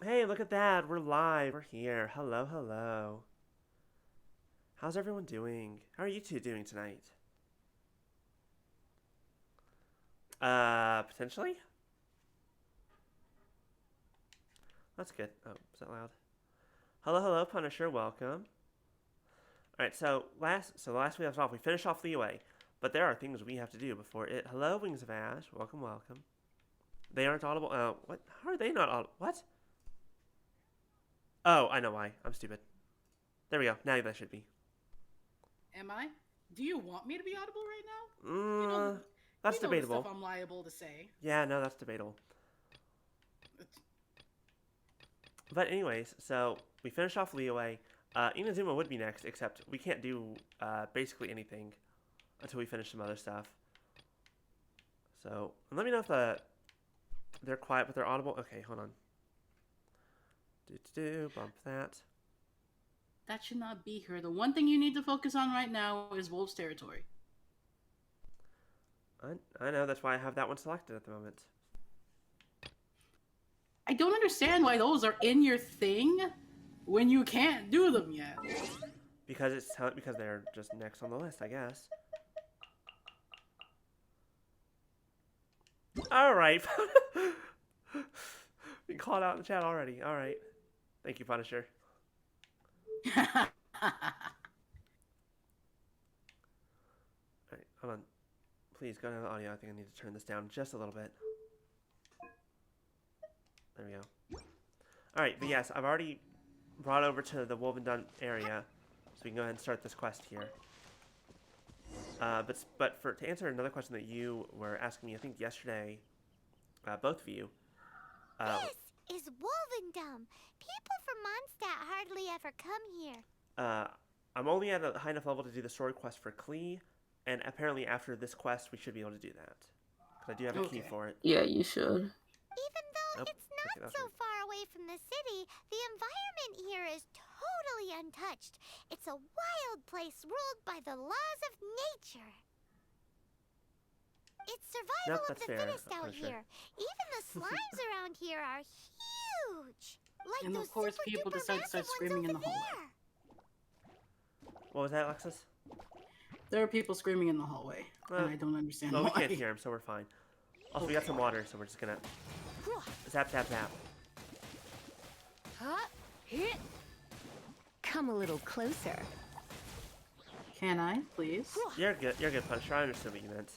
Hey, look at that. We're live. We're here. Hello, hello. How's everyone doing? How are you two doing tonight? Potentially? That's good. Oh, is that loud? Hello, hello, Punisher. Welcome. Alright, so last we left off, we finished off Liyue. But there are things we have to do before it. Hello, Wings of Ash. Welcome, welcome. They aren't audible. What? How are they not audible? What? Oh, I know why. I'm stupid. There we go. Now they should be. Am I? Do you want me to be audible right now? That's you know debatable. The stuff I'm liable to say. Yeah, no, that's debatable. But anyways, so we finished off Liyue. Inazuma would be next, except we can't do basically anything until we finish some other stuff. So let me know if they're quiet but they're audible. Okay, hold on. Bump that. That should not be her. The one thing you need to focus on right now is Wolf's territory. I know, that's why I have that one selected at the moment. I don't understand why those are in your thing when you can't do them yet. Because because they're just next on the list, I guess. All right. Been called out in the chat already. All right. Thank you, Punisher. All right, hold on. Please go down the audio. I think I need to turn this down just a little bit. There we go. All right, but yes, I've already brought over to the Woven Dun area, so we can go ahead and start this quest here. But to answer another question that you were asking me, I think yesterday, both of you. This is Wolvendom. People from Mondstadt hardly ever come here. I'm only at a high enough level to do the story quest for Klee, and apparently after this quest, we should be able to do that. Because I do have a key for it. Yeah, you should. Even though it's not so far away from the city, the environment here is totally untouched. It's a wild place ruled by the laws of nature. It's survival of the fittest out here. Even the slimes around here are huge. Like and those of course, people decide to start screaming in the hallway. What was that, Alexis? There are people screaming in the hallway, and I don't understand why. We can't hear them, so we're fine. Also, we got some water, so we're just gonna zap, zap, zap. Come a little closer. Can I, please? You're good, Punisher. I understood what you meant.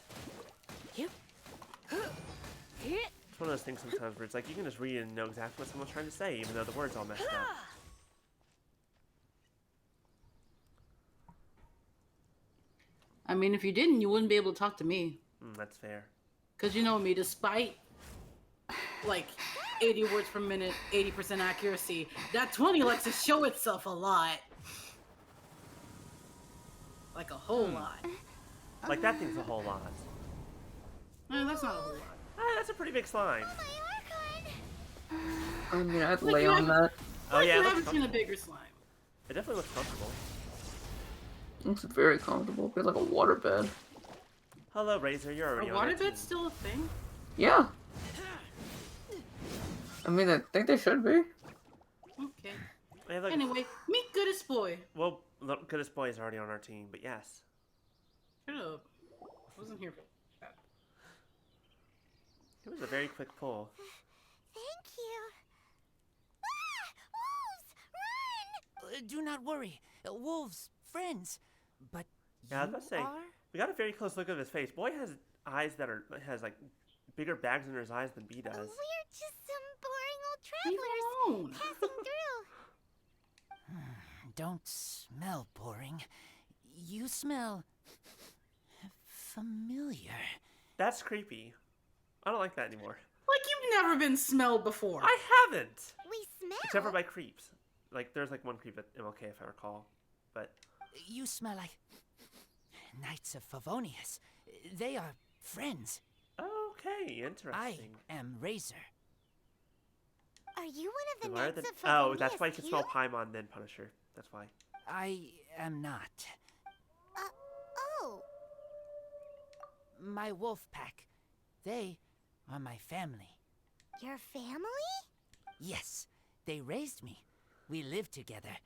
It's one of those things sometimes where it's like you can just read and know exactly what someone's trying to say, even though the words all messed up. I mean, if you didn't, you wouldn't be able to talk to me. That's fair. Because you know me, despite, like, 80 words per minute, 80% accuracy, that 20 likes to show itself a lot. Like, a whole lot. Like, that thing's a whole lot. No, that's not a whole lot. That's a pretty big slime. I mean, I'd lay on that. Oh, yeah, I haven't seen a bigger slime. It definitely looks comfortable. It's very comfortable. It's like a waterbed. Hello, Razor. You're already on Are waterbeds still a thing? Yeah. I mean, I think they should be. Okay. Hey, look. Anyway, meet Goodest Boy. Well, Goodest Boy is already on our team, but yes. Shut up. I wasn't here for that. It was a very quick pull. Thank you. Ah! Wolves! Run! Do not worry. Wolves, friends. But yeah, I was about to say, we got a very close look at his face. Boy has eyes that has like bigger bags under his eyes than B does. We're just some boring old travelers passing through. Don't smell boring. You smell familiar. That's creepy. I don't like that anymore. Like you've never been smelled before. I haven't. We smell. Except for by creeps. Like there's like one creep at MLK if I recall, but you smell like Knights of Favonius. They are friends. Okay, interesting. I am Razor. Are you one of the Knights of Favonius? Oh, that's why you can smell Paimon then, Punisher. That's why. I am not. Oh. My wolf pack. They are my family. Your family? Yes. They raised me. We live together.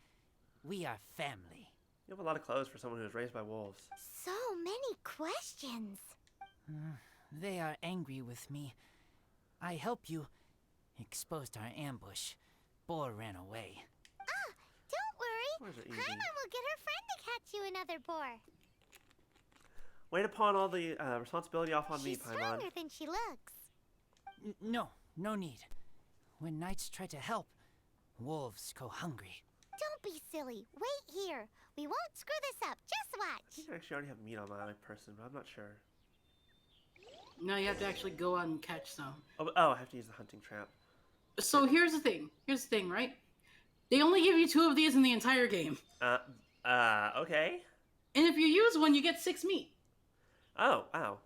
We are family. You have a lot of clothes for someone who was raised by wolves. So many questions. They are angry with me. I helped you. Exposed our ambush. Boar ran away. Don't worry. Where's it easy? Paimon will get her friend to catch you another boar. Way to pawn all the responsibility off on me, She's Paimon. stronger than she looks. No need. When knights try to help, wolves go hungry. Don't be silly. Wait here. We won't screw this up. Just I watch. think I actually already have meat on my person, but I'm not sure. No, you have to actually go out and catch some. Oh, I have to use the hunting trap. So here's the thing. Right? They only give you 2 of these in the entire game. Okay. And if you use one, you get 6 meat. Oh, wow.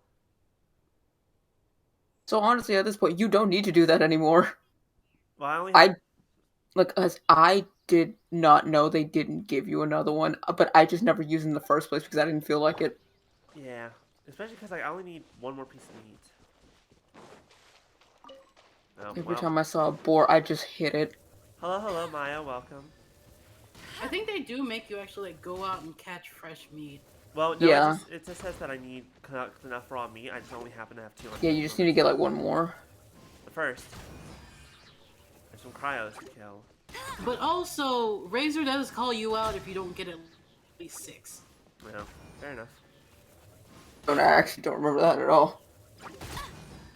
So honestly, at this point, you don't need to do that anymore. Well, I only As I did not know they didn't give you another one, but I just never used it in the first place because I didn't feel like it. Yeah. Especially because I only need one more piece of meat. Oh, Every well. time I saw a boar, I just hit it. Hello, Maya. Welcome. I think they do make you actually like, go out and catch fresh meat. Well, no, Yeah. it just says that I need enough raw meat. I just only happen to have 200. Yeah, you just need to get like one more. But first, there's some cryos to kill. But also, Razor does call you out if you don't get at least 6. Well, fair enough. I actually don't remember that at all.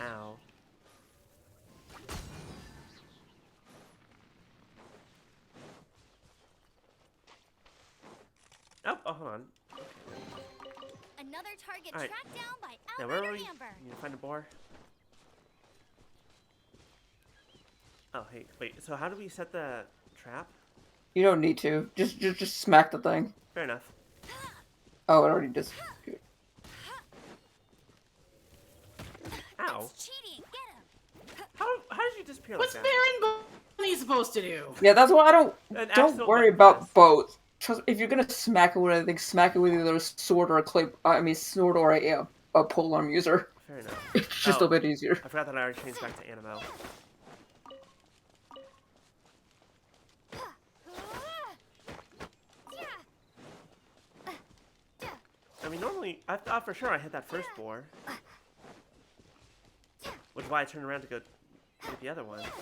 Ow. Oh, hold on. Another target All right. tracked down by Now, where Outrider are we? Amber. You need to find a boar? Oh, hey, wait. So how do we set the trap? You don't need to. Just smack the thing. Fair enough. Oh, it already disappeared. Ow. Cheating. Get him. How did you disappear What's like that? Baron Bunny supposed to do? Yeah, that's why I An don't absolute worry like about this. both. Trust, if you're gonna smack it with anything, smack it with either a sword or a clay. I mean, sword or a polearm user. Fair enough. It's just Oh. a bit easier. I forgot that I already changed back to Animo. I mean, normally, I thought for sure I hit that first boar. Which is why I turned around to go get the other one. But...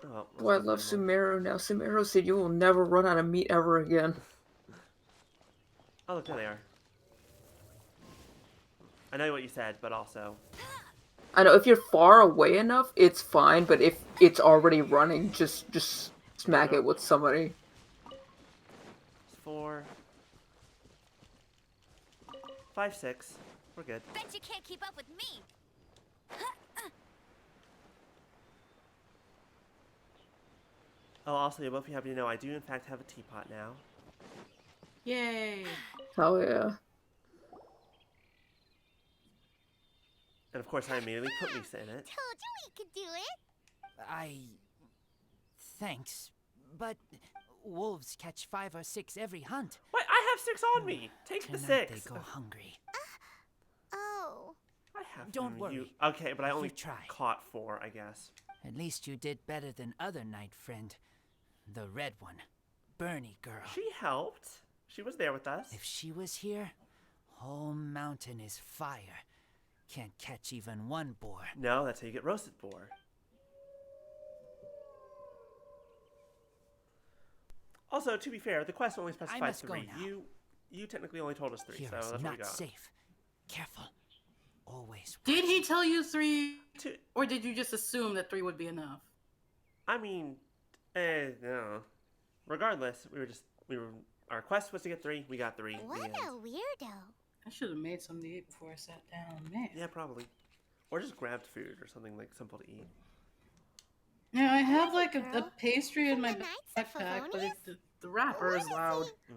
Oh, well, Oh, I let's love go for one more. Sumeru now. Sumeru said you will never run out of meat ever again. Oh, look, there they are. I know what you said, but also... I know if you're far away enough, it's fine. But if it's already running, just smack it with somebody. It's 4... 5, 6. We're good. Bet you can't keep up with me. Oh, also, both of you happy to know I do in fact have a teapot now. Yay. Oh yeah. And of course, I immediately put Lisa in it. Told you we could do it. Thanks, but wolves catch 5 or 6 every hunt. What? I have 6 on me! Take the Tonight 6! they go hungry. Oh. I have Don't you. worry. Okay, but I You only try. caught 4, I guess. At least you did better than other knight friend. The red one. Bernie girl. She helped. She was there with us. If she was here, whole mountain is fire. Can't catch even one boar. No, that's how you get roasted boar. Also, to be fair, the quest only specifies must go 3. now. You technically only told us 3, Here so is that's what we not got. safe. Careful. Always. Did he tell you 3? Two- Or did you just assume that 3 would be enough? I mean, no. Regardless, our quest was to get 3. We got 3. What The end. a weirdo. I should have made some to eat before I sat down. Man. Yeah, probably. Or just grabbed food or something like simple to eat. Yeah, I have Hey, like a girl. pastry in From my the Knights of backpack, but Favonius? the wrapper is What is loud. he?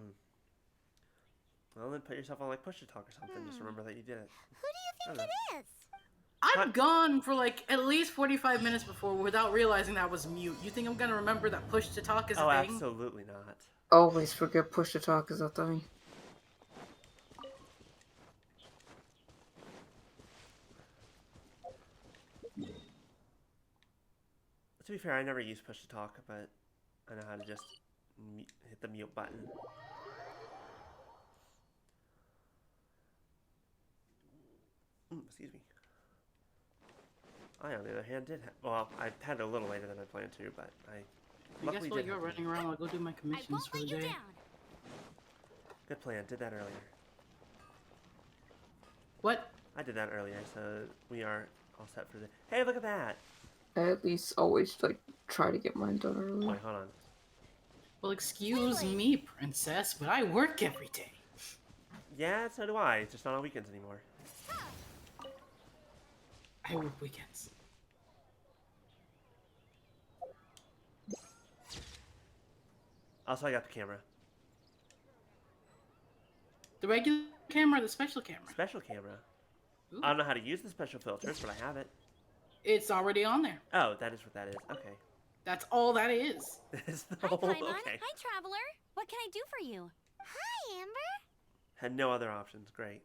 Well, then put yourself on like push to talk or something. Just remember that you did it. Who do you think it is? I'm What? gone for like at least 45 minutes before without realizing that was mute. You think I'm gonna remember that push to talk is Oh, a thing? absolutely not. Always forget push to talk is a thing. To be fair, I never use push to talk, but I know how to just hit the mute button. Excuse me. I, on the other hand, did well, I had it a little later than I planned to, but I I luckily guess while did you're have running around, I'll go do my commissions for the day. Good plan. Did that earlier. What? I did that earlier, so we are all set for the. Hey, look at that! I at least always like try to get mine done early. Wait, hold on. Well, excuse me, princess, but I work every day. Yeah, so do I. It's just not on weekends anymore. I work weekends. Also, I got the camera. The regular camera or the special camera? Special camera. Ooh. I don't know how to use the special filters, but I have it. It's already on there. Oh, that is what that is. Okay. That's all that is. This is the Hi, whole. Paimon. Okay. Hi, Traveler. What can I do for you? Hi, Amber. Had no other options. Great.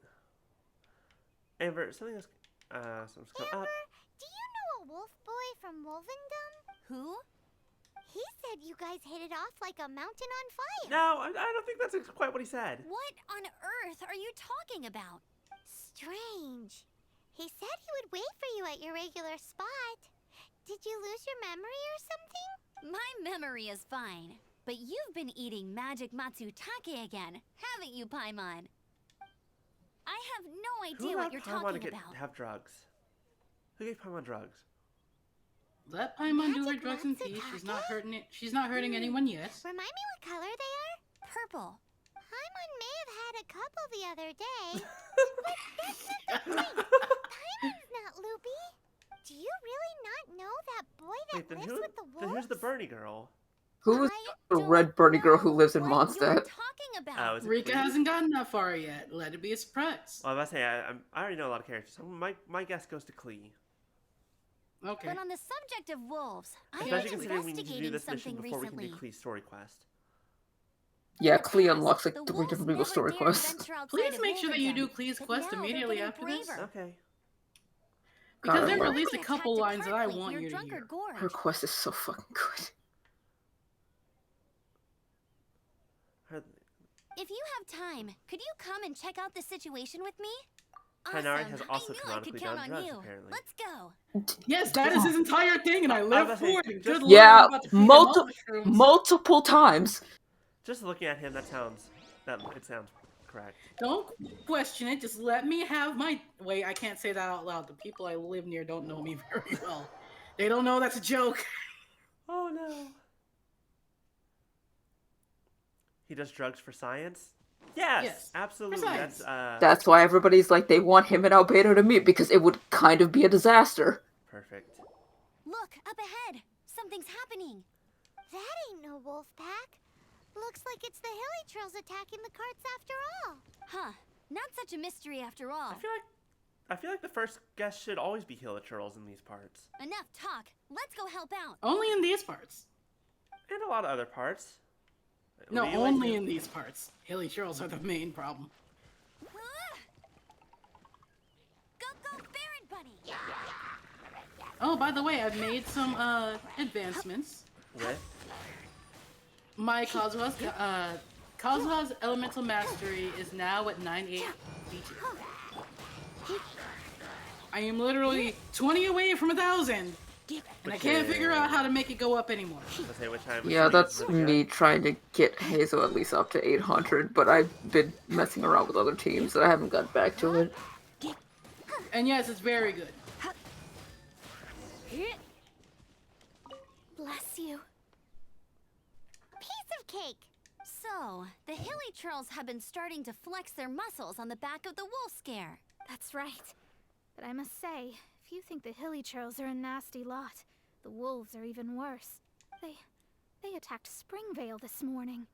Amber, something else. Something's come Amber, up. do you know a wolf boy from Wolvendom? Who? He said you guys hit it off like a mountain on fire. No, I don't think that's quite what he said. What on earth are you talking about? Strange. He said he would wait for you at your regular spot. Did you lose your memory or something? My memory is fine. But you've been eating magic matsutake again, haven't you, Paimon? I have no idea what you're talking about. Have drugs? Who gave Paimon drugs? Let Paimon do her Magic drugs and tea. matsutake? She's not hurting it. She's not hurting anyone yet. Remind me what color they are? Purple. Paimon may have had a couple the other day. But that's not the point. Paimon's not loopy. Do you really not know that boy that Wait, then lives with the wolves? then who's the Bernie girl? Who is I the don't red Bernie girl who know lives in what you're Mondstadt? talking about. Oh, is it Rika Cleve? hasn't gotten that far yet. Let it be a surprise. Well, I was about to say, I already know a lot of characters. So my guess goes to Klee. Okay. But on the subject of wolves, I Especially was considering we need to do investigating this mission something before recently. we can do Klee's story quest. Yeah, In the Clea past, unlocks like the 3 wolves different people's never story dared quests. venture outside Please of make sure that you do Wolvendom, Clee's but quest now they're immediately getting after this. braver. Okay. Because God, there I are at love least They a couple attacked lines that I cart fleet want near you to Drunkard hear. Gorge. Her quest is so fucking good. If you have time, could you come and check out the situation with me? Hanari Awesome. has also I knew I canonically could count done on drugs, you. apparently. Let's go. Yes, that is his entire thing, and I I was live about to for say, it. just- Good Lord, Yeah, I'm about to feed him all mushrooms. multiple times. Just looking at him, it sounds correct. Don't question it. Just let me have my. Wait, I can't say that out loud. The people I live near don't know me very well. They don't know that's a joke. Oh no. He does drugs for science? Yes, Yes, absolutely. for science. That's why everybody's like, they want him and Albedo to meet, because it would kind of be a disaster. perfect. Look, up ahead. Something's happening. That ain't no wolf pack. Looks like it's the hilly trolls attacking the carts after all. Huh. Not such a mystery after all. I feel like the first guest should always be Hilichurls in these parts. Enough talk. Let's go help out. Only in these parts. And a lot of other parts. No, Liyue only too. in these parts. Hilly churls are the main problem. Go, Baron Bunny! Oh, by the way, I've made some advancements. With? My Kazuha's elemental mastery is now at 982. I am literally 20 away from 1,000, and I can't figure out how to make it go up anymore. Let's say which time. Yeah, that's me trying to get Hazel at least up to 800, but I've been messing around with other teams, so I haven't got back to it. And yes, it's very good. Bless you. Piece of cake! So, the hilly trolls have been starting to flex their muscles on the back of the wolf scare. That's right. But I must say, if you think the hilly trolls are a nasty lot, the wolves are even worse. They attacked Springvale this morning.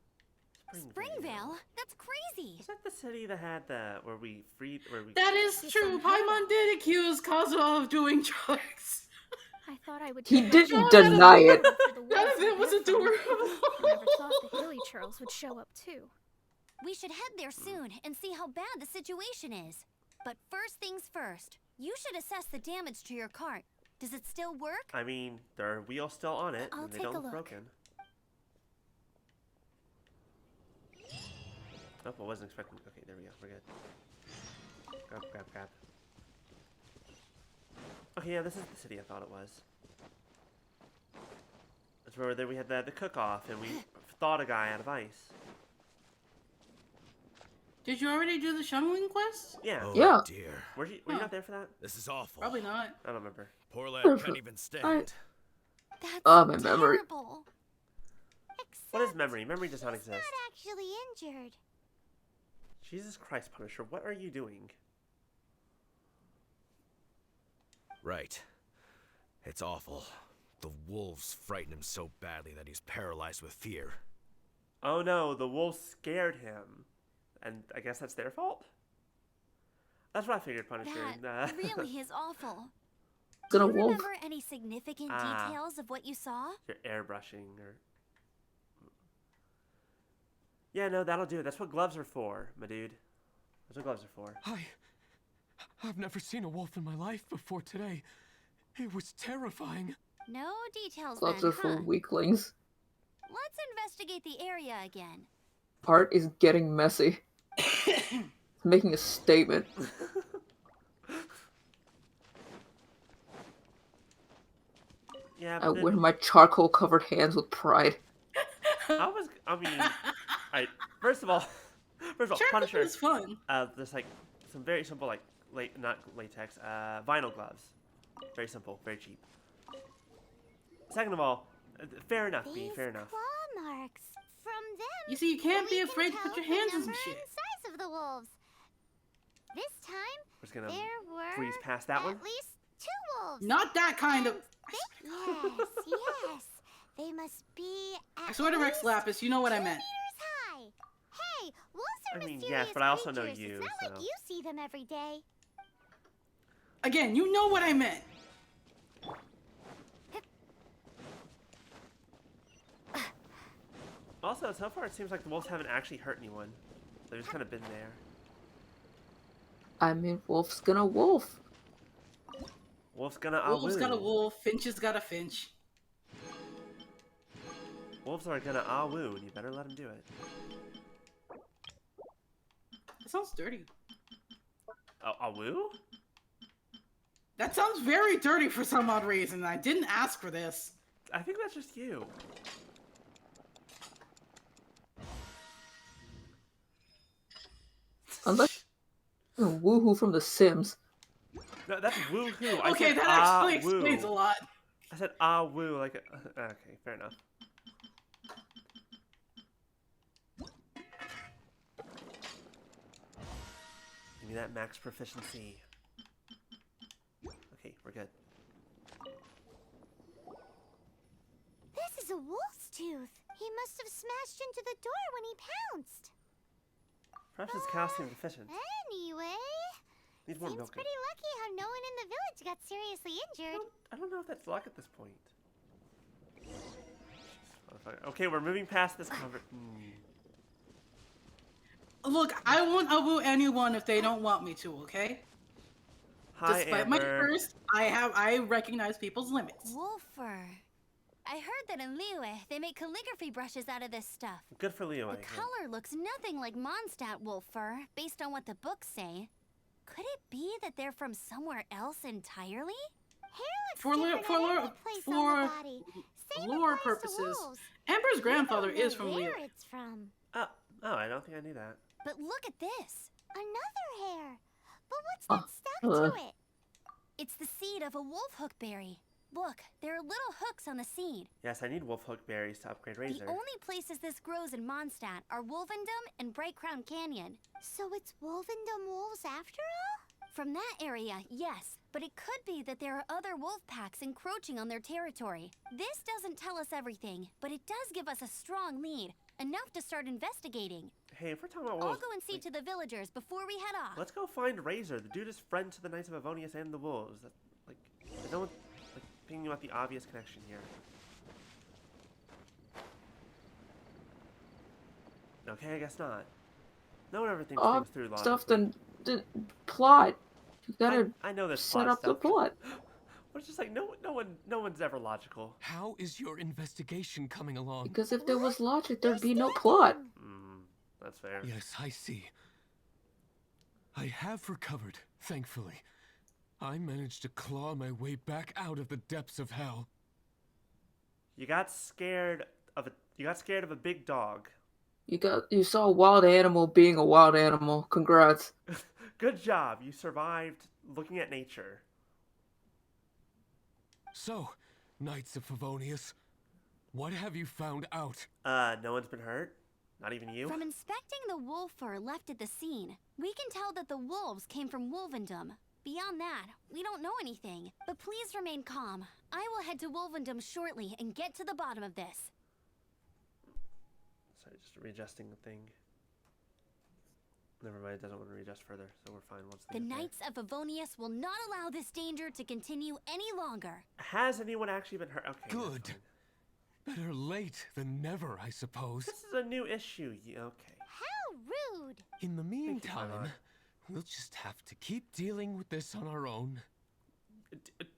Springvale? That's crazy! Is that the city that had the where we freed That is true. Paimon did accuse Kazuha of doing drugs. I thought I would. He take didn't my deny it. for the None wolves of it to was get from me. adorable. I never thought the hilly trolls would show up too. We should head there soon and see how bad the situation is. But first things first, you should assess the damage to your cart. Does it still work? I mean, there are wheels still on it, I'll and they take don't a look look. broken. Nope, I wasn't expecting. Okay, there we go. We're good. Grab, grab, grab. Okay, yeah, this is the city I thought it was. That's where we had the cook-off, and we thawed a guy out of ice. Did you already do the Shungling quest? Yeah. Oh Yeah. dear. Were you not there for that? This is awful. Probably not. I don't remember. Poor lad can't even stand. That's My memory. terrible. What is Except memory? Memory does not he's exist. not actually injured. Jesus Christ, Punisher, what are you doing? Right. It's awful. The wolves frighten him so badly that he's paralyzed with fear. Oh no, the wolves scared him. And I guess that's their fault? That's what I figured, Punisher. That really is awful. Gonna Do you wolf. remember any significant Ah. details of what you saw? You're airbrushing or... Yeah, no, that'll do. That's what gloves are for, my dude. That's what gloves are for. I've never seen a wolf in my life before today. It was terrifying. No details Gloves then, are for huh? weaklings. Let's investigate the area again. Art is getting messy. Making a statement. Yeah, I but wear my charcoal-covered hands with pride. I mean, alright, first of all, Charcoal Punisher, is fun. there's like some very simple, like, not latex, vinyl gloves. Very simple, very cheap. Second of all, fair enough, B, These fair enough. claw marks. From them, You see, you can't we be can afraid to put tell your the hands in number some shit. and size of the wolves. This time, We're just gonna there were breeze past that one. at least 2 wolves. Not that kind of. Yes, yes. They must be at I swear to Rex least Lapis, you know what I 2 meant. meters high. Hey, wolves are I mean, mysterious yes, but I also know creatures. you, It's not so- like you see them every day. Again, you know what I meant. Also, so far it seems like the wolves haven't actually hurt anyone. They've just kind of been there. I mean, wolf's gonna wolf. Wolf's gonna Wolf's got a awoo. wolf. Finch has got a finch. Wolves are gonna awoo, and you better let them do it. That sounds dirty. Awoo? That sounds very dirty for some odd reason. I didn't ask for this. I think that's just you. Unless woohoo from The Sims. No, that's woohoo. I Okay, said that actually ah-woo. explains a lot. I said ah woo like okay, fair enough. Give me that max proficiency. Okay, we're good. This is a wolf's tooth. He must have smashed into the door when he pounced. Perhaps it's calcium deficient. Anyway, Needs more seems milk. pretty lucky how no one in the village got seriously injured. I don't know if that's luck at this point. Okay, we're moving past this Look, I won't avoo anyone if they don't want me to, okay? Hi, Despite my Amber. curse, I recognize people's limits. Wolfer. I heard that in Liyue, they make calligraphy brushes out of this stuff. Good for Leo. The color looks nothing like Mondstadt wolf fur, based on what the books say. Could it be that they're from somewhere else entirely? Hair For looks lure- different for at lure- every place for on the body. Same lure applies to purposes, wolves. Amber's We grandfather don't know is from where Liyue. it's from. Oh, I don't think I knew that. But look at this. Another hair. But what's Oh, that stuck to uh. it? It's the seed of a wolf hook berry. Look, there are little hooks on the seed. Yes, I need wolfhook berries to upgrade Razor. The only places this grows in Mondstadt are Wolvendom and Bright Crown Canyon. So it's Wolvendom wolves after all? From that area, yes. But it could be that there are other wolf packs encroaching on their territory. This doesn't tell us everything, but it does give us a strong lead. Enough to start investigating. Hey, if we're talking about I'll wolves, go and see to the villagers before we head off. let's go find Razor. The dude is friend to the Knights of Avonius and the wolves. That, like, no one, like, thinking about the obvious connection here. Okay, I guess not. No one ever thinks things through logically. Stuff the plot. You gotta I know this set plot up the stuff. plot. was just like, no one's ever logical. How is your investigation coming along? Because if there was logic, there'd be no plot. That's fair. Yes, I see. I have recovered, thankfully. I managed to claw my way back out of the depths of hell. You got scared of a big dog. You saw a wild animal being a wild animal. Congrats. Good job. You survived looking at nature. So, Knights of Favonius, what have you found out? No one's been hurt. Not even you. From inspecting the wolf fur left at the scene, we can tell that the wolves came from Wolvendom. Beyond that, we don't know anything. But please remain calm. I will head to Wolvendom shortly and get to the bottom of this. Sorry, just readjusting the thing. Never mind, it doesn't want to readjust further, so we're fine once The Knights of Favonius will not allow this danger to continue any longer. Has anyone actually been hurt? Okay. Good. Better late than never, I suppose. This is a new issue. Okay. How rude! In the Paimon. meantime, we'll just have to keep dealing with this on our own.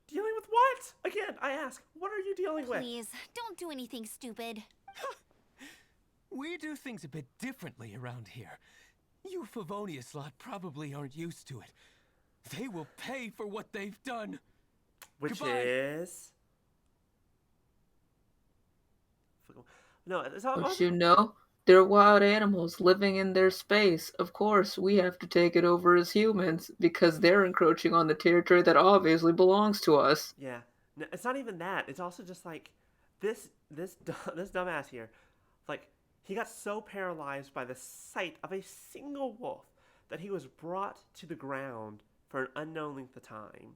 Dealing with what? Again, I ask, what are you dealing with? Please, don't do anything stupid. We do things a bit differently around here. You Favonius lot probably aren't used to it. They will pay for what they've done. Which Goodbye. is... No, it's all... But you know, they're wild animals living in their space. Of course, we have to take it over as humans because they're encroaching on the territory that obviously belongs to us. Yeah. No, it's not even that. It's also just like, this dumbass here, like, he got so paralyzed by the sight of a single wolf that he was brought to the ground for an unknown length of time.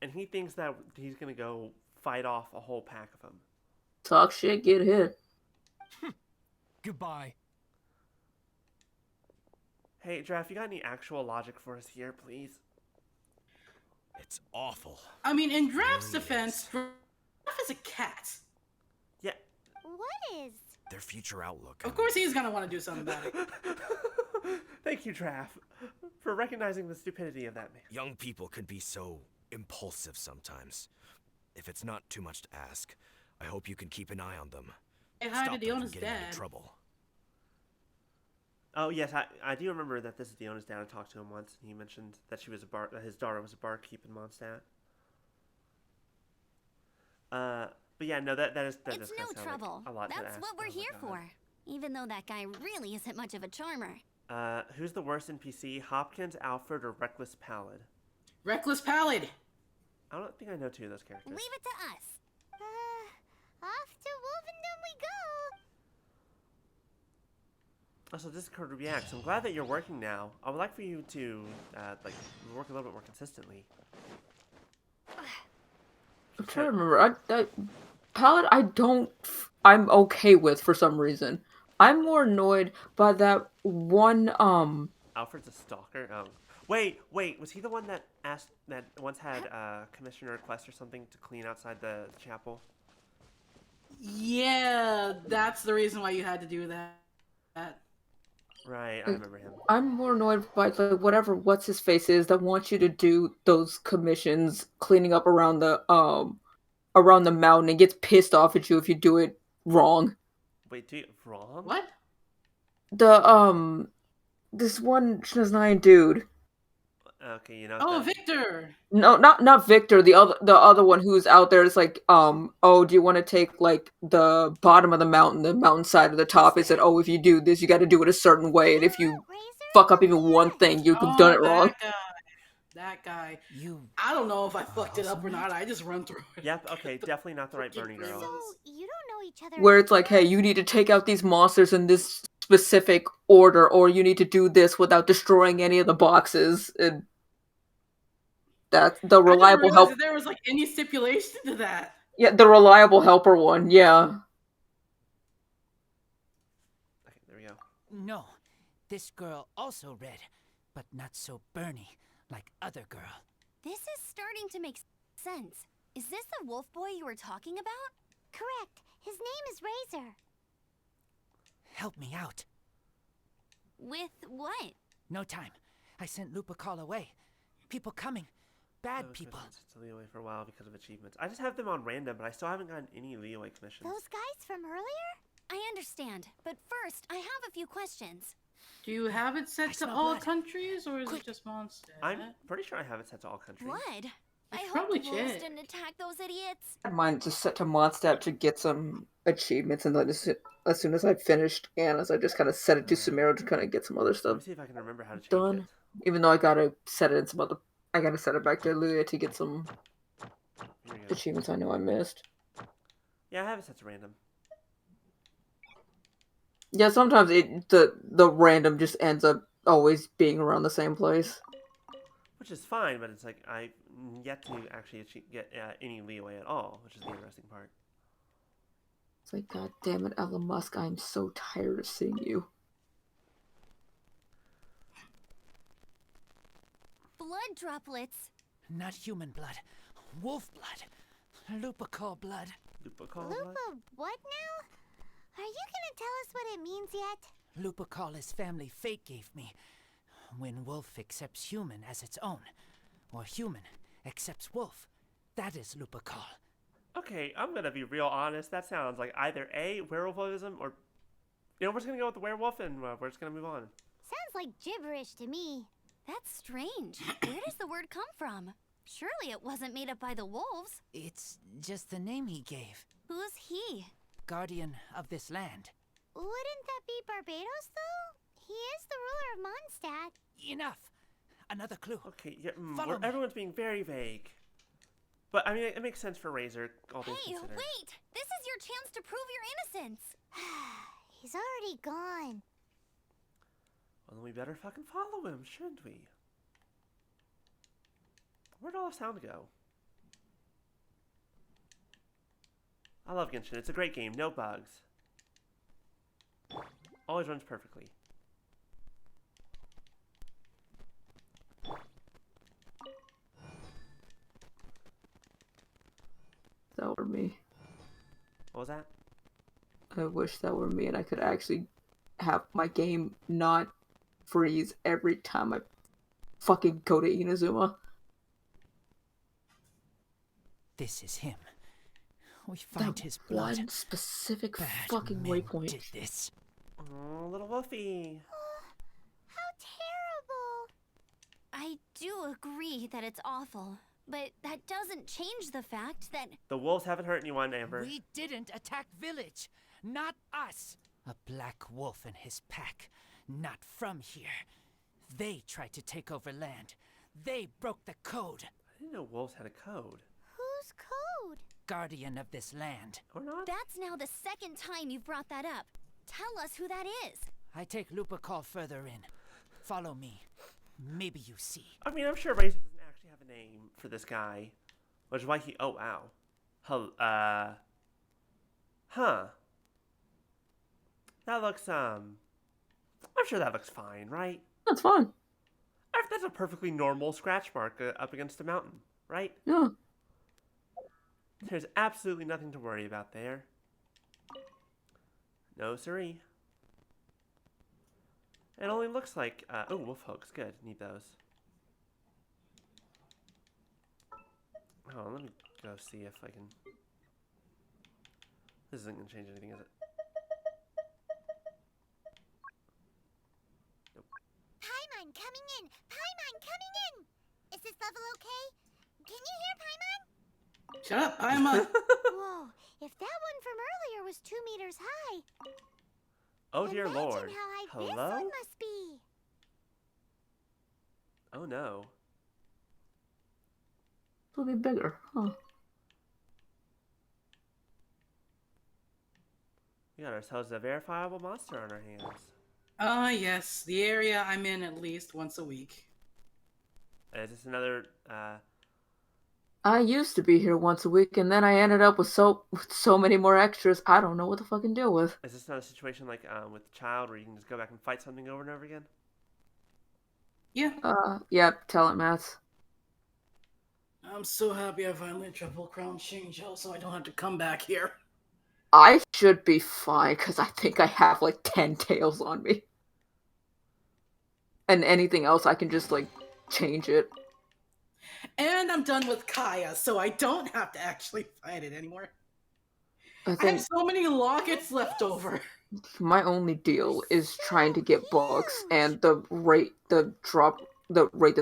And he thinks that he's going to go fight off a whole pack of them. Talk shit, get hit. Goodbye. Hey, Draft, you got any actual logic for us here, please? It's awful. I mean, in Draft's Really defense, is. Draft is a cat. Yeah. What is? Their future outlook. Of course he's gonna want to do something about it. Thank you, Draft, for recognizing the stupidity of that man. Young people can be so impulsive sometimes. If it's not too much to ask, I hope you can keep an eye on them. Say hi to Stop them from Diona's getting into dad. trouble. Oh yes, I do remember that this is Diona's dad. I talked to him once, and he mentioned that she was that his daughter was a barkeep in Mondstadt. But yeah, no, that is It's does no sound like trouble. a lot to That's ask. what we're Oh my here God. for. Even though that guy really isn't much of a charmer. Who's the worst NPC? Hopkins, Alfred, or Reckless Pallid? Reckless Pallid. I don't think I know two of those characters. Leave it to us. Off to Wolvendom we go! Also, Discord reacts. I'm glad that you're working now. I would like for you to like work a little bit more consistently. I'm trying to remember. Palette, I'm okay with for some reason. I'm more annoyed by that one, Alfred's a stalker. Oh, wait, was he the one that once had Commissioner request or something to clean outside the chapel? Yeah, that's the reason why you had to do that. Right, I remember him. I'm more annoyed by like whatever what's his face is that wants you to do those commissions cleaning up around the mountain and gets pissed off at you if you do it wrong. Wait, do you wrong? What? The this one Shnaznine dude. Okay, you know. Oh, that- Victor. No, not Victor. The other one who's out there is like, oh, do you want to take like the bottom of the mountainside of the top? It said, oh, if you do this, you got to do it a certain way, and if you Razor? fuck up even one thing, you've done it wrong. That guy. You I don't know if I fucked it up or not. I just run through it. Yep. Okay, definitely not the right Bernie girl. So, you don't know each other. Where it's like, hey, you need to take out these monsters in this specific order, or you need to do this without destroying any of the boxes. And that's the I didn't reliable realize help. that there was like any stipulation to that. Yeah, the reliable helper one. Yeah. Okay, there we go. no. This girl also read, but not so Bernie like other girl. This is starting to make sense. Is this the wolf boy you were talking about? Correct. His name is Razor. Help me out. With what? No time. I sent Lupa call away. People coming. bad I've people. been to Liyue for a while because of achievements. I just have them on random, but I still haven't gotten any Liyue commissions. Those guys from earlier? I understand, but first, I have a few questions. Do you have it set I to smell all blood. countries, or is Quick. it just Mondstadt? I'm pretty sure I have it set to all countries. Blood? I should hope probably the wolves check. didn't attack those idiots. I had mine just set to Mondstadt to get some achievements, and then as soon as I finished Anna's, I just kind of set it to Sumeru to kind of get some other Let stuff me see if I can remember how to change done. it. Even though I gotta set it in some other, I gotta set it back to Liyue to get some Here we go. achievements I know I missed. Yeah, I have it set to random. Yeah, sometimes the random just ends up always being around the same place. Which is fine, but it's like I've yet to actually get any leeway at all, which is the interesting part. It's like, God damn it, Elon Musk, I'm so tired of seeing you. Blood droplets. Not human blood. Wolf blood. Lupical blood. Lupical blood? Lupa, what now? Are you gonna tell us what it means yet? Lupical is family fate gave me. When wolf accepts human as its own, or human accepts wolf, that is Lupical. Okay, I'm gonna be real honest. That sounds like either A, werewolfism, or... You know, we're just gonna go with the werewolf and we're just gonna move on. Sounds like gibberish to me. That's strange. Where does the word come from? Surely it wasn't made up by the wolves. It's just the name he gave. Who's he? Guardian of this land. Wouldn't that be Barbados, though? He is the ruler of Mondstadt. Enough. Another clue. Okay, yeah, Follow me. everyone's being very vague. But, I mean, it makes sense for Razor, all things Hey, considered. wait! This is your chance to prove your innocence. He's already gone. Well, then we better fucking follow him, shouldn't we? Where'd all the sound go? I love Genshin. It's a great game. No bugs. Always runs perfectly. That were me. What was that? I wish that were me and I could actually have my game not freeze every time I fucking go to Inazuma. This is him. We find That his blood. one specific Bad fucking men waypoint. did this. Oh, little Wolfie. How terrible. I do agree that it's awful, but that doesn't change the fact that... The wolves haven't hurt anyone, Amber. We didn't attack village. Not us. A black wolf and his pack. Not from here. They tried to take over land. They broke the code. I didn't know wolves had a code. Whose code? Guardian of this land. Or not? That's now the second time you've brought that up. Tell us who that is. I take Lupical further in. Follow me. Maybe you see. I mean, I'm sure Razor doesn't actually have a name for this guy. Which is why he... Oh, wow. Huh. That looks, I'm sure that looks fine, right? That's fine. That's a perfectly normal scratch mark up against a mountain, right? Yeah. There's absolutely nothing to worry about there. No siree. It only looks like, oh, wolf hooks, good, need those. Hold on, let me go see if I can... This isn't going to change anything, is it? Nope. Paimon coming in! Paimon coming in! Is this level okay? Can you hear Paimon? Shut up, I'm on. Whoa, if that one from earlier was 2 meters high, Oh dear imagine lord. how high this Hello? one must be. Oh no. It'll be bigger, huh? We got ourselves a verifiable monster on our hands. Yes, the area I'm in at least once a week. Is this another, I used to be here once a week, and then I ended up with so many more extras. I don't know what to fucking deal with. is this another situation like with Child where you can just go back and fight something over and over again? Yeah, Yeah, tell it, Mats. I'm so happy I finally triple crown Xingqiu so I don't have to come back here. I should be fine, because I think I have like 10 tails on me. And anything else, I can just like change it. And I'm done with Kaya, so I don't have to actually fight it anymore. I I think have so many lockets left over. my only deal is trying to get books, and the rate that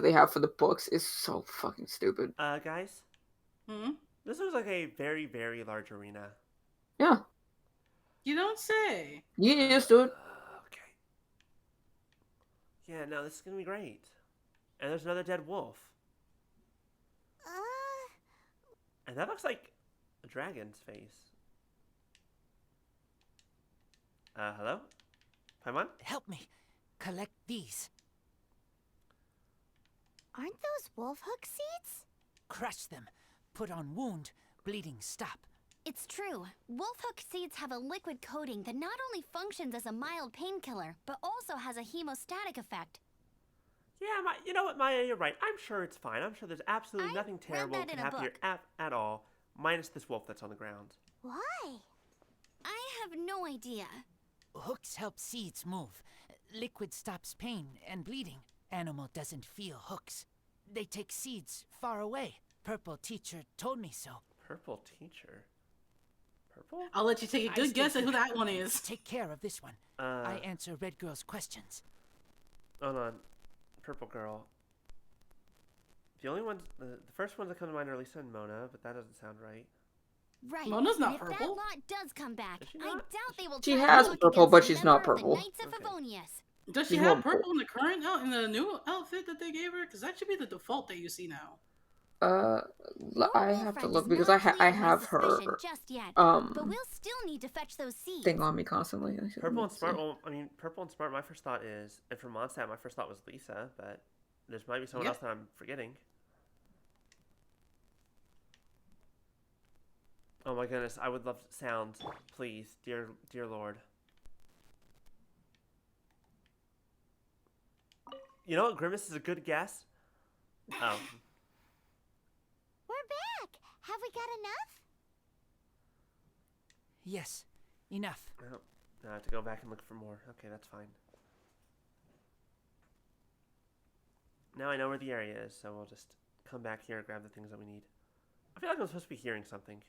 they have for the books is so fucking stupid. Guys, Hmm? this was like a very, very large arena. Yeah, You don't say. you used to it. Okay. Yeah, no, this is gonna be great. And there's another dead wolf. And that looks like a dragon's face. Hello? Paimon? Help me. Collect these. Aren't those wolf hook seeds? Crush them. Put on wound. Bleeding stop. It's true. Wolf hook seeds have a liquid coating that not only functions as a mild painkiller, but also has a hemostatic effect. Yeah, you know what, Maya, you're right. I'm sure it's fine. I'm sure there's absolutely I nothing read terrible that can in a happen here book. at all, minus this wolf that's on the ground. Why? I have no idea. Hooks help seeds move. Liquid stops pain and bleeding. Animal doesn't feel hooks. They take seeds far away. Purple teacher told me so. Purple teacher? Purple? I'll let you take a I good stay guess at who here. that one is. Take care of this one. I answer Red Girl's questions. Hold on. Purple girl. The only ones, the first ones that come to mind are Lisa and Mona, but that doesn't sound right. Right. Mona's not and if purple. that lot does come back, Is she I not? doubt they will She try to has look purple, against but a she's not member of the purple. Knights of Okay. Favonius. Does she She's have not purple in the current in the new outfit that they gave her? Because that should be the default that you see now. I Your have to friend look is because not I clear of my have her suspicion just yet, but we'll still need to fetch those seeds. thing on me constantly. Purple and Let's smart. see. Well, I mean, purple and smart. My first thought is, and for Mondstadt, my first thought was Lisa, but there might be someone Yep. else that I'm forgetting. Oh my goodness, I would love sound, please, dear Lord. You know what? Grimace is a good guess. Oh, We're back. Have we got enough? Yes, enough. no, I have to go back and look for more. Okay, that's fine. Now I know where the area is, so we'll just come back here and grab the things that we need. I feel like I'm supposed to be hearing something.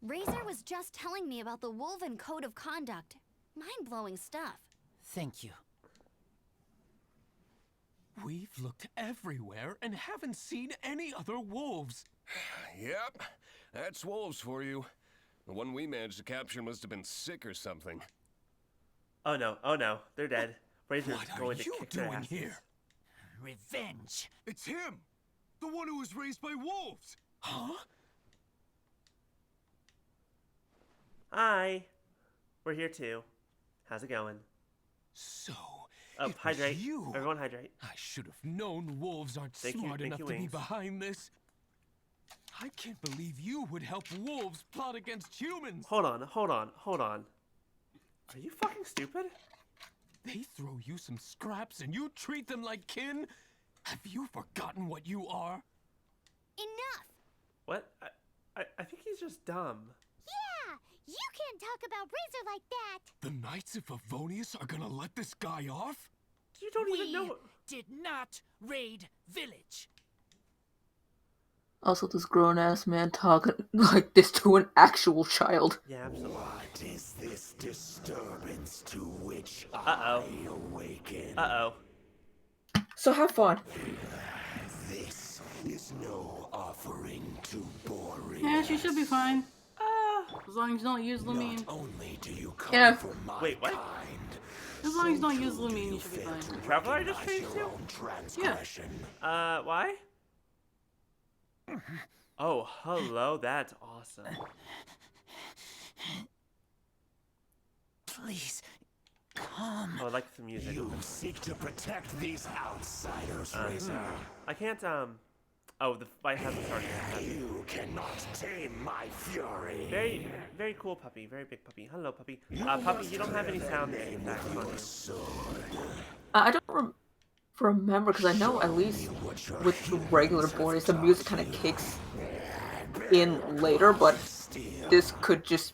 Razor was just telling me about the Wolven Code of Conduct. Mind-blowing stuff. Thank you. We've looked everywhere and haven't seen any other wolves. Yep, that's wolves for you. The one we managed to capture must have been sick or something. Oh no, they're dead. Razor's What are going to you kick their doing asses. here? Revenge. It's him! The one who was raised by wolves! Huh? Hi, we're here too. How's it going? So, Oh, it was hydrate. you. Everyone hydrate. I should have known wolves aren't Thank you- smart thank enough you, to be Wings. behind this. I can't believe you would help wolves plot against humans. Hold on. Are you fucking stupid? They throw you some scraps and you treat them like kin? Have you forgotten what you are? Enough! What? I think he's just dumb. Yeah! You can't talk about Razor like that! The Knights of Favonius are gonna let this guy off? You don't even We know. did not raid village. Also, this grown-ass man talking like this to an actual child. Yeah, absolutely. What is this disturbance to which Uh-oh. I awaken? Uh-oh. So have fun. This is no offering to boring. Yeah, she should be fine. As long as you don't use Lumine. Not only do you come Yeah. from my Wait, what? kind, As long as you don't so use too Lumine, do you should be fail fine. to Traveler I just recognize changed your to? own transgression. Why? Oh, hello. That's awesome. Please, come. Oh, I like the music. You seek to protect these outsiders, Razor. I can't, Oh, the fight hasn't started yet. You cannot tame my fury. Very, very cool puppy. Very big puppy. Hello, puppy. Puppy, you don't have any sound effects on you. I don't remember because I know at least with the regular boys, the music kind of kicks in later, but this could just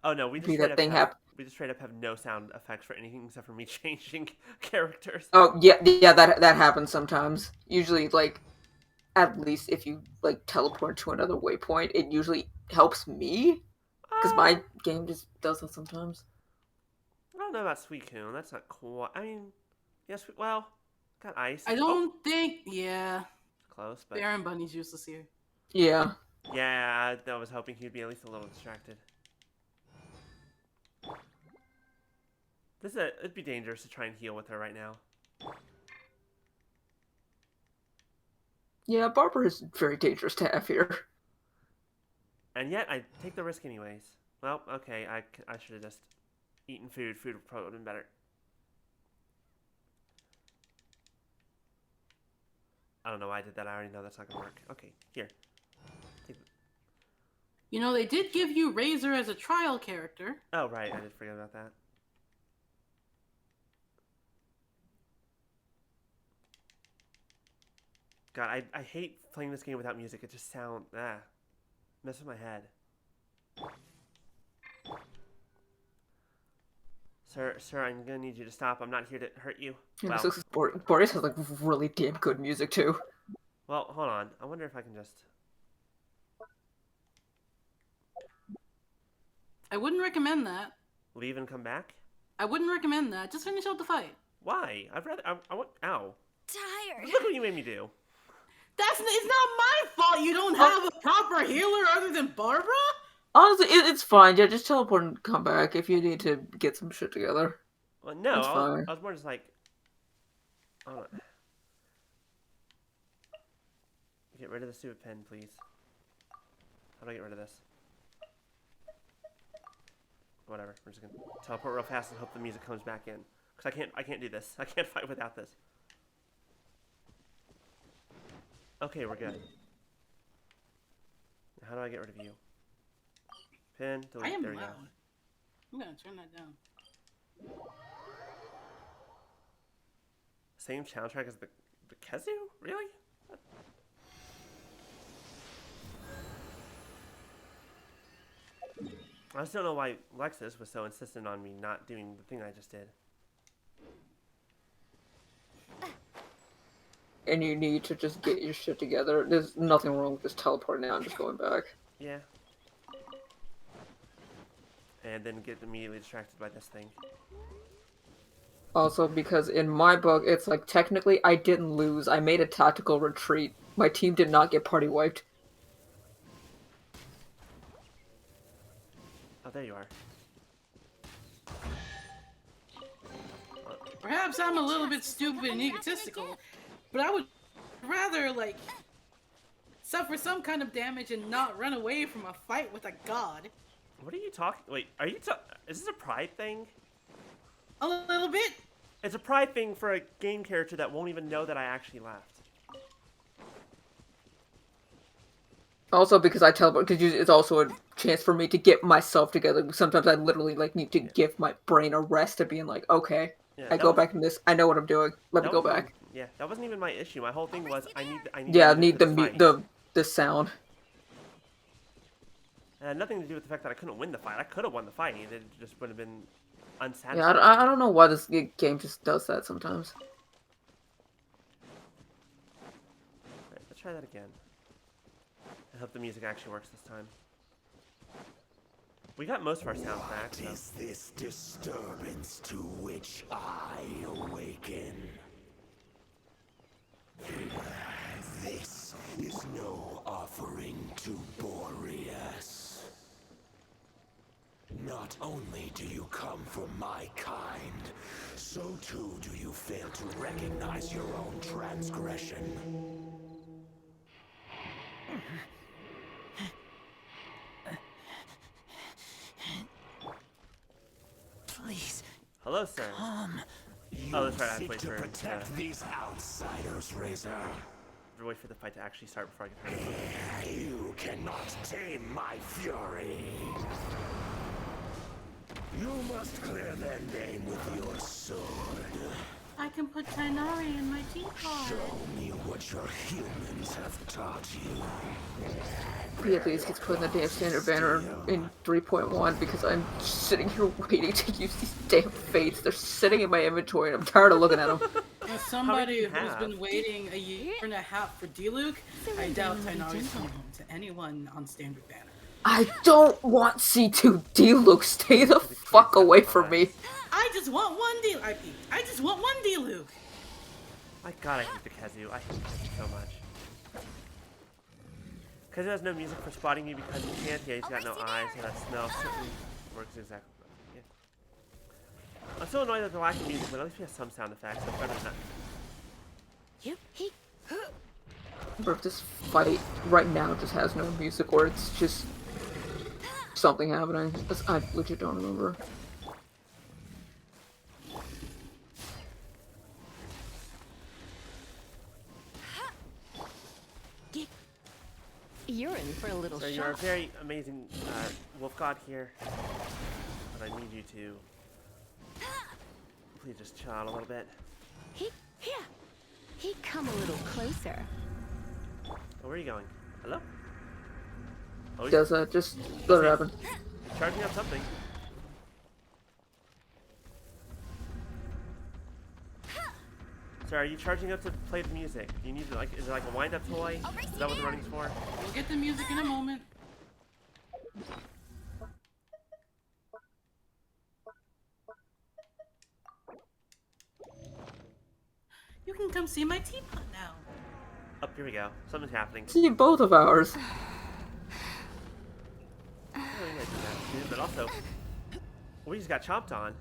Oh, no, we just be straight that up thing have- we just straight up have no sound effects for anything except for me changing characters. Oh yeah, that happens sometimes. Usually, like, at least if you like teleport to another waypoint, it usually helps me because my game just does that sometimes. I don't know about Suicune. That's not cool. I mean, yes, well, got ice. I don't think. Yeah. Close, but Baron Bunny's useless here. Yeah. yeah, I was hoping he'd be at least a little distracted. It'd be dangerous to try and heal with her right now. Yeah, Barbara is very dangerous to have here. And yet, I take the risk anyways. Well, okay, I should have just eaten food. Food would probably have been better. I don't know why I did that. I already know that's not gonna work. Okay, here. You know, they did give you Razor as a trial character. Oh, right. I did forget about that. God, I hate playing this game without music. It just sounds, messes with my head. Sir, I'm gonna need you to stop. I'm not here to hurt you. Yeah, Well, Boreas has like really damn good music too. well, hold on. I wonder if I can just... I wouldn't recommend that. leave and come back? I wouldn't recommend that. Just finish out the fight. Why? I'd rather... I want... Ow. Tired. Look what you made me do. It's not my fault you don't have a proper healer other than Barbara? Honestly, it's fine. Yeah, just teleport and come back if you need to get some shit together. Well, no, That's fine. I was more just like... Hold on. Get rid of the stupid pen, please. How do I get rid of this? Whatever. We're just gonna teleport real fast and hope the music comes back in. Because I can't do this. I can't fight without this. Okay, we're good. How do I get rid of you? Pin, delete, I am there we loud. go. I'm gonna turn that down. Same soundtrack as the Kezu? Really? I just don't know why Lexus was so insistent on me not doing the thing I just did. And you need to just get your shit together. There's nothing wrong with just teleporting out and just going back. Yeah. And then get immediately distracted by this thing. Also, because in my book, it's like, technically, I didn't lose. I made a tactical retreat. My team did not get party wiped. Oh, there you are. Perhaps I'm a little bit stupid and egotistical, but I would rather, like, suffer some kind of damage and not run away from a fight with a god. What are you talking? Wait, are you is this a pride thing? A little bit? It's a pride thing for a game character that won't even know that I actually left. Also, because I teleport, because it's also a chance for me to get myself together. Sometimes I literally, like, need to give my brain a rest to being like, okay, Yeah, I go back in this. I know what I'm doing. Let me go back. Yeah, that wasn't even my issue. My whole thing was I need Yeah, I music need for the this fight. the sound. It had nothing to do with the fact that I couldn't win the fight. I could have won the fight. It just would have been unsatisfying. Yeah, I don't know why this game just does that sometimes. Right, let's try that again. I hope the music actually works this time. We got most of our sounds back. What So. is this disturbance to which I awaken? This is no offering to Boreas. Not only do you come from my kind, so too do you fail to recognize your own transgression. Please, Hello, sir. You Oh, that's right. I have to seek wait to for protect these outsiders, Razor. wait for the fight to actually start before I can turn it on. You cannot tame my fury. You must clear their name with your sword. I can put Tainari in my teapot. Show me what your humans have taught you. He at least gets put in the damn standard banner in 3.1 because I'm sitting here waiting to use these damn fates. They're sitting in my inventory and I'm tired of looking at them. As somebody who's been waiting a year and a half for D-Luke, I doubt Tainari's coming home to anyone on standard banner. I don't want C2 D-Luke. Stay the fuck away from me. I just want one D. I just want one D-Luke. My god, I hate the Kazu. I hate Kazu so much. Kazu has no music for spotting you because he can't. Yeah, he's got no eyes, so that smell certainly works exactly. Yeah. I'm so annoyed that they're lacking music, but at least we have some sound effects. That's better than that. Or if this fight right now just has no music, or it's just something happening. I legit don't remember. You're in for a little So shock. you're a very amazing wolf god here, but I need you to please just chill out a little bit. He come a little closer. Oh, where are you going? Hello? Oh, Does just let it happen. He's charging up something. So are you charging up to play the music? Do you need to, like, is it like a wind-up toy? Is that what the running's for? We'll get the music in a moment. You can come see my teapot now. Oh, here we go. Something's happening. See both of ours. Oh, yeah, do that too, but also, we just got chomped on.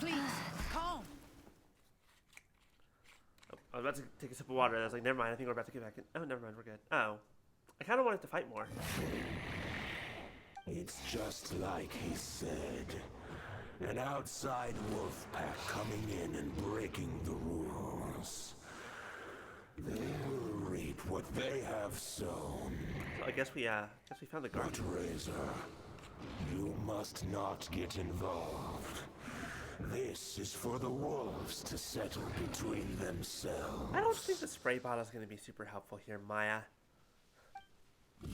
Please, calm. Oh, I was about to take a sip of water, and I was like, never mind, I think we're about to get back in. Oh, never mind, we're good. Oh. I kind of wanted to fight more. It's just like he said. An outside wolf pack coming in and breaking the rules. They will reap what they have sown. So I guess we found the guard. But Razor, you must not get involved. This is for the wolves to settle between themselves. I don't think the spray bottle is going to be super helpful here, Maya.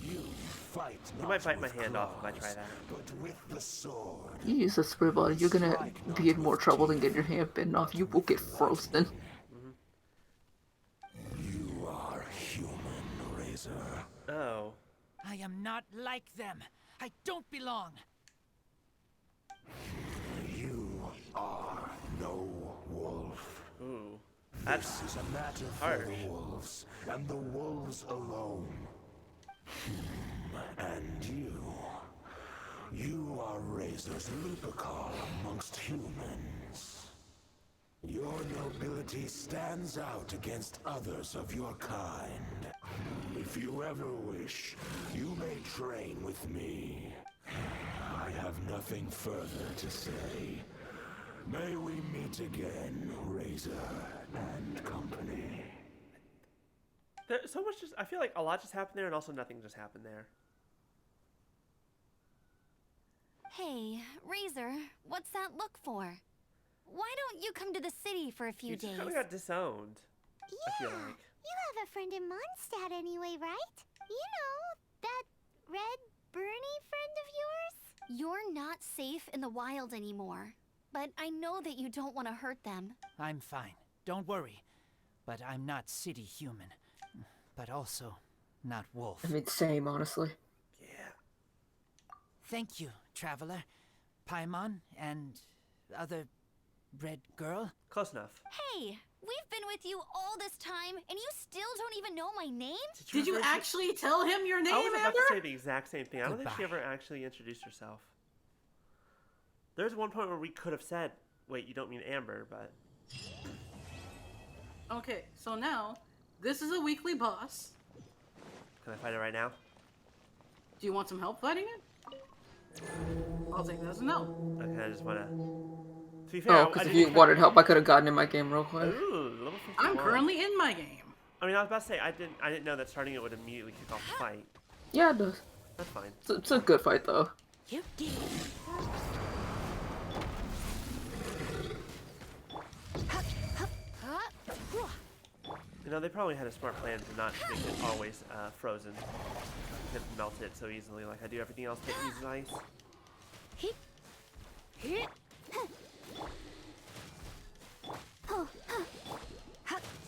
You fight You not might bite my with hand off if I claws, try that. but with the sword. You use a spray bottle, you're gonna be in more trouble than getting your hand bitten off. You will get frozen. You are human, Razor. Oh. I am not like them. I don't belong. You are no wolf. Ooh. This That's is a matter harsh. for the wolves, and the wolves alone. And you are Razor's Lupercal amongst humans. Your nobility stands out against others of your kind. If you ever wish, you may train with me. I have nothing further to say. May we meet again, Razor and company. There's so much I feel like a lot just happened there and also nothing just happened there. Hey, Razor, what's that look for? Why don't you come to the city for a few You days? just kind of got disowned. I feel Yeah, like. you have a friend in Mondstadt anyway, right? You know, that red Bernie friend of yours? You're not safe in the wild anymore. But I know that you don't want to hurt them. I'm fine. Don't worry. But I'm not city human. But also not wolf. I mean, same, honestly. Yeah. Thank you, traveler. Paimon and other red girl. Close enough. Hey, we've been with you all this time, and you still don't even know my name? Did you refer to- actually tell him your name, I was about Amber? to say the exact same thing. I don't think she Goodbye. ever actually introduced herself. There's one point where we could have said, wait, you don't mean Amber, but... Okay, so now, this is a weekly boss. Can I fight it right now? Do you want some help fighting it? I'll take that as a no. Okay, I just want to... To be fair, Oh, I because if didn't you wanted help, I could have gotten in my game real quick. Ooh, level 51. I'm currently in my game. I mean, I was about to say, I didn't know that starting it would immediately kick off the fight. Yeah, it does. That's fine. It's a good fight, though. You know, they probably had a smart plan to not make it always frozen. You couldn't melt it so easily like I do everything else that uses ice.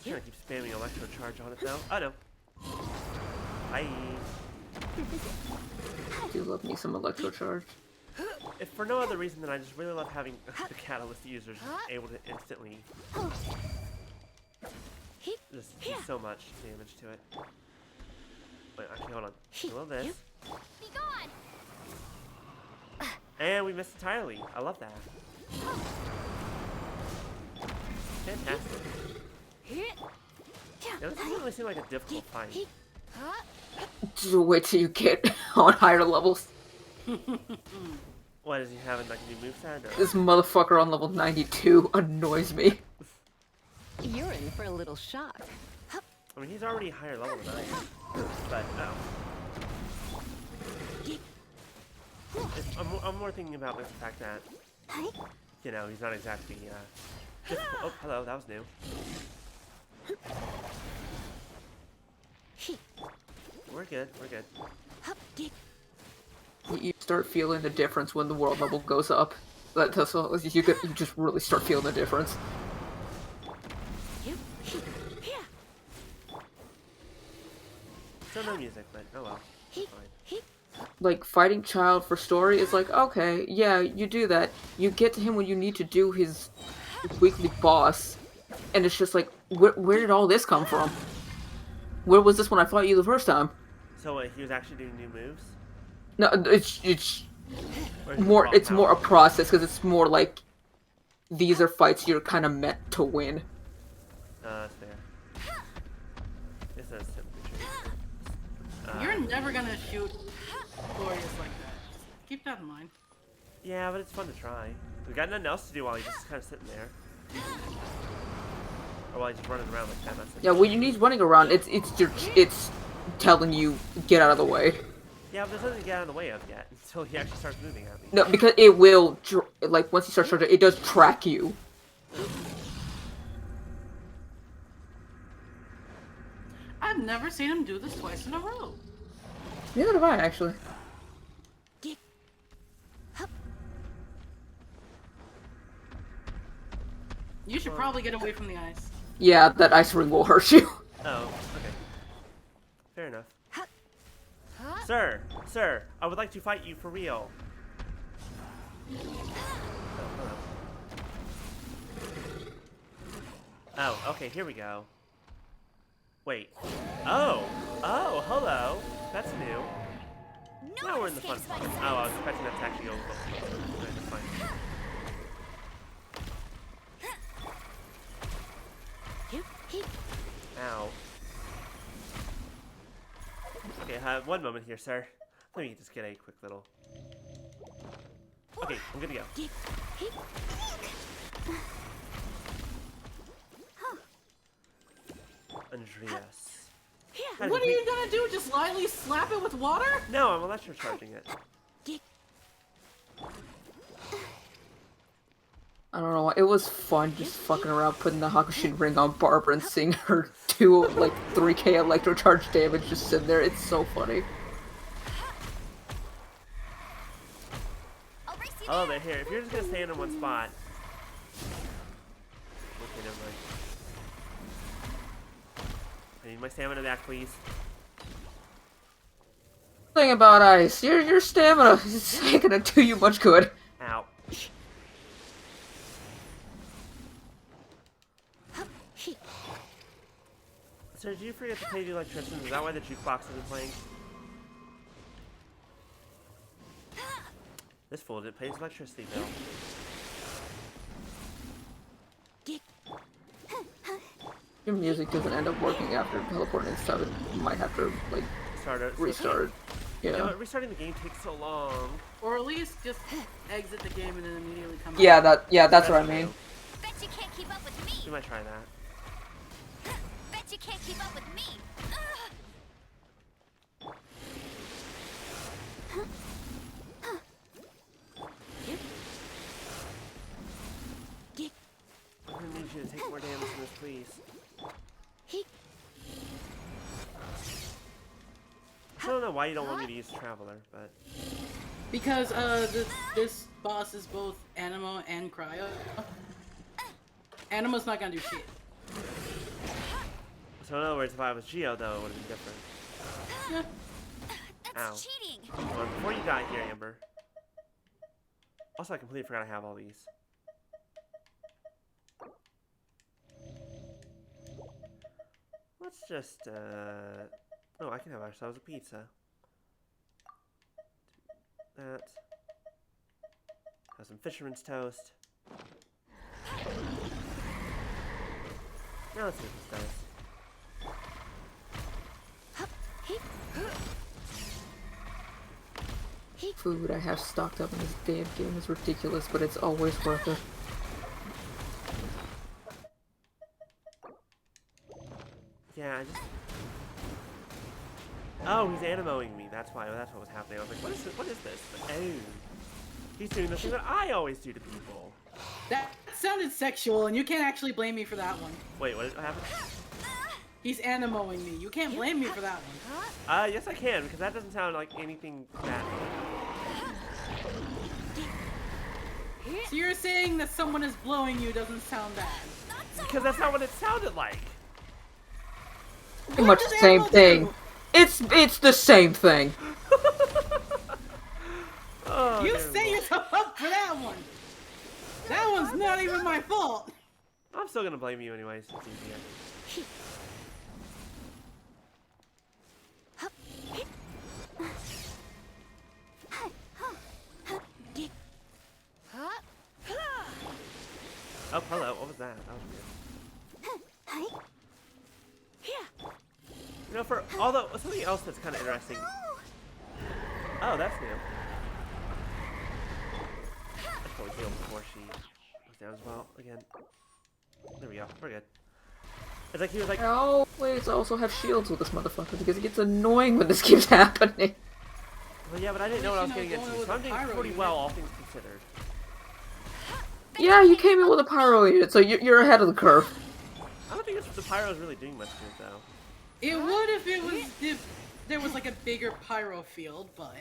Just gonna keep spamming electro charge on it though. Oh no. Bye. I do love me some electro charge. If for no other reason than I just really love having the catalyst users able to instantly just do so much damage to it. Wait, actually, hold on. I love this. Be gone. And we missed entirely. I love that. Fantastic. Yeah, this doesn't really seem like a difficult fight. Just wait till you get on higher levels. What, is he having like a new moveset? Or? This motherfucker on level 92 annoys me. You're in for a little shock. I mean, he's already higher level than I am. But, I'm more thinking about the fact that, you know, he's not exactly, oh, hello, that was new. We're good, we're good. You start feeling the difference when the world level goes up. That's what, you just really start feeling the difference. Still no music, but oh well. It's fine. Like, fighting Child for story is like, okay, yeah, you do that. You get to him when you need to do his weekly boss. And it's just like, where did all this come from? Where was this when I fought you the first time? So wait, he was actually doing new moves? No, it's more a process, because it's more like, these are fights you're kind of meant to win. That's fair. This is typically true. You're never gonna shoot glorious like that. Just keep that in mind. Yeah, but it's fun to try. We got nothing else to do while he's just kind of sitting there. Or while he's just running around like that. That's it. Yeah, when he's running around, it's telling you, get out of the way. Yeah, but there's nothing to get out of the way of yet until he actually starts moving at me. No, because it will, like, once he starts charging, it does track you. I've never seen him do this twice in a row. Neither have I, actually. You should probably get away from the ice. Yeah, that ice ring will hurt you. Oh, okay. Fair enough. Sir, sir, I would like to fight you for real. Oh, okay, here we go. Wait. Oh! Oh, hello! That's new. Now we're in the fun part. Oh, I was expecting that to actually go a little closer. Right, that's fine. Ow. Okay, one moment here, sir. Let me just get a quick little... Okay, I'm good to go. Andreas. What are you gonna do? Just lightly slap it with water? No, I'm electrocharging it. I don't know, it was fun just fucking around putting the Hakushin ring on Barbara and seeing her do, like, 3k electrocharge damage just sitting there. It's so funny. Oh, they're here. If you're just gonna stand in one spot. Okay, never mind. I need my stamina back, please. Thing about ice, your stamina is ain't gonna do you much good. Ow. Sir, did you forget to pay the electrician? Is that why the jukebox isn't playing? This fool didn't pay his electricity bill. Your music doesn't end up working after teleporting and stuff, you might have to, like, restart. Yeah. You know Yeah. what, restarting the game takes so long. Or at least just exit the game and then immediately come Yeah, back. that's what I mean. Bet you can't keep up with me. We might try that. Bet you can't keep up with me. I don't know why you don't want me to use Traveler, but... Because this boss is both Animo and Cryo. Animo's not gonna do shit. So in other words, if I was Geo, though, it would have been different. Yeah. That's Ow. cheating. Well, before you die here, Amber. Also, I completely forgot I have all these. Let's just, oh, I can have ourselves a pizza. That. Have some fisherman's toast. Now let's see what this does. Food I have stocked up in this damn game is ridiculous, but it's always worth it. Yeah, I just... Oh, he's animoing me. That's why. That's what was happening. I was like, what is this? But, oh. He's doing the thing that I always do to people. That sounded sexual, and you can't actually blame me for that one. Wait, what happened? He's animoing me. You can't blame me for that one. Yes I can, because that doesn't sound like anything bad. So you're saying that someone is blowing you doesn't sound bad? Because that's not what it sounded like. Pretty much the same thing. It's the same thing. Oh, you set yourself up for that one. That one's not even my fault. I'm still gonna blame you anyways. It's easier. Oh, hello. What was that? That was weird. You know, although something else that's kind of interesting. Oh, that's new. I probably healed before she was down as well. Again. There we go. We're good. It's like he was like. I always also have shields with this motherfucker because it gets annoying when this keeps happening. Well, yeah, but I didn't know what I was getting into, so I'm doing pretty well, all things considered. Yeah, you came in with a pyro unit, so you're ahead of the curve. I don't think the pyro is really doing much to it, though. It would if there was like a bigger pyro field, but...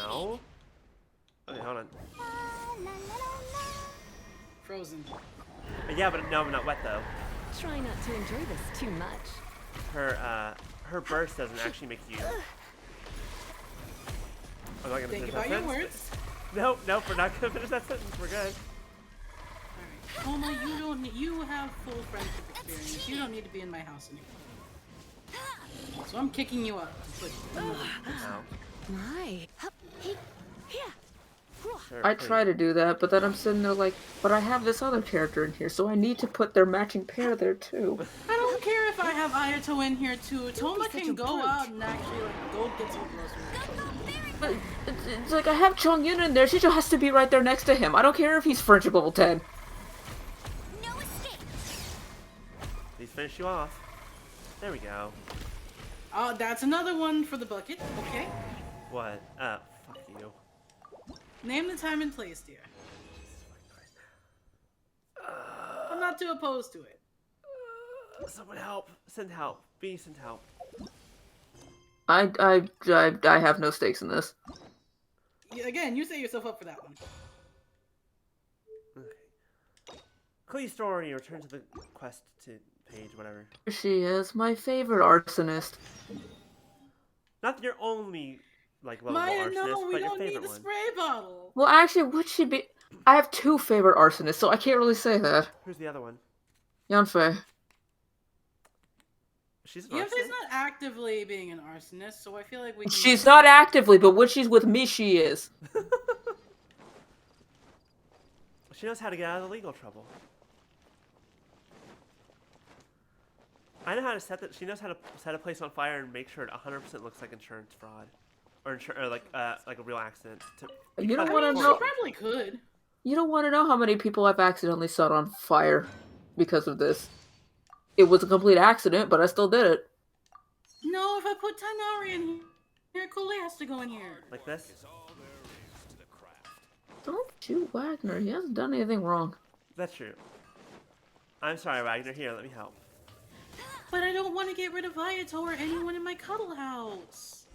Ow. Okay, hold on. Frozen. Yeah, but no, I'm not wet, though. Try not to enjoy this too much. Her burst doesn't actually make you... I'm not gonna Think finish about that your sentence. words. Nope, we're not gonna finish that sentence. We're good. Alright. Homa, you have full friendship experience. You don't need to be in my house anymore. So I'm kicking you out. My. Sure, I please. try to do that, but then I'm sitting there like, but I have this other character in here, so I need to put their matching pair there too. I don't care if I have Ayato in here too. Toma can go out and actually go get some groceries. But it's like I have Chongyun in there, she just has to be right there next to him. I don't care if he's friendship level 10. No escape. Please finish you off. There we go. That's another one for the bucket. Okay. What? Fuck you. Name the time and place, dear. I'm not too opposed to it. Someone help. Send help. B, send help. I have no stakes in this. Again, you set yourself up for that one. Okay. Clee story, return to the quest to page, whatever. Here she is, my favorite arsonist. Not that you're only, like, lovable Maya, arsonist, no, we but your don't need favorite the one. spray bottle. Well, actually, would she be? I have two favorite arsonists, so I can't really say that. Who's the other one? Yanfei. She's an Yanfei's arsonist? not actively being an arsonist, so I feel like we can... She's not actively, but when she's with me, she is. She knows how to get out of the legal trouble. I know how to set that. She knows how to set a place on fire and make sure it 100% looks like insurance fraud, or like a real accident. You don't I want to mean, know. she probably could. You don't want to know how many people I've accidentally set on fire because of this. It was a complete accident, but I still did it. No, if I put Tanari in here, Kule has to go in here. Like this? Don't shoot Wagner. He hasn't done anything wrong. That's true. I'm sorry, Wagner. Here, let me help. But I don't want to get rid of Viator or anyone in my cuddle house.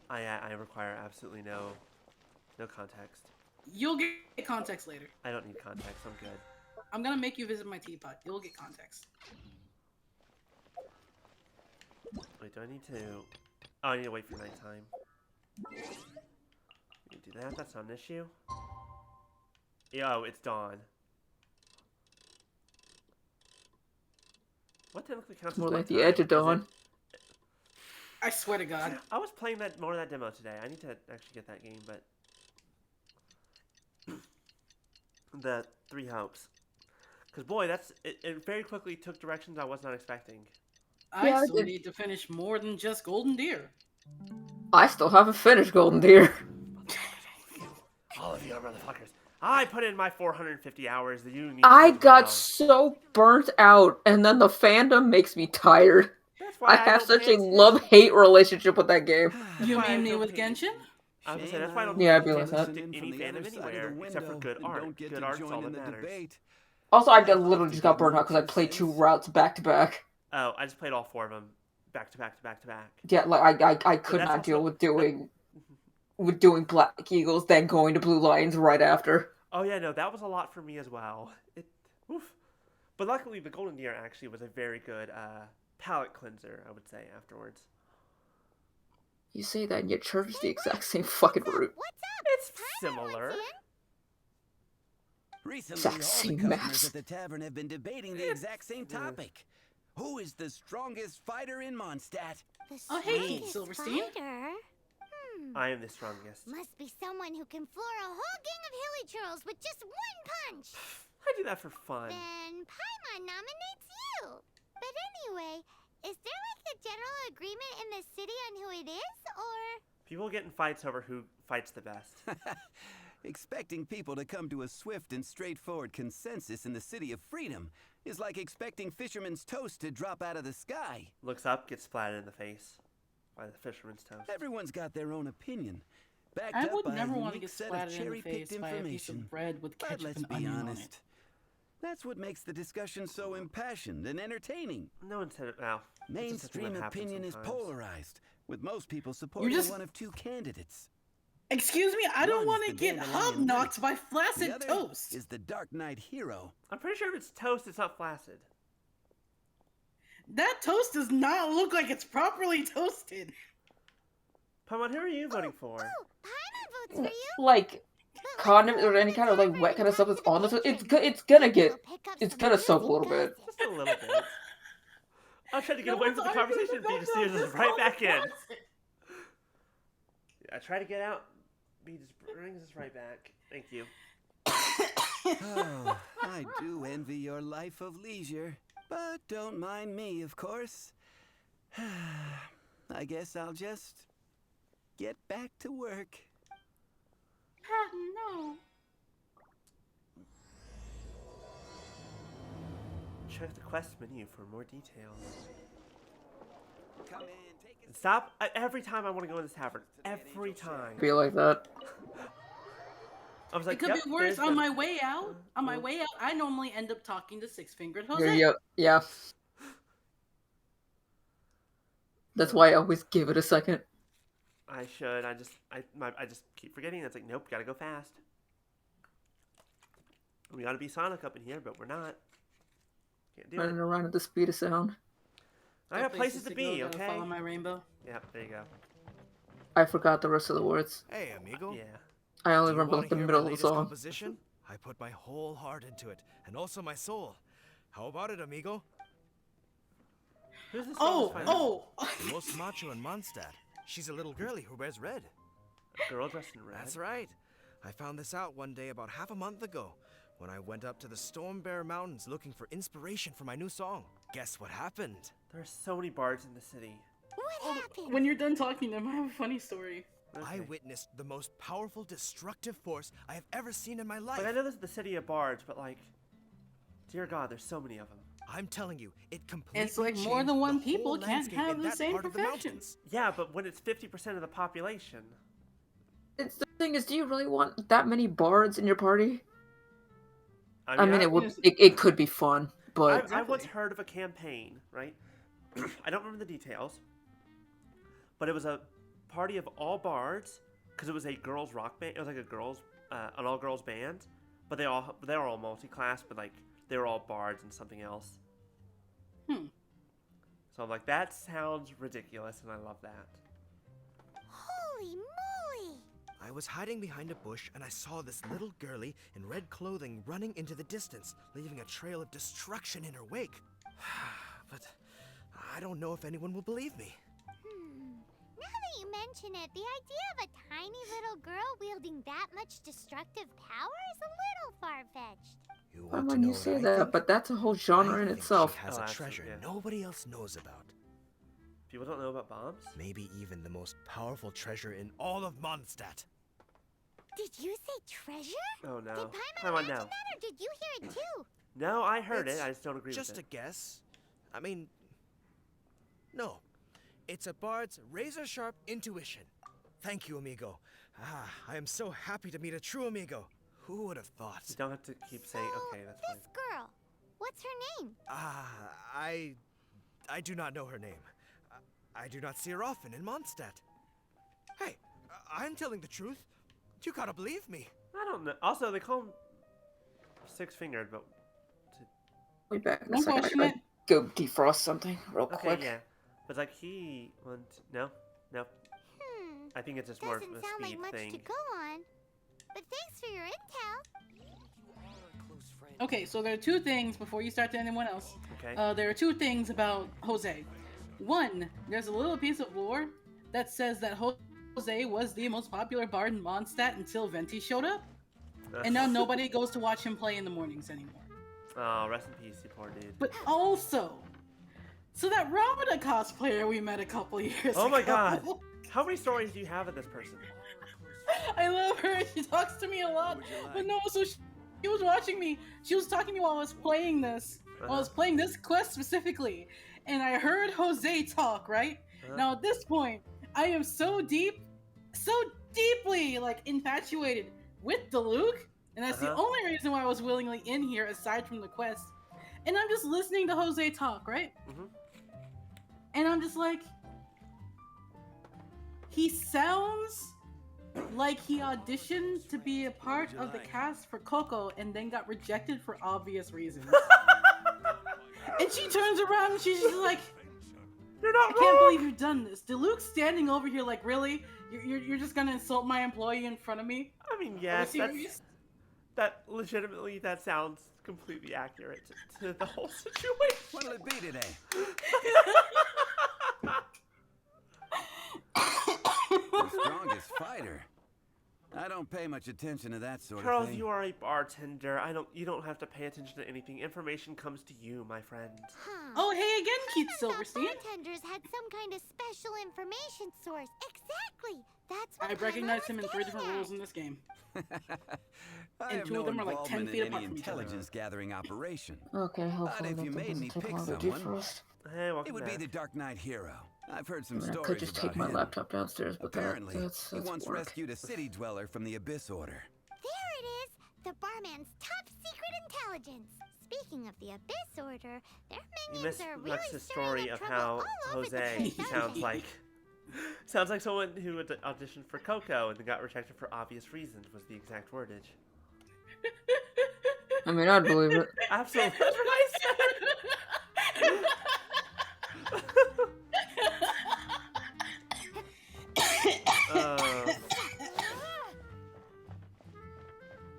I require absolutely no context. You'll get context later. I don't need context. I'm good. I'm gonna make you visit my teapot. You'll get context. Wait, do I need to... Oh, I need to wait for nighttime. You do that? That's not an issue. Yo, it's dawn. What technically counts as More like the nighttime? edge of dawn. I swear to God. I was playing more of that demo today. I need to actually get that game, but... the Three Hopes. Because, boy, it very quickly took directions I was not expecting. I still need to finish more than just Golden Deer. I still haven't finished Golden Deer. All of you motherfuckers. I put in my 450 hours. You need I to got know. so burnt out, and then the fandom makes me tired. That's why I have don't such pay a love-hate relationship with that game. You why I mean me don't with pay- Genshin? I was gonna say, that's why I don't Yeah, I'd pay be like that. attention to any fandom anywhere, except for good art. Good art's all that matters. Also, I literally just got burnt out because I played 2 routes back to back. Oh, I just played all 4 of them back to back to back to back. Yeah, like I could that's not also- deal with doing Black Eagles, then going to Blue Lions right after. Oh yeah, no, that was a lot for me as well. Oof. But luckily, the Golden Deer actually was a very good palate cleanser, I would say, afterwards. You say that and your church is the exact same fucking route. It's similar. Recently, Exact all the same customers maps. at the tavern have been debating the exact same topic. Who is the strongest fighter in Mondstadt? Oh, hey, Silverstein. I am the strongest. Must be someone who can floor a whole gang of hilly churls with just one punch. I do that for fun. Then Paimon nominates you. But anyway, is there like a general agreement in the city on who it is, or? People get in fights over who fights the best. Expecting people to come to a swift and straightforward consensus in the City of Freedom is like expecting fisherman's toast to drop out of the sky. Looks up, gets splatted in the face by the fisherman's toast. Everyone's got their own opinion. Backed I up would by never a want to unique get set of splattered in the cherry-picked face by a piece information. of bread with But ketchup let's and be onion on honest. it. That's what makes the discussion so impassioned and entertaining. No one said it now. Mainstream opinion is polarized, with most people supporting just- one of 2 candidates. Excuse me, I don't One's want to the get dandelion hobnocked by the flaccid other toast. is the Dark Knight hero. I'm pretty sure if it's toast, it's not flaccid. That toast does not look like it's properly toasted. Paimon, who are you voting for? Paimon votes for you. Like, condiment or any kind of like wet kind of stuff that's on the it's gonna soak a little bit. Just a little bit. I tried to get away from the conversation and B just steers us right back in. I try to get out, B just brings us right back. Thank you. Oh, I do envy your life of leisure. But don't mind me, of course. I guess I'll just get back to work. No. Check the quest menu for more details. Come in, take a Stop! Every time I want to go in this tavern. Every time. Feel like that. I was like, It could yep, be worse. there's On the- my way out, I normally end up talking to Six-Fingered Jose. Yeah. That's why I always give it a second. I should. I just keep forgetting. It's like, nope, gotta go fast. We gotta be Sonic up in here, but we're not. Can't do Running it. around at the speed of sound. I got places to be, go, gotta okay? Follow my rainbow. Yep, there you go. I forgot the rest of the words. Hey, amigo. Yeah. I only Do you remember wanna like the hear middle my of the latest song. composition? I put my whole heart into it, and also my soul. How about it, amigo? Who's this Oh! The most macho in Mondstadt. She's a little girlie who wears red. Girl dressed in red. That's right. I found this out one day about half a month ago when I went up to the Storm Bear Mountains looking for inspiration for my new song. Guess what happened? There are so many bards in the city. What happened? When you're done talking to him, I have a funny story. I witnessed the most powerful destructive force I have ever seen in my life. Like, I know this is the city of bards, but like, dear God, there's so many of them. I'm telling you, it completely It's like more changed than one the people whole can't landscape have in the that same part of the profession. mountains. Yeah, but when it's 50% of the population. It's the thing is, do you really want that many bards in your party? I mean, I- it could be fun, but I once heard of a campaign, right? I don't remember the details, but it was a party of all bards because it was a girls' rock band. It was like an all-girls band, but they were all multi-class, but like they were all bards and something else. So I'm like, that sounds ridiculous, and I love that. Holy moly! I was hiding behind a bush and I saw this little girlie in red clothing running into the distance, leaving a trail of destruction in her wake. But I don't know if anyone will believe me. Now that you mention it, the idea of a tiny little girl wielding that much destructive power is a little far-fetched. You Why want to would know you what say I that? think? But that's a whole genre I in think itself. She has Oh, a treasure yeah. nobody else knows about. People don't know about bombs? Maybe even the most powerful treasure in all of Mondstadt. Did you say treasure? Oh no. Did Paimon, Paimon no. mention that, or did you hear it too? No, I heard It's it. I just don't agree with just it. a guess. I mean, no. It's a bard's razor-sharp intuition. Thank you, amigo. I am so happy to meet a true amigo. Who would have thought? You don't have to keep saying, So, okay, that's fine. this girl, what's her name? I do not know her name. I do not see her often in Mondstadt. Hey, I'm telling the truth. You gotta believe me. I don't know. Also, they call him six-fingered, but... Wait back a Don't second. I question gotta it. go defrost something real Okay, quick. yeah. But like he went... No? I think it's just more of Doesn't a sound speed like much thing. to go on. But thanks for your intel. Okay, so there are two things before you start to anyone else. Okay. There are two things about Jose. One, there's a little piece of lore that says that Jose was the most popular bard in Mondstadt until Venti showed up, and now nobody goes to watch him play in the mornings anymore. Oh, rest in peace, you poor dude. But also, so that Ramada cosplayer we met a couple years ago. Oh my god! How many stories do you have of this person? I love her. She talks to me a lot. But no, so she was watching me. She was talking to me while I was playing this. While I was playing this quest specifically. And I heard Jose talk, right? Now at this point, I am so deeply, like, infatuated with Diluc. And that's the only reason why I was willingly in here, aside from the quest. And I'm just listening to Jose talk, right? And I'm just like... He sounds like he auditioned to be a part of the cast for Coco and then got rejected for obvious reasons. And she turns around and she's just like, "You're not I can't believe you've done this." Diluc's standing over here like, really? You're just gonna insult my employee in front of me? I mean, yes, that legitimately, that sounds completely accurate to the whole situation. What'll it be today? The strongest fighter. I don't pay much attention to that sort Charles, of thing. you are a bartender. You don't have to pay attention to anything. Information comes to you, my friend. Oh, hey again, Keith Silverstein. Bartenders had some kind of special information source. Exactly. That's what I recognize Paimon him in was 3 getting different at. roles in this game. I And have two no of them are like 10 involvement feet in apart any from each other. intelligence gathering operation. Okay, But hopefully if you that made me doesn't take pick long to someone, defrost. Hey, welcome it would back. be the Dark Knight hero. I've heard I some mean, I stories could just about take my him. laptop downstairs, but Apparently, that's he once work. rescued a city dweller from the Abyss Order. There it is. The barman's top secret intelligence. Speaking of the Abyss Order, their You minions missed are the really story of trouble how all over the Jose place, aren't sounds they? like someone who had auditioned for Coco and then got rejected for obvious reasons was the exact wordage. I mean, I'd believe it. Absolutely. That's what I said.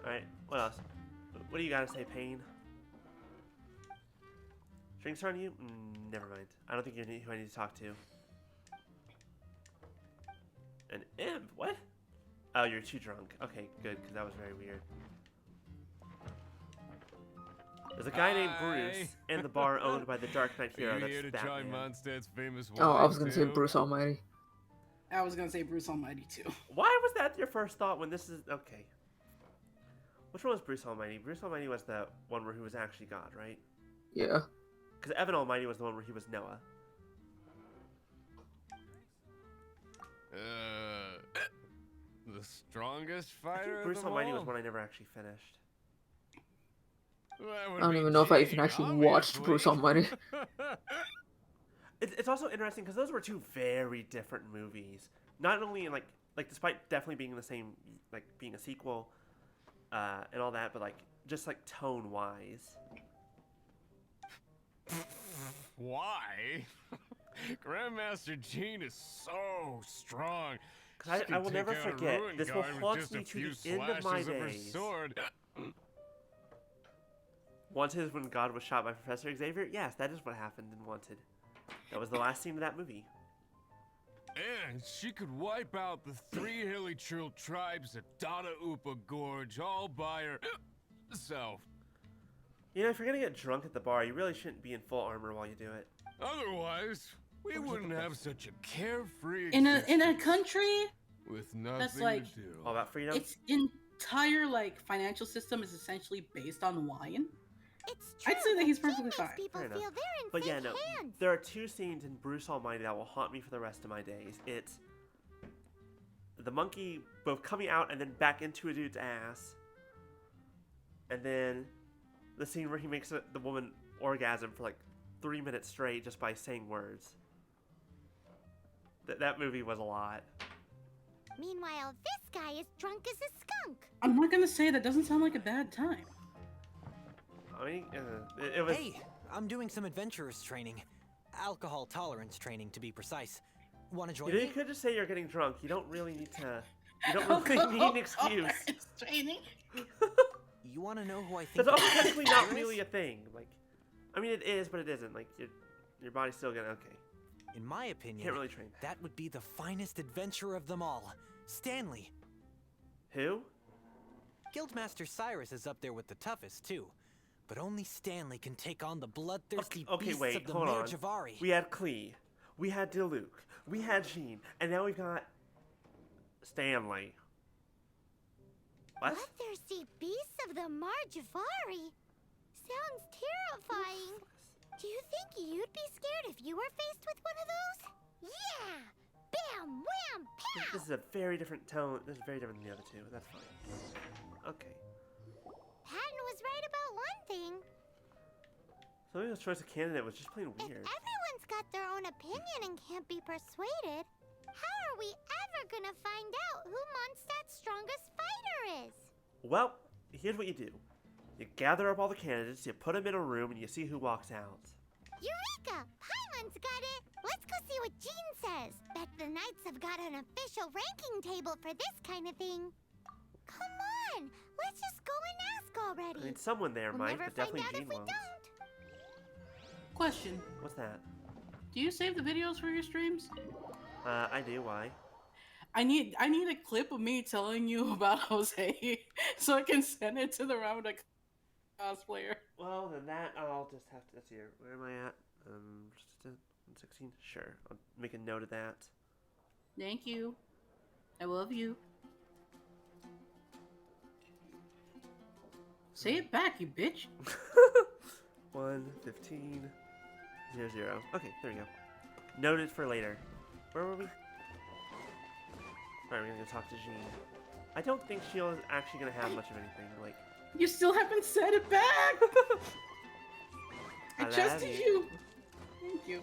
Alright, what else? What do you gotta say, Pain? Drinks on you? Never mind. I don't think you're who I need to talk to. An imp? What? Oh, you're too drunk. Okay, good, because that was very weird. There's a guy named Bruce in the bar owned by the Dark Knight hero. Are you That's here to try Batman. Mondstadt's famous wine, Oh, I was gonna say too? Bruce Almighty. I was gonna say Bruce Almighty too. Why was that your first thought when this is... Okay. Which one was Bruce Almighty? Bruce Almighty was the one where he was actually God, right? Yeah. Because Evan Almighty was the one where he was Noah. The strongest I fighter think Bruce of them Almighty all? was one I never actually finished. I don't even know if I even actually watched Bruce Almighty. It's also interesting because those were two very different movies. Not only in like despite definitely being the same, like being a sequel, and all that, but like just like tone wise. Why? Grandmaster Jean is so strong. I will never forget. This will haunt me to the end of my days. Wanted when God was shot by Professor Xavier? Yes, that is what happened in Wanted. That was the last scene of that movie. And she could wipe out the 3 hilly Trill tribes at Dada Upa Gorge all by herself. You know, if you're gonna get drunk at the bar, you really shouldn't be in full armor while you do it. Otherwise, we wouldn't have such a carefree in a country with nothing that's like to do. All about freedom. Its entire like financial system is essentially based on wine. It's true. I'd say that he's perfectly fine. People feel they're in But yeah, safe no. hands. There are 2 scenes in Bruce Almighty that will haunt me for the rest of my days. It's the monkey both coming out and then back into a dude's ass, and then the scene where he makes the woman orgasm for like 3 minutes straight just by saying words. That movie was a lot. Meanwhile, this guy is drunk as a skunk. I'm not gonna say that doesn't sound like a bad time. I mean, it was. Hey, I'm doing some adventurers training. Alcohol tolerance training, to be precise. Want to join You me? could just say you're getting drunk. You don't really need to. You don't really need an excuse. Training. You want to know who I think? That's also technically not really a thing. Like, I mean, it is, but it isn't. Like, your body's still gonna okay. In my opinion, Can't really train that would be the finest adventurer of them all, Stanley. Who? Guildmaster Cyrus is up there with the toughest too, but only Stanley can take on the bloodthirsty Okay, beasts wait, of the hold Mare on. Javari. We had Klee, we had Diluc, we had Jean, and now we've got Stanley. What? Bloodthirsty beasts of the Mare Javari? Sounds terrifying. Do you think you'd be scared if you were faced with one of those? Yeah! Bam! Wham! Pow! This is a very different tone. This is very different than the other 2. That's fine. Okay. Patton was right about one thing. Somebody's choice of candidate was just plain If weird. everyone's got their own opinion and can't be persuaded, how are we ever gonna find out who Mondstadt's strongest fighter is? Well, here's what you do. You gather up all the candidates, you put them in a room, and you see who walks out. Eureka! Paimon's got it! Let's go see what Jean says. Bet the Knights have got an official ranking table for this kind of thing. Come on! Let's just go and ask already. I mean, someone there We'll might, never but definitely find out Jean if we won't. don't. Question. What's that? Do you save the videos for your streams? I do. Why? I need a clip of me telling you about Jose so I can send it to the round of cosplayer. Well, then that I'll just have to. Let's see here. Where am I at? 16. Sure. I'll make a note of that. Thank you. I love you. Say it back, you bitch. 1, 15, 0, 0. Okay, there we go. Noted for later. Where were we? Alright, we're gonna go talk to Jean. I don't think Sheila's actually gonna have much of anything. Like, You still haven't said it back. I love trusted you. Thank you.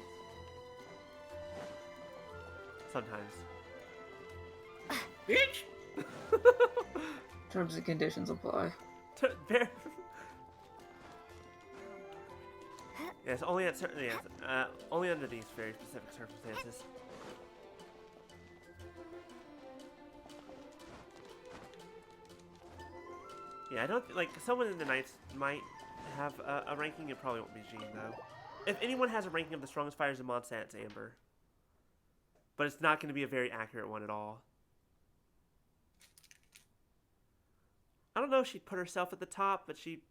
Sometimes. Bitch. Terms and conditions apply. Yes, only at certain. Yes, only under these very specific circumstances. Yeah, I don't like someone in the Knights might have a ranking. It probably won't be Jean though. If anyone has a ranking of the strongest fighters in Mondstadt, it's Amber. But it's not going to be a very accurate one at all. I don't know if she'd put herself at the top, but she'd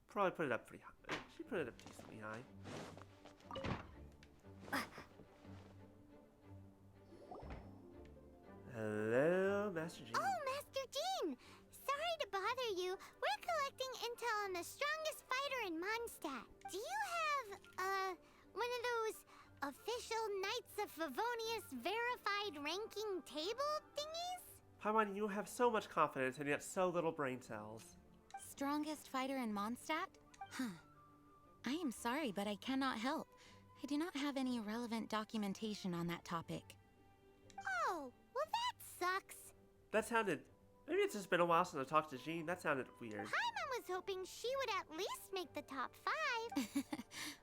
probably put it up pretty high. She put it up decently high. Hello, Master Jean. Oh, Master Jean! Sorry to bother you. We're collecting intel on the strongest fighter in Mondstadt. Do you have, one of those official Knights of Favonius verified ranking table thingies? Paimon, you have so much confidence and yet so little brain cells. Strongest fighter in Mondstadt? I am sorry, but I cannot help. I do not have any relevant documentation on that topic. Oh, well that sucks. That sounded... Maybe it's just been a while since I talked to Jean. That sounded weird. Paimon was hoping she would at least make the top 5.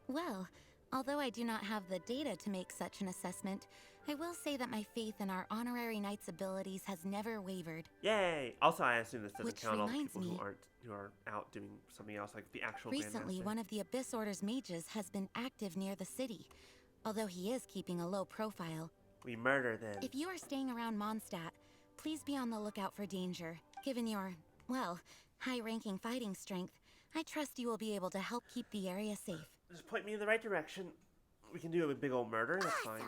Well, although I do not have the data to make such an assessment, I will say that my faith in our honorary knight's abilities has never wavered. Yay! Also, I assume this doesn't Which count all the reminds people me- who are out doing something else, like the actual Recently, Grandmaster. one of the Abyss Order's mages has been active near the city, although he is keeping a low profile. We murder them. If you are staying around Mondstadt, please be on the lookout for danger. Given your, well, high-ranking fighting strength, I trust you will be able to help keep the area safe. Just point me in the right direction. We can do a big old murder, that's fine.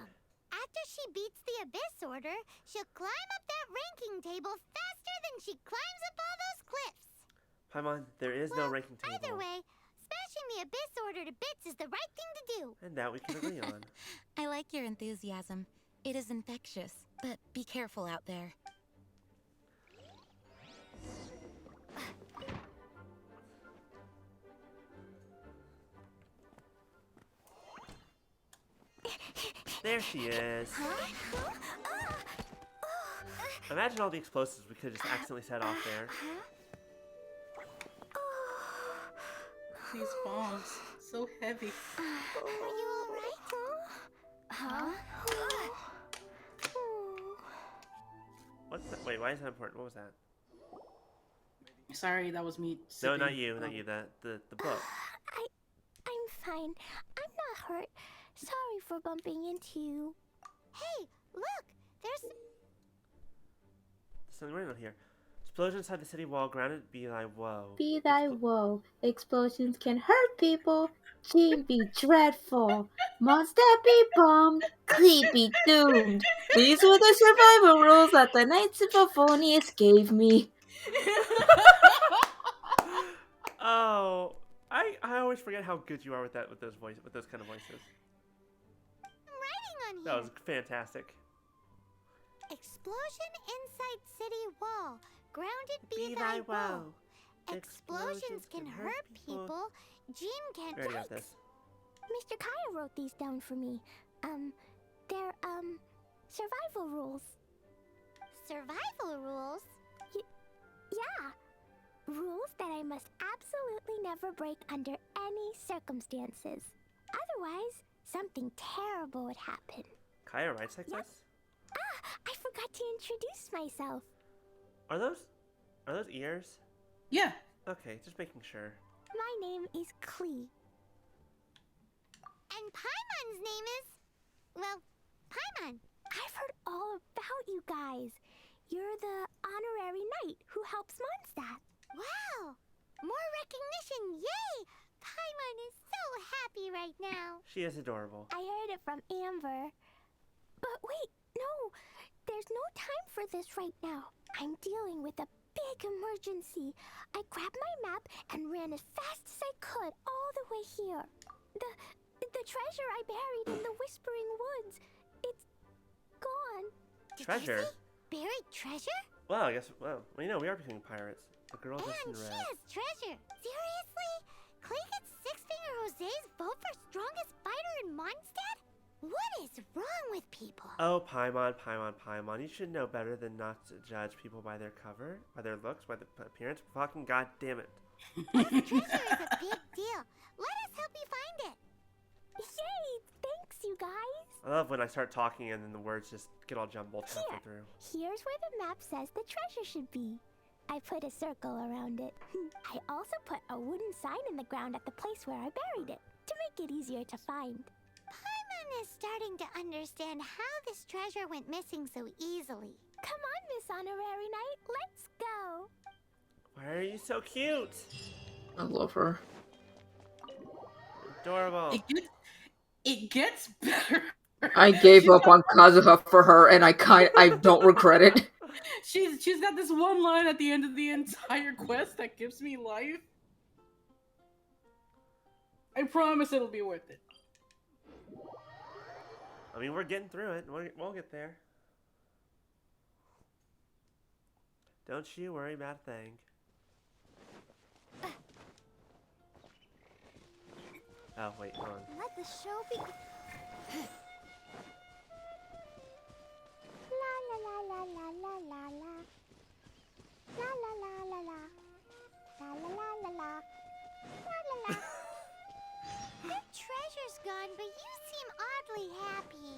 After she beats the Abyss Order, she'll climb up that ranking table faster than she climbs up all those cliffs. Paimon, there is no ranking table. Either way, smashing the Abyss Order to bits is the right thing to do. And that we can agree on. I like your enthusiasm. It is infectious, but be careful out there. There she is. Imagine all the explosives we could just accidentally set off there. These bombs, so heavy. Are you alright? Huh? What's that? Wait, why is that important? What was that? Sorry, that was me. No, sipping. not you, not you. The book. I'm fine. I'm not hurt. Sorry for bumping into you. Hey, look! There's something written on here. Explosion inside the city wall. Grounded be thy woe. Be thy woe. Explosions can hurt people. Jean be dreadful. Monster be bombed. Clee be doomed. These were the survival rules that the Knights of Favonius gave me. Oh, I always forget how good you are with those kind of voices. writing on That here. was fantastic. Explosion inside city wall. Grounded be thy woe. Explosions can hurt people. Jean can't. We already got this. Mr. Kaya wrote these down for me. They're survival rules. Survival rules? Yeah. Rules that I must absolutely never break under any circumstances. Otherwise, something terrible would happen. Kaya writes like this? I forgot to introduce myself. Are those ears? Yeah. Okay, just making sure. My name is Klee. And Paimon's name is... well, Paimon. I've heard all about you guys. You're the honorary knight who helps Mondstadt. Wow! More recognition, yay! Paimon is so happy right now. She is adorable. I heard it from Amber. But wait, no. There's no time for this right now. I'm dealing with a big emergency. I grabbed my map and ran as fast as I could all the way here. The treasure I buried in the Whispering Woods. It's gone. Treasure? Buried treasure? Well, I guess, well, you know, we are becoming pirates. The girl dressed in And she red. has treasure. Seriously? Clay gets Six-Finger Jose's vote for strongest fighter in Mondstadt? What is wrong with people? Oh, Paimon. You should know better than not to judge people by their cover, by their looks, by their appearance. Fucking goddamn it. This treasure is a big deal. Let us help you find it. Yay! Thanks, you guys. I love when I start talking and then the words just get all jumbled halfway through. Here's where the map says the treasure should be. I put a circle around it. I also put a wooden sign in the ground at the place where I buried it, to make it easier to find. Paimon is starting to understand how this treasure went missing so easily. Come on, Miss Honorary Knight, let's go. Why are you so cute? I love her. Adorable. It gets better. I gave up on Kazuha for her, and I don't regret it. She's got this one line at the end of the entire quest that gives me life. I promise it'll be worth it. I mean, we're getting through it. We'll get there. Don't you worry about a thing. Oh, wait, hold on. Let the show begin. La la la la la la la la. La la la la la. La la la la la. La la la. The treasure's gone, but you seem oddly happy.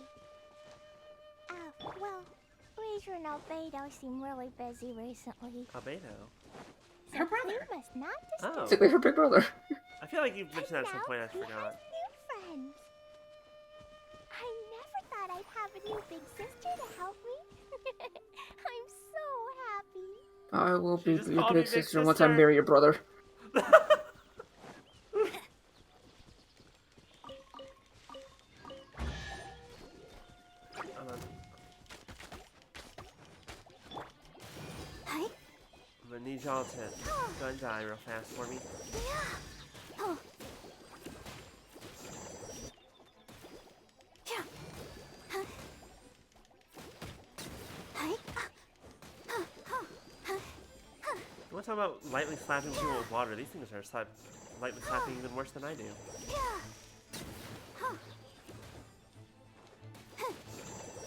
Well, Razor and Albedo seem really busy recently. Albedo? Her brother. We must not Oh. disturb. Basically her big brother. I feel like you've mentioned that at some point, I He has forgot. new friends. I never thought I'd have a new big sister to help me. I'm so happy. I will be just your called me big big sister once I sister. marry your brother. Hold on. Hi. I'm gonna need y'all to go and die real fast for me. Yeah. Oh. Yeah. Huh. Hi. You want to talk about lightly slapping people with water? These things are lightly slapping even worse than I do. Yeah. Huh.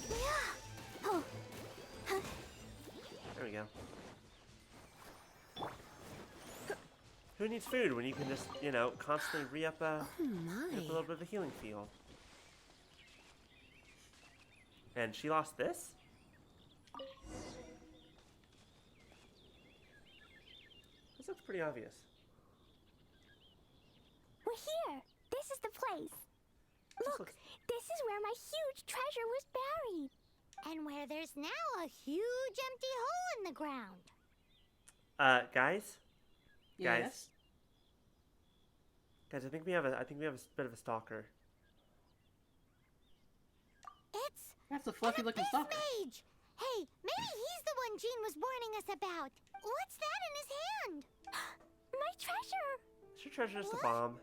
Yeah. Oh. There we go. Who needs food when you can just, you know, constantly re-up a little bit of a healing field? And she lost this? This looks pretty obvious. We're here. This is the place. Look, this is where my huge treasure was buried. And where there's now a huge empty hole in the ground. Guys? Yes. Guys, I think we have a bit of a stalker. That's a fluffy looking stalker. Mage. Hey, maybe he's the one Jean was warning us about. What's that in his hand? My treasure. Is your treasure just a bomb?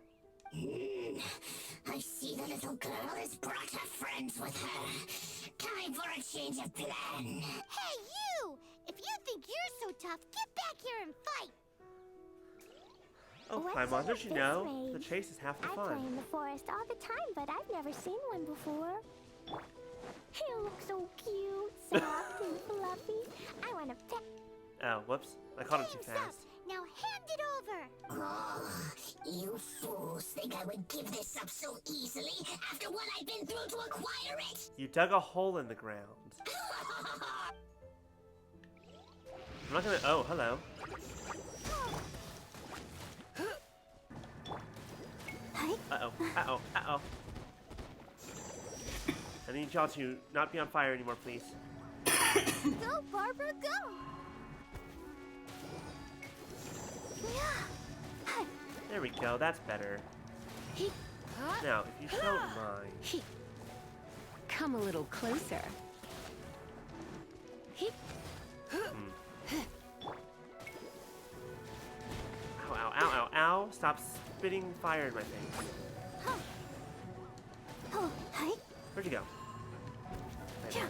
I see the little girl has brought her friends with her. Time for a change of plan. Hey, you! If you think you're so tough, get back here and fight. Oh, What's Paimon, up don't with you this know? mage? The chase is half the I play fun. in the forest all the time, but I've never seen one before. He looks so cute, soft, and fluffy. I want to pet. Oh, whoops. I caught him too fast. Now hand it over. Oh, you fools think I would give this up so easily after what I've been through to acquire it? You dug a hole in the ground. I'm not gonna. Oh, hello. Uh-oh. Uh-oh. Uh-oh. I need y'all to not be on fire anymore, please. Go, Barbara, go! There we go. That's better. Now, if you don't mind. Come a little closer. Ow, ow, ow, ow, ow. Stop spitting fire in my face. Where'd you go? Yeah.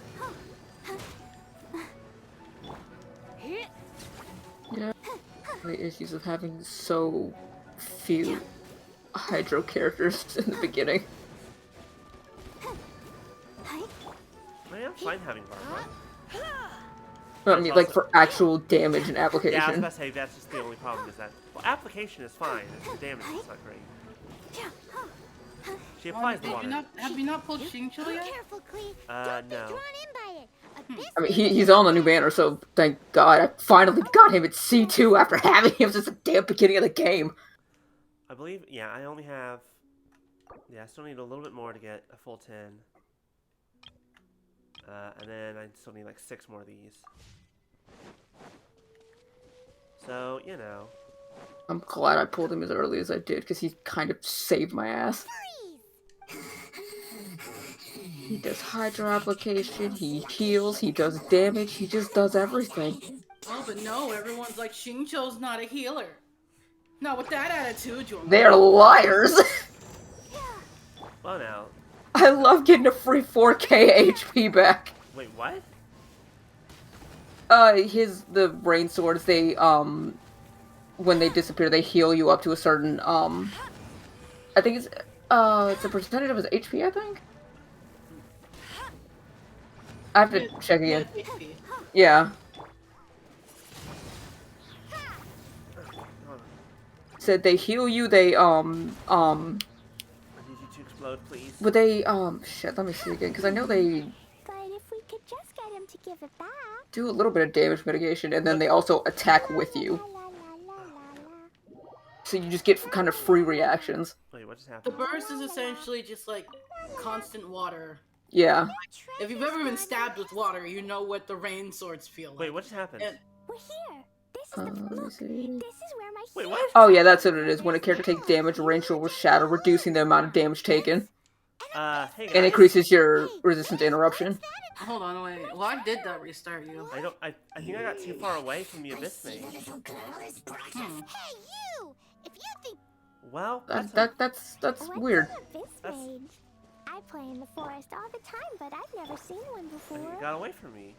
The issues of having so few Hydro characters in the beginning. I'm fine having Barbara. I mean, like, for actual damage and application. Yeah, I was about to say, that's just the only problem is that... Well, application is fine. It's the damage is not great. She applies the water. Have you not pulled Xingqiu yet? Careful, Clee. No. I mean, he's on the new banner, so thank God I finally got him at C2 after having him since the damn beginning of the game. I believe, yeah, I only have... Yeah, I still need a little bit more to get a full 10. And then I still need like 6 more of these. So, you know. I'm glad I pulled him as early as I did, because he kind of saved my ass. He does Hydro application, he heals, he does damage, he just does everything. Oh, but no, everyone's like, Xingqiu's not a healer. Not with that attitude, you're They're liars! Well, now. I love getting a free 4k HP back. Wait, what? The rain swords, they, when they disappear, they heal you up to a certain, I think it's, it's a percentage of his HP, I think? I have to check again. Yeah. Said they heal you, they, I need you to explode, please. But they, shit, let me see again, because I know they But if we could just get him to give it back. do a little bit of damage mitigation, and then they also attack with you. So you just get kind of free reactions. Wait, what just The happened? burst is essentially just like constant water. Yeah. If you've ever been stabbed with water, you know what the rain swords feel like. Wait, what just happened? We're here. This is the look. This is where my Wait, what? Oh yeah, that's what it is. When a character takes damage, range will shatter, reducing the amount of damage taken. Hey guys. And increases your resistance to interruption. Hold on, wait. Why did that restart you? I think I got too far away from the Abyss Mage. Hey, you! If you think Well, That's weird. Abyss Mage, I play in the forest all the time, but I've never seen one before. He got away from me.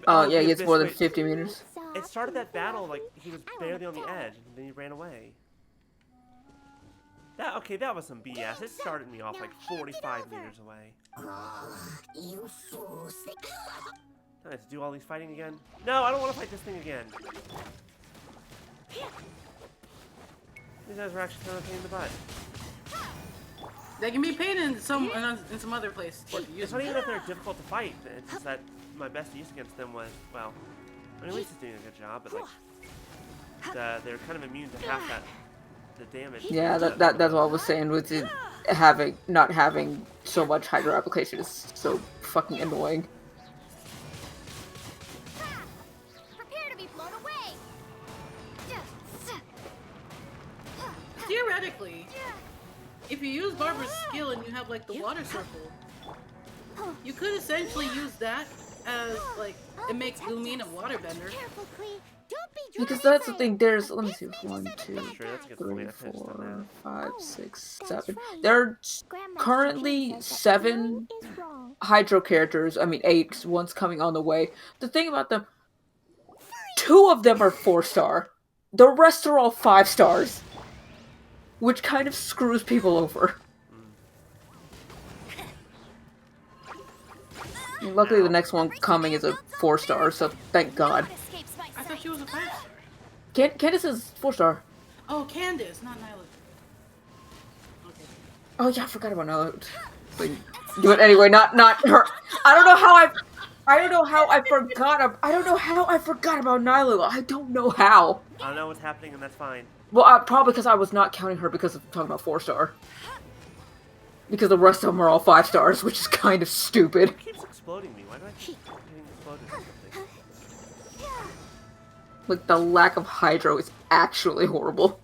Oh yeah, the he gets Abyss more than Mage- 50 meters. It started that battle like he was barely on the edge, and then he ran away. That was some BS. It started me off like 45 meters away. You fools. I have to do all these fighting again? No, I don't want to fight this thing again. These guys were actually kind of a pain in the butt. They can be paid in some other place. It's not even that they're difficult to fight. It's just that my best use against them was, well, I mean, at least it's doing a good job, but like, they're kind of immune to half the damage. Yeah, that's what I was saying with it not having so much hydro application is so fucking annoying. Prepare to be blown away. Theoretically, if you use Barbara's skill and you have like the water circle, you could essentially use that as like it makes Lumine a waterbender. Because that's the thing, there's, let me see, 1, 2, Sure, that's a good 3, point. I could've just done 4, 5, 6, 7. There are currently 7 hydro characters, I mean 8, one's coming on the way. The thing about them, 2 of them are 4-star. The rest are all 5 stars. Which kind of screws people over. And luckily the next one coming is a 4-star, so thank God. I thought she was a 5-star. Candace is 4-star. Oh, Candace, not Nyla. Oh yeah, I forgot about Nyla. Do it anyway, not her. I don't know how I forgot about Nyla. I don't know how. I don't know what's happening, and that's fine. Well, probably because I was not counting her because of talking about 4-star. Because the rest of them are all 5 stars, which is kind of stupid. It keeps exploding me. Why do I keep getting exploded or something? Like, the lack of hydro is actually horrible.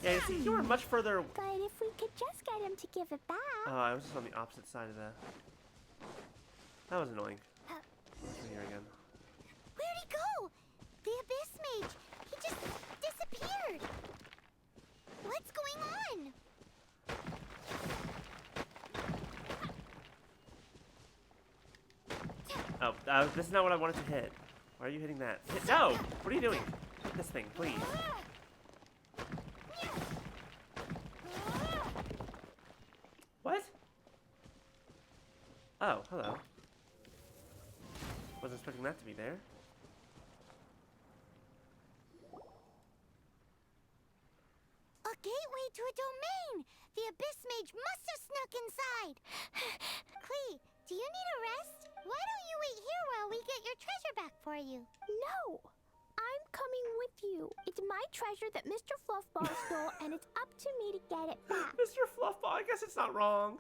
Yeah, you see, you were much further... But if we could just get him to give it back. Oh, I was just on the opposite side of the... That was annoying. Let's go here again. Where'd he go? The Abyss Mage. He just disappeared. What's going on? Oh, this is not what I wanted to hit. Why are you hitting that? No! What are you doing? Hit this thing, please. What? Oh, hello. Wasn't expecting that to be there. A gateway to a domain! The Abyss Mage must have snuck inside! Klee, do you need a rest? Why don't you wait here while we get your treasure back for you? No! I'm coming with you. It's my treasure that Mr. Fluffball stole, and it's up to me to get it back. Mr. Fluffball, I guess it's not wrong.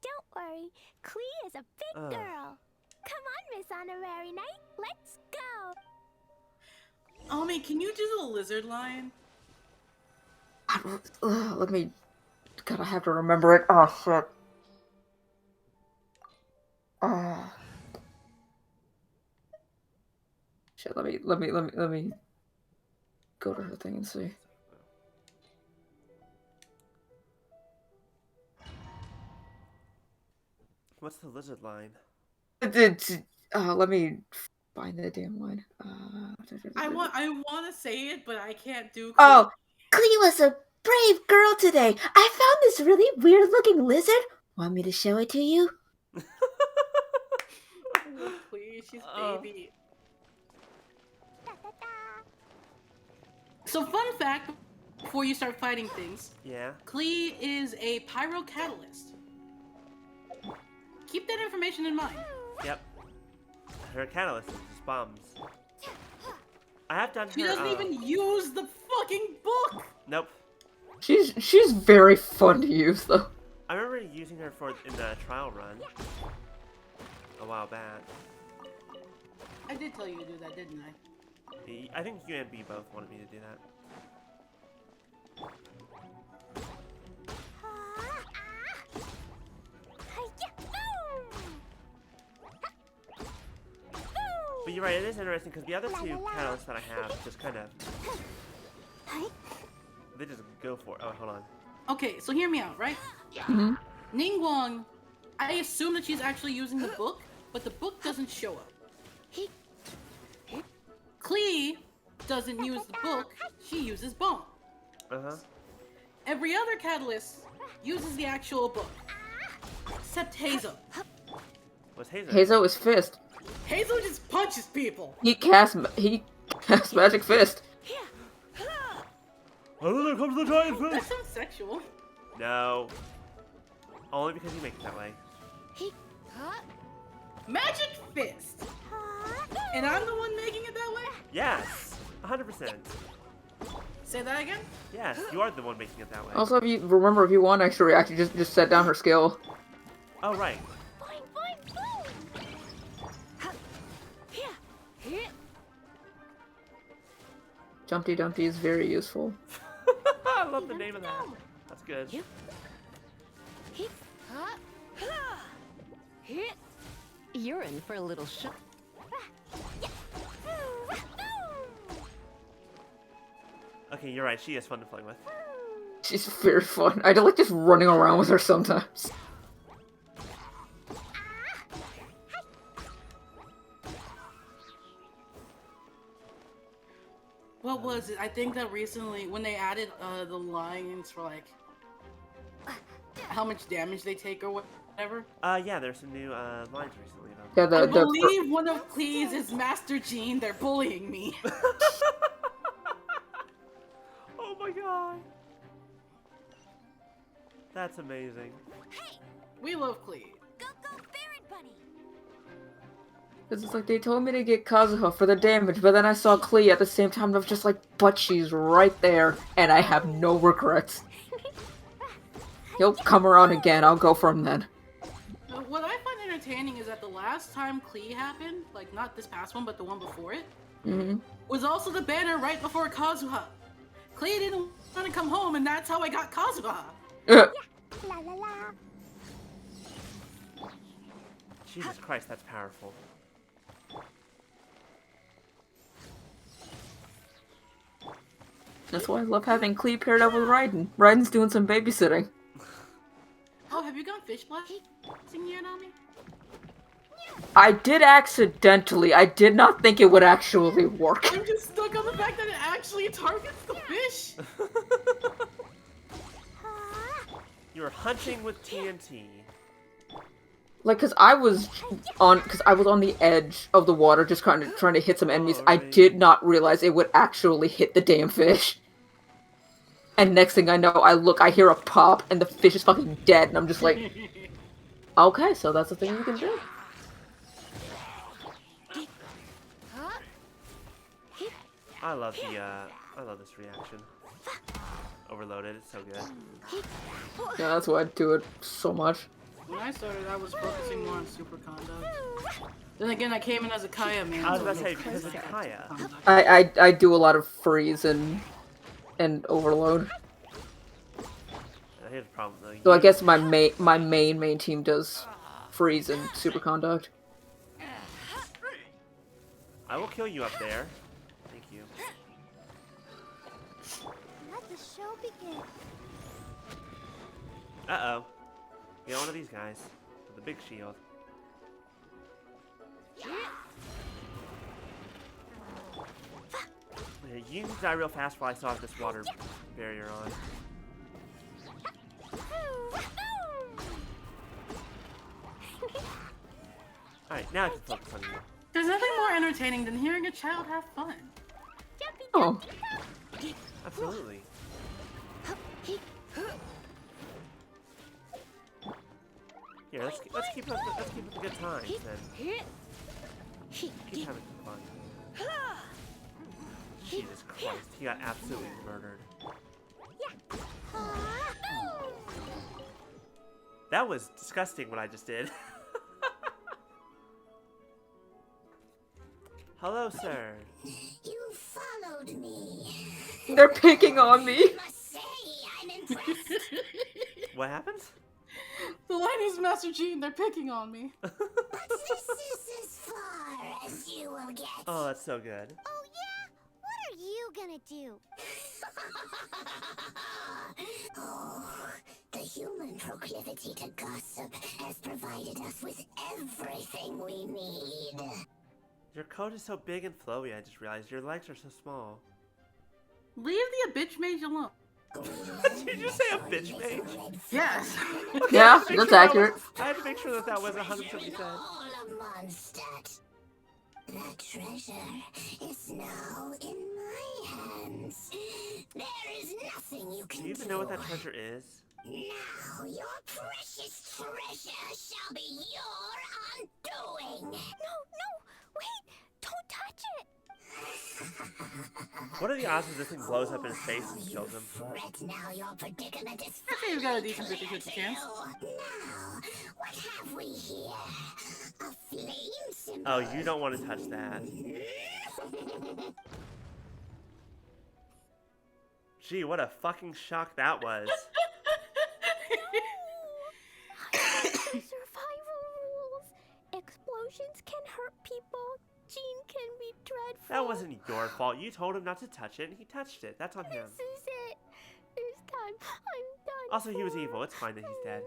Don't worry, Klee is a big girl. Come on, Miss Honorary Knight, let's go! Omi, can you do the lizard line? Let me... God, I have to remember it. Oh, shit. Shit, let me go to her thing and see. What's the lizard line? Let me find the damn line. I want to say it, but I can't do. Oh, Klee was a brave girl today. I found this really weird-looking lizard. Want me to show it to you? Oh, please, she's baby. So, fun fact before you start fighting things. Yeah. Klee is a pyrocatalyst. Keep that information in mind. Yep. Her catalyst is just bombs. I have done She her, doesn't even use the fucking book! Nope. She's very fun to use though. I remember using her in the trial run a while back. I did tell you to do that, didn't I? I think you and B both wanted me to do that. But you're right, it is interesting because the other two catalysts that I have just kind of... They just go for it. Oh, hold on. Okay, so hear me out, right? Mm-hmm. Ningguang, I assume that she's actually using the book, but the book doesn't show up. Klee doesn't use the book, she uses bomb. Uh-huh. Every other catalyst uses the actual book. Except Hazo. What's Hazo? Hazo is fist. Hazo just punches people. He casts magic fist. Oh, there comes the giant fist! That sounds sexual. No. Only because you make it that way. Magic fist! And I'm the one making it that way? Yes! 100%. Say that again? Yes, you are the one making it that way. Also, if you remember, if you want extra reaction, just set down her skill. Oh, right. Jumpty Dumpty is very useful. I love the name of that. That's good. You're in for a little shock. Okay, you're right. She is fun to play with. She's very fun. I like just running around with her sometimes. What was it? I think that recently, when they added the lines for like how much damage they take or whatever. Yeah, there's some new lines recently. Yeah, I believe one of Klee's is Master Gene. They're bullying me. Oh my god. That's amazing. We love Klee. It's just like they told me to get Kazuha for the damage, but then I saw Klee at the same time and I was just like, but she's right there, and I have no regrets. He'll come around again, I'll go for him then. What I find entertaining is that the last time Klee happened, like not this past one, but the one before it, was also the banner right before Kazuha. Klee didn't want to come home, and that's how I got Kazuha. Jesus Christ, that's powerful. That's why I love having Klee paired up with Raiden. Raiden's doing some babysitting. Oh, have you gone fish blasting yet, Nami? I did accidentally. I did not think it would actually work. I'm just stuck on the fact that it actually targets the fish. You're hunting with TNT. Like, cause I was on the edge of the water, just kind of trying to hit some enemies. Oh, I right. did not realize it would actually hit the damn fish. And next thing I know, I hear a pop, and the fish is fucking dead, and I'm just like, okay, so that's the thing you can do. I love this reaction. Overloaded, it's so good. Yeah, that's why I do it so much. When I started, I was focusing more on super conduct. Then again, I came in as a Kaya man. I was so about to say, it because makes it's sense. Kaya. I do a lot of freeze and overload. Here's the problem though. So I guess my main team does freeze and super conduct. I will kill you up there. Thank you. Let the show begin. Uh-oh. Get one of these guys with the big shield. Yeah, you can die real fast while I still have this water barrier on. Alright, now I can focus on you. There's nothing more entertaining than hearing a child have fun. Oh. Absolutely. Here, let's keep up the good times then. Keep having fun. Jesus Christ, he got absolutely murdered. That was disgusting what I just did. Hello, sir. You followed me. They're picking on me. I must say, I'm impressed. What happens? The line is Master Gene, they're picking on me. But this is as far as you will get. Oh, that's so good. Oh, yeah? What are you gonna do? Oh, the human proclivity to gossip has provided us with everything we need. Your coat is so big and flowy, I just realized. Your legs are so small. Leave the bitch mage alone. Did you say a bitch mage? Yes. Okay, Yeah, that's accurate. I had to make sure that was 100% said. All a Mondstadt. That treasure is now in my hands. There is nothing you can Do you even know what that treasure is? Now your precious treasure shall be your undoing. No, wait! Don't touch it! What are the odds that this thing blows up in his face and kills him? Now your predicament is I think you've got a decent 50-50 chance. Now, what have we here? A flame symbol. Oh, you don't want to touch that. Gee, what a fucking shock that was. Survival rules. Explosions can hurt people. Gene can be dreadful. That wasn't your fault. You told him not to touch it, and he touched it. That's on him. This is it. This time, I'm done. Also, he was evil. It's fine that he's dead.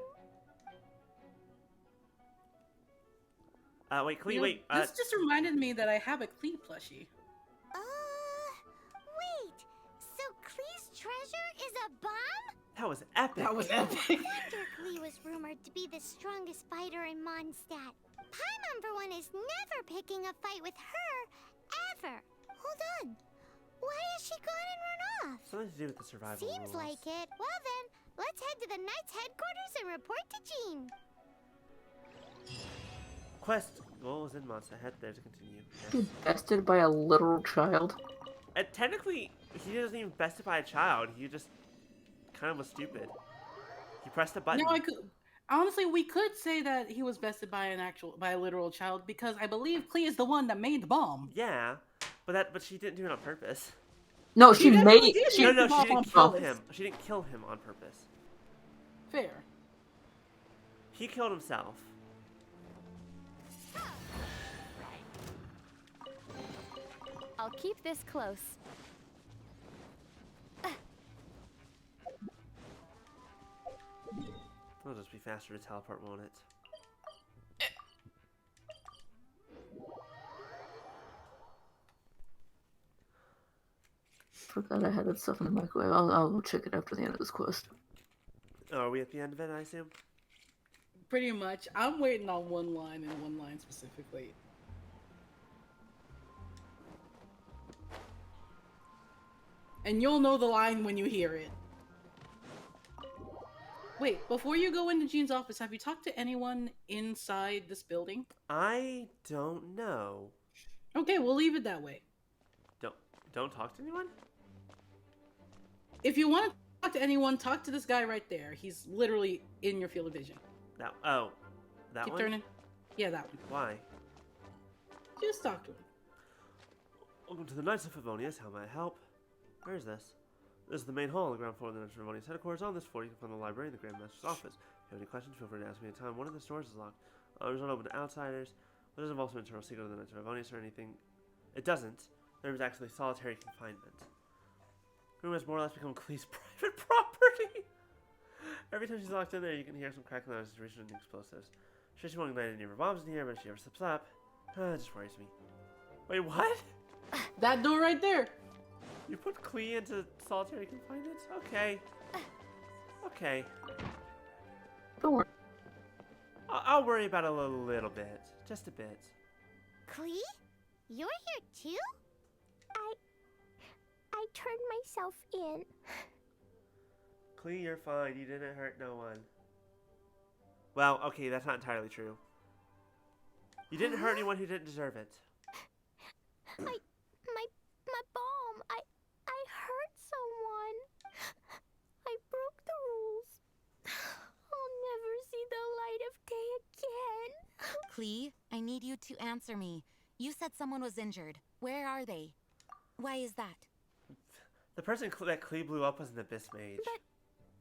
Wait, Klee, wait. This just reminded me that I have a Klee plushie. Wait. So Klee's treasure is a bomb? That was epic. That was epic. Wonder Klee was rumored to be the strongest fighter in Mondstadt. Paimon, for one, is never picking a fight with her, ever. Hold on. Why has she gone and run off? Something to do with the survival Seems rules. like it. Well then, let's head to the Knight's headquarters and report to Gene. Quest goals in monster. Head there to continue. He's bested by a literal child. And technically, he doesn't even bested by a child. He just kind of was stupid. He pressed a button. No, honestly, we could say that he was bested by a literal child because I believe Klee is the one that made the bomb. Yeah, but she didn't do it on purpose. No, she No, made. she didn't kill him. She didn't kill him on purpose. Fair. He killed himself. I'll keep this close. It'll just be faster to teleport, won't it? Forgot I had that stuff in the microwave. I'll check it after the end of this quest. Oh, are we at the end of it, I assume? Pretty much. I'm waiting on one line and one line specifically. And you'll know the line when you hear it. Wait, before you go into Gene's office, have you talked to anyone inside this building? I don't know. Okay, we'll leave it that way. Don't talk to anyone? If you want to talk to anyone, talk to this guy right there. He's literally in your field of vision. That Keep one? turning. Yeah, that one. Why? Just talk to him. Welcome to the Knights of Favonius. How may I help? Where is this? This is the main hall on the ground floor of the Knights of Favonius headquarters. On this floor, you can find the library and the Grand Master's office. If you have any questions, feel free to ask me anytime. One of the doors is locked. Others aren't open to outsiders. But it doesn't involve some internal secret of the Knights of Favonius or anything. It doesn't. The room is actually solitary confinement. The room has more or less become Klee's private property. Every time she's locked in there, you can hear some crackling noises reaching the explosives. Sure, she won't ignite any of her bombs in here, but if she ever slips up, it just worries me. Wait, what? That door right there. You put Klee into solitary confinement? Okay. Okay. Don't worry. I'll worry about it a little bit. Just a bit. Klee? You're here too? I turned myself in. Klee, you're fine. You didn't hurt no one. Well, okay, that's not entirely true. You didn't hurt anyone who didn't deserve it. My bomb. I hurt someone. I broke the rules. I'll never see the light of day again. Klee, I need you to answer me. You said someone was injured. Where are they? Why is that? The person that Klee blew up was an Abyss Mage.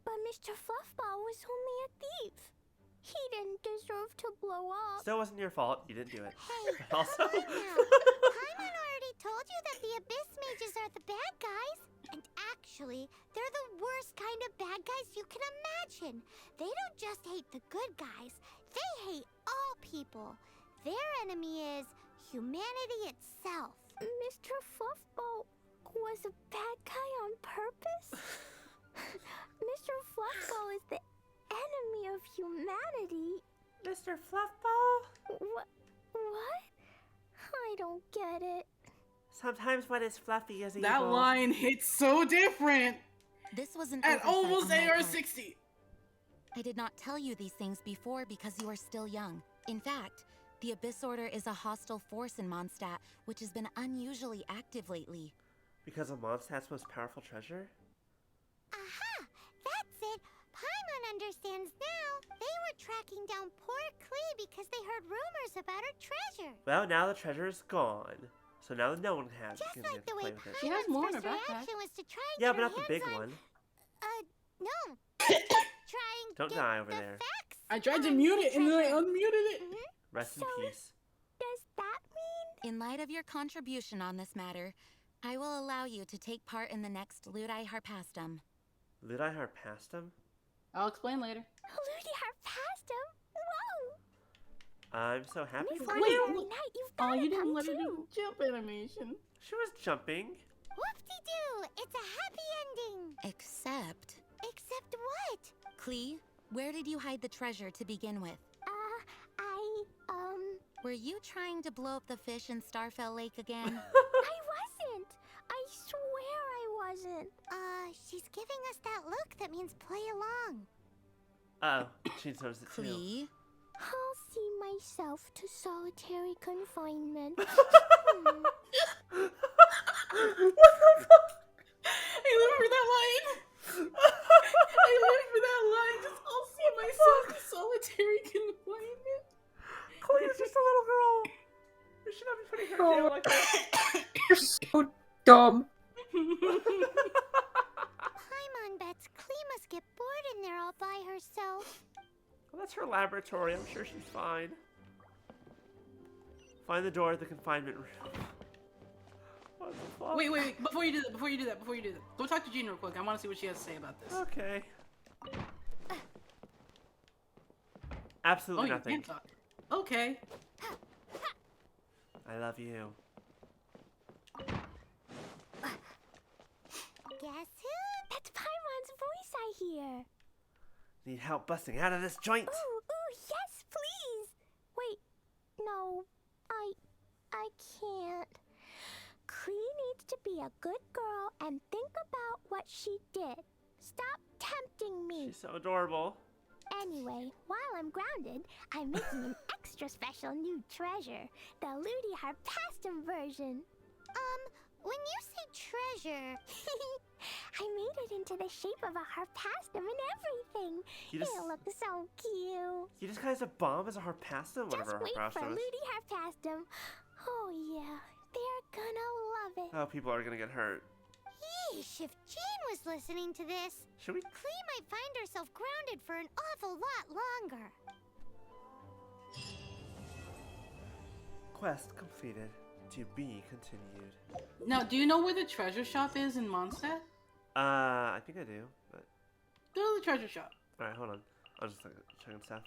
But Mr. Fluffball was only a thief. He didn't deserve to blow up. Still wasn't your fault. You didn't do it. Hey, also, Paimon already told you that the Abyss Mages are the bad guys. And actually, they're the worst kind of bad guys you can imagine. They don't just hate the good guys. They hate all people. Their enemy is humanity itself. Mr. Fluffball was a bad guy on purpose? Mr. Fluffball is the enemy of humanity. Mr. Fluffball? What? I don't get it. Sometimes what is fluffy is evil. That line hits so different. This was an at oversight almost on my part. AR-60. I did not tell you these things before because you are still young. In fact, the Abyss Order is a hostile force in Mondstadt, which has been unusually active lately. Because of Mondstadt's most powerful treasure? Aha! That's it! Paimon understands now. They were tracking down poor Klee because they heard rumors about her treasure. Well, now the treasure is gone. So now no one has it. Just like the way She has more in her Paimon's first backpack. reaction was to try and Yeah, get but her not the big hands on, one. No. Try and Don't get die over the there. facts I tried to on mute the it and then I treasure. unmuted it. Rest in peace. Does that mean? In light of your contribution on this matter, I will allow you to take part in the next Ludi Harpastum. Ludi Harpastum? I'll explain later. Ludi Harpastum? Whoa! I'm so happy for Wait, you. look. Night, you've Oh, got you to didn't come let her too. do jump animation. She was jumping. Whoop-de-doo! It's a happy ending. Except... Except what? Klee, where did you hide the treasure to begin with? Were you trying to blow up the fish in Starfell Lake again? I wasn't. I swear I wasn't. She's giving us that look that means play along. Oh, she noticed it too. Klee? I'll see myself to solitary confinement. What the fuck? I live for that line. I live for that line. Just I'll see myself in solitary confinement. Klee is just a little girl. You should not be putting her down like that. You're so dumb. Paimon bets Klee must get bored in there all by herself. Well, that's her laboratory. I'm sure she's fine. Find the door at the confinement room. What the fuck? Wait. Before you do that. Go talk to Jean real quick. I want to see what she has to say about this. Okay. Absolutely you nothing. can't talk. Okay. I love you. Guess who? That's Paimon's voice I hear. Need help busting out of this joint? Ooh, yes, please. Wait, no, I can't. Klee needs to be a good girl and think about what she did. Stop tempting me. She's so adorable. Anyway, while I'm grounded, I'm making an extra special new treasure, the Ludi Harpastum version. When you say treasure, I made it into the shape of a harpastum and everything. You just- It'll look so cute. You just got us a bomb as a harpastum? Just Whatever wait for harpastum is. Ludi Harpastum. Oh yeah, they're gonna love it. Oh, people are gonna get hurt. yeesh, if Jean was listening to this, Should we? Klee might find herself grounded for an awful lot longer. Quest completed. To be continued. Now, do you know where the treasure shop is in Mondstadt? I think I do, but... Go to the treasure shop. Alright, hold on. I'll just checking stuff.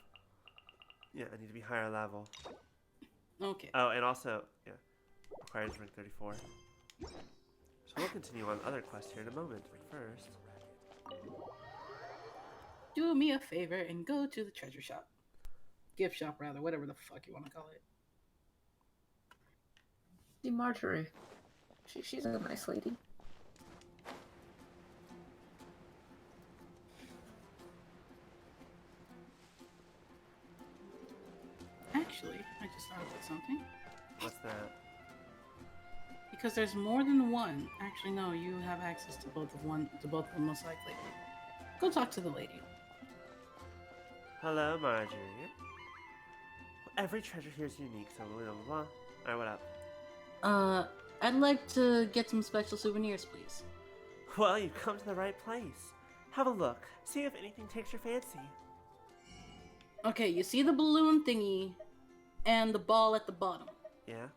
Yeah, I need to be higher level. Okay. Oh, and also, yeah, requires rank 34. So we'll continue on other quests here in a moment, but first... Do me a favor and go to the treasure shop. gift shop, rather, whatever the fuck you want to call it. See Marjorie. She's a nice lady. Actually, I just thought about something. What's that? Because there's more than one. Actually, no, you have access to both of them most likely. Go talk to the lady. Hello, Marjorie. Every treasure here is unique, so blah blah blah. Alright, what up? I'd like to get some special souvenirs, please. Well, you've come to the right place. Have a look. See if anything takes your fancy. Okay, you see the balloon thingy and the ball at the bottom. Yeah.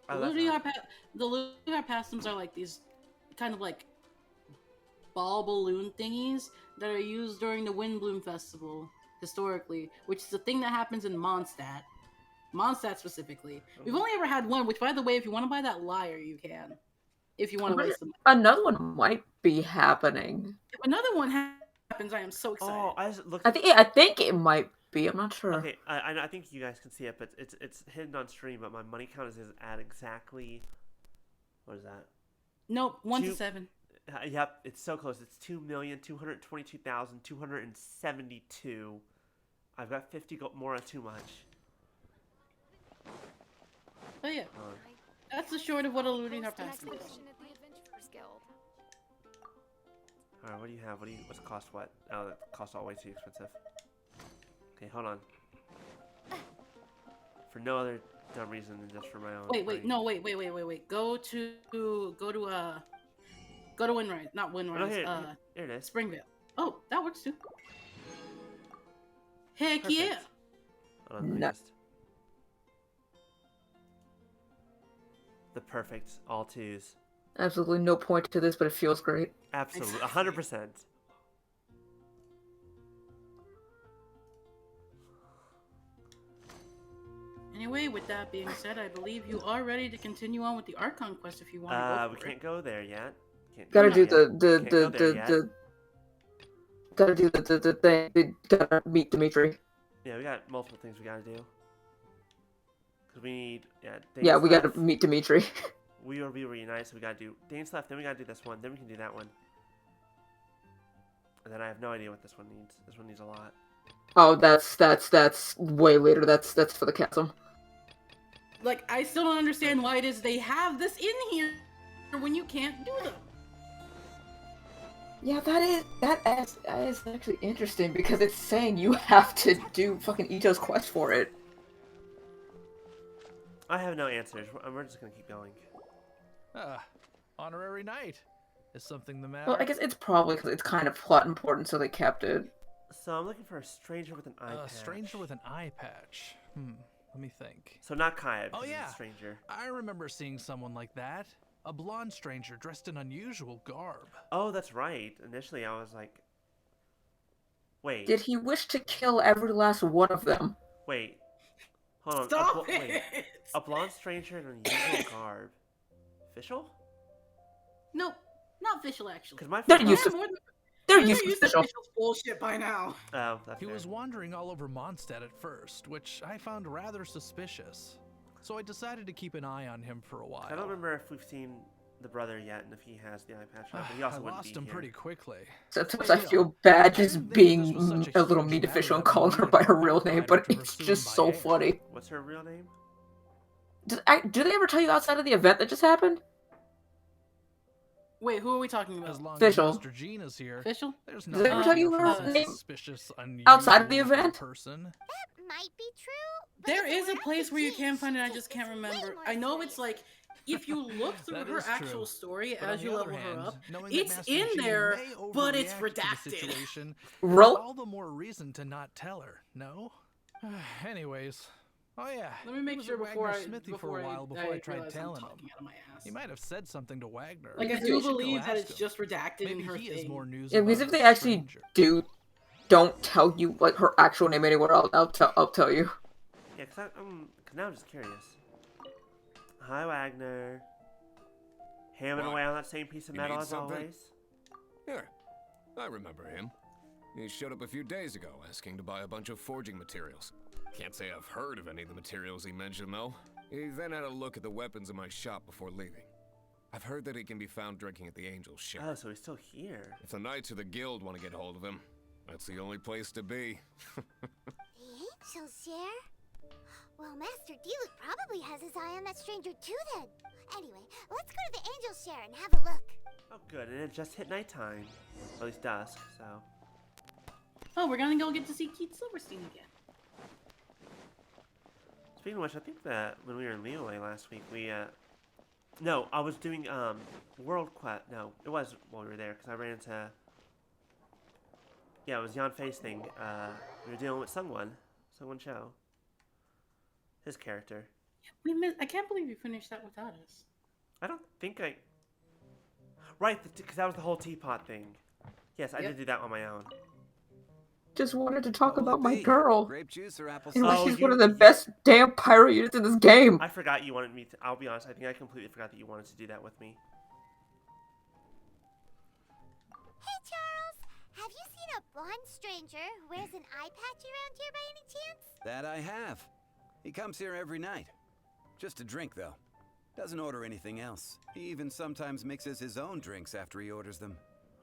The Liyue Pasums are like these kind of like ball balloon thingies that are used during the Windbloom Festival historically, which is a thing that happens in Mondstadt. Mondstadt specifically. We've only ever had one, which by the way, if you want to buy that Liar, you can. If you want to waste them. Another one might be happening. If another one happens, I am so excited. Oh, I just looked. I think it might be. I'm not sure. Okay, I think you guys can see it, but it's hidden on stream. But my money count is at exactly. What is that? Nope, 1 to 7. Yep, it's so close. It's 2,222,272. I've got 50 more too much. But yeah, that's the short of what a Liyue Pasum is. Alright, what do you have? What's cost what? Oh, that costs all way too expensive. Okay, hold on. For no other dumb reason than just for my own. Wait. Go to Windrise, not Windrise. Oh, here it is. Springvale. Oh, that works too. Heck Perfect. yeah! Hold on, No. The perfect all twos. Absolutely no point to this, but it feels great. Absolutely, 100%. Anyway, with that being said, I believe you are ready to continue on with the Archon quest if you want to go for We it. can't go there yet. Gotta do the thing. We gotta meet Dimitri. Yeah, we got multiple things we gotta do. Cause we need We gotta meet Dimitri. We will be reunited, so we gotta do Dane's left. Then we gotta do this one. Then we can do that one. And then I have no idea what this one needs. This one needs a lot. Oh, that's way later. That's for the chasm. Like, I still don't understand why it is they have this in here when you can't do them. Yeah, that is actually interesting because it's saying you have to do fucking Ito's quest for it. I have no answers. We're just gonna keep going. Honorary knight. Is something the matter? Well, I guess it's probably because it's kind of plot important, so they kept it. So I'm looking for a stranger with an eye patch. A stranger with an eye patch. Let me think. So not Kaya, Oh because yeah, he's a stranger. I remember seeing someone like that. A blonde stranger dressed in unusual garb. Oh, that's right. Initially, I was like, wait. Did he wish to kill every last one of them? Wait. Hold on. Stop Wait. A blonde stranger in an unusual garb. Official? Nope, not official actually. Because my They're used to. They're used to official. Bullshit by now. Oh, that's He fair. was wandering all over Mondstadt at first, which I found rather suspicious. So I decided to keep an eye on him for a while. I don't remember if we've seen the brother yet, and if he has the eye patch. But he also I wouldn't lost be him here. pretty quickly. Sometimes I feel bad just being a little meat official and calling her by her real name, but it's just so funny. What's her real name? Do they ever tell you outside of the event that just happened? Wait, who are we talking about? As long Official. as Master Gene is here, Official? there's Did they ever nothing tell you here her for a name suspicious, outside of the unusual event? person. That might be true. There is a place where you can find it, I just can't remember. I know it's like, if you look through That her is actual true. story But on as the you other level her hand, up, knowing that it's Master in Gene there, may but it's overreact to the redacted. situation, Really? all the more reason to not tell her. No. Anyways, oh yeah. Let me make he was sure at before Wagner's I- Smithy before for a I- while before I I tried realize I'm telling talking him. out of my ass. He might have said something to Wagner. Like, I Maybe do we should go believe that ask it's him. just redacted Maybe in her he thing. has more news Yeah, because about if they this actually stranger. don't tell you like her actual name anywhere, I'll tell you. Yeah, cause now I'm just curious. Hi, Wagner. Hammering What? away on that same piece of You metal need as something? always. Here, I remember him. He showed up a few days ago, asking to buy a bunch of forging materials. Can't say I've heard of any of the materials he mentioned, though. He then had a look at the weapons in my shop before leaving. I've heard that he can be found drinking at the Angel's Share. Oh, so he's still here. If the Knights of the Guild want to get hold of him, that's the only place to be. The Angel's Share? Well, Master Diluc probably has his eye on that stranger too then. Anyway, let's go to the Angel's Share and have a look. Oh, good. And it just hit nighttime. Or at least dusk, so. Oh, we're gonna go get to see Keith Silverstein again. Speaking of which, I think that when we were in Liyue last week, we, no, I was doing, World Quest. No, it was while we were there, because I ran into, yeah, it was Yan Fei's thing. We were dealing with Sungwon Cho. His character. I can't believe you finished that without us. I don't think I... Right, because that was the whole teapot thing. Yes, I did do that on my own. Just wanted to talk about my girl. Grape juice or apple And cider? she's one of the best damn pirate units in this game. I forgot you wanted me to... I'll be honest, I think I completely forgot that you wanted to do that with me. Hey, Charles! Have you seen a blonde stranger who wears an eye patch around here by any chance? That I have. He comes here every night. Just to drink, though. Doesn't order anything else. He even sometimes mixes his own drinks after he orders them.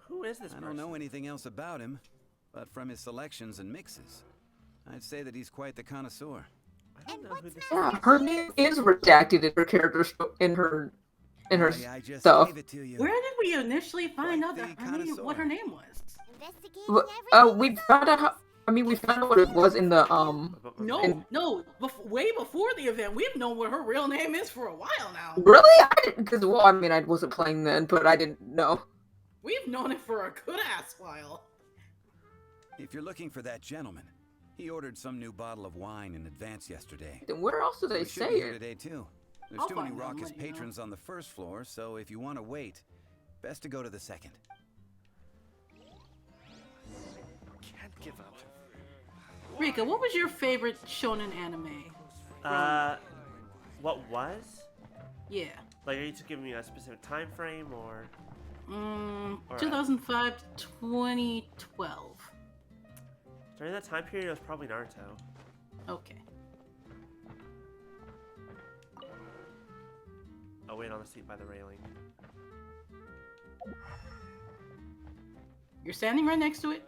Who is this I person? don't know anything else about him, but from his selections and mixes, I'd say that he's quite the connoisseur. I don't know who this Yeah, her name is redacted in her character in her I just stuff. gave it to you. Where did we initially find out that what her name was? We found out how. I mean, we found out what it was in the No, way before the event. We've known what her real name is for a while now. Really? I didn't, because well, I mean, I wasn't playing then, but I didn't know. We've known it for a good ass while. If you're looking for that gentleman, he ordered some new bottle of wine in advance yesterday. Then where else do they We should say be here it? today too. There's I'll too many find out and raucous let you know. patrons on the first floor, so if you want to wait, best to go to the second. Can't give up. Rika, what was your favorite shonen anime? What was? Yeah. Like, are you just giving me a specific time frame, or? 2005 to 2012. During that time period, it was probably Naruto. Okay. I'll wait on the seat by the railing. You're standing right next to it?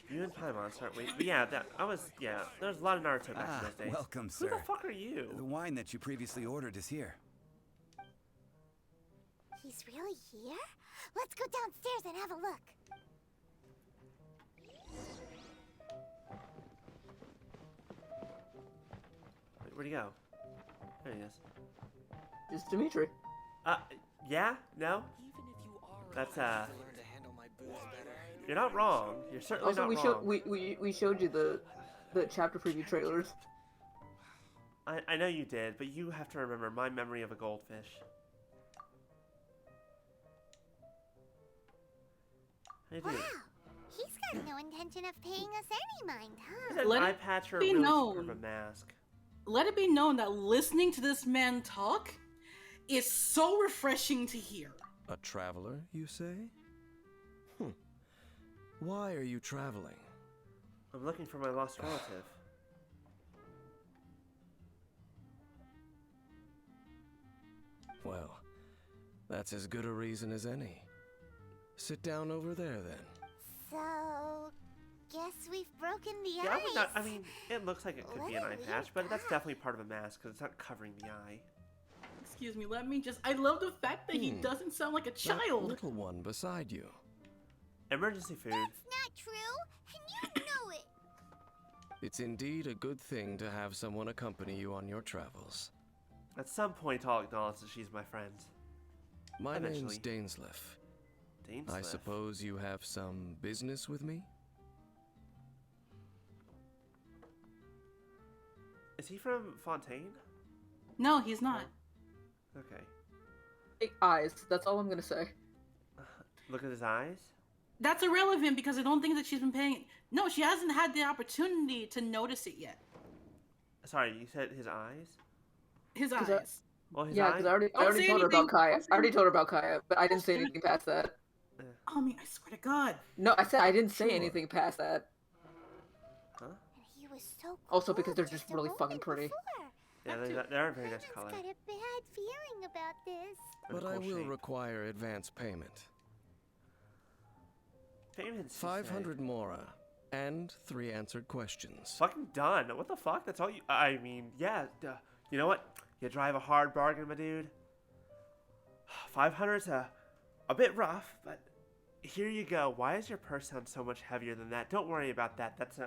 You and Paimon start waiting. But yeah, there's a lot of Naruto back in those days. Welcome, Who sir. the fuck are you? The wine that you previously ordered is here. He's really here? Let's go downstairs and have a look. Wait, where'd he go? There he is. It's Dimitri. Yeah? No? That's, You're not wrong. You're certainly Also, not wrong. we showed you the chapter preview trailers. I know you did, but you have to remember my memory of a goldfish. How you Wow, doing? he's got no intention of paying us any mind, huh? Is that an Let eye it patch or be really known. sort of a mask? Let it be known that listening to this man talk is so refreshing to hear. A traveler, you say? Why are you traveling? I'm looking for my lost relative. Well, that's as good a reason as any. Sit down over there, then. So, guess we've broken the Yeah, ice. I mean, it looks like it could be an eye patch, but that's definitely part of a mask because it's not covering the eye. Excuse me, I love the fact that he doesn't sound like a That child. little one beside you. Emergency food. That's not true, and you know it. It's indeed a good thing to have someone accompany you on your travels. At some point, I'll acknowledge that she's my friend. My name's Eventually. Dainsliff. I Dainsliff? suppose you have some business with me? Is he from Fontaine? No, he's not. Okay. Big eyes. That's all I'm gonna say. Look at his eyes. That's irrelevant because I don't think that she's been paying. No, she hasn't had the opportunity to notice it yet. Sorry, you said his eyes? His Cause eyes. Well, his Yeah, eyes? because I already Don't told say her about anything. Kaya. Don't say I already told her about Kaya, but I didn't say anything past that. I mean, I swear to God. No, I said I didn't say anything past that. Huh? He was so Also because they're just really fucking pretty. Yeah, they are very nice color. I've got a bad feeling about this. But I will require advance payment. Payments. 500 mora and 3 answered questions. Fucking done. What the fuck? That's all you. I mean, yeah. You know what? You drive a hard bargain, my dude. 500's a bit rough, but here you go. Why does your purse sound so much heavier than that? Don't worry about that. That's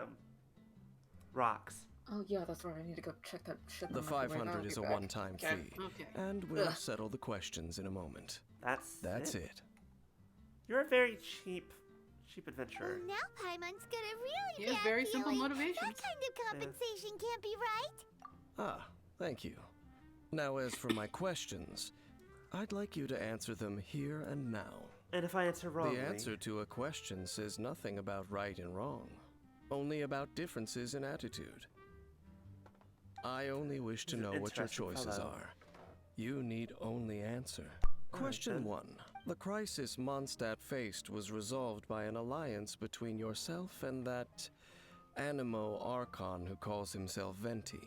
rocks. Oh yeah, that's right. I need to go check that shit. The 500 is a one-time fee, and we'll settle the questions in a moment. That's it. You're a very cheap adventurer. Well, now Paimon's got a really He has bad very simple feeling. motivations. That kind of compensation can't be right. Ah, thank you. Now as for my questions, I'd like you to answer them here and now. And if I answer wrongly? The answer to a question says nothing about right and wrong, only about differences in attitude. I only wish to know what your choices are. You need only answer. Question 1. The crisis Mondstadt faced was resolved by an alliance between yourself and that Animo Archon who calls himself Venti.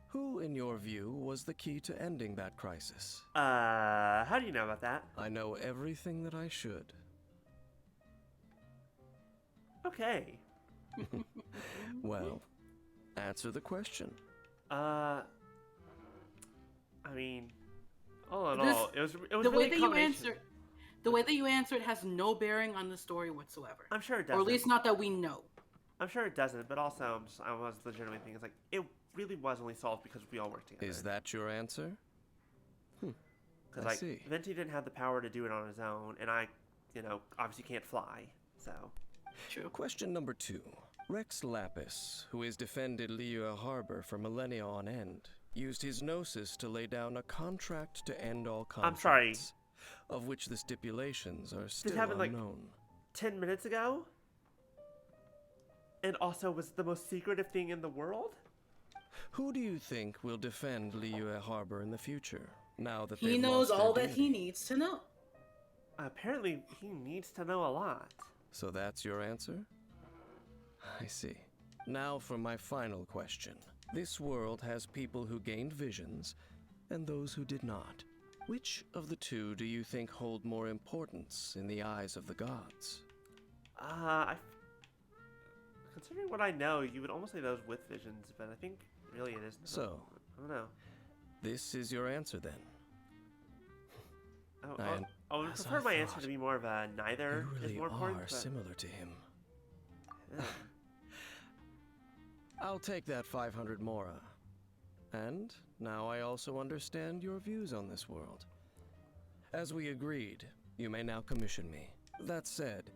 Who, in your view, was the key to ending that crisis? How do you know about that? I know everything that I should. Okay. Well, answer the question. I mean, all in all, it was the really way that you answered. The way that you answered has no bearing on the story whatsoever. I'm sure it doesn't. Or at least not that we know. I'm sure it doesn't, but also I was legitimately thinking, it's like, it really was only solved because we all worked together. Is that your answer? Because, like, see. Venti didn't have the power to do it on his own, and I, obviously can't fly, so. True. Question number 2. Rex Lapis, who has defended Liyue Harbor for millennia on end, used his gnosis to lay down a contract to end all conflicts. I'm sorry. Of which the stipulations are still This happened, unknown. like, 10 minutes ago? And also was the most secretive thing in the world? Who do you think will defend Liyue Harbor in the future, now that He they've knows lost their all that deity? he needs to know. Apparently, he needs to know a lot. So that's your answer? I see. Now for my final question. This world has people who gained visions, and those who did not. Which of the two do you think hold more importance in the eyes of the gods? Considering what I know, you would almost say those with visions, but I think really it is. So, I don't know. This is your answer then. I would prefer my answer to be more of a neither You really is more important. are But... similar to him. Yeah. I'll take that 500 mora. And now I also understand your views on this world. As we agreed, you may now commission me. That said,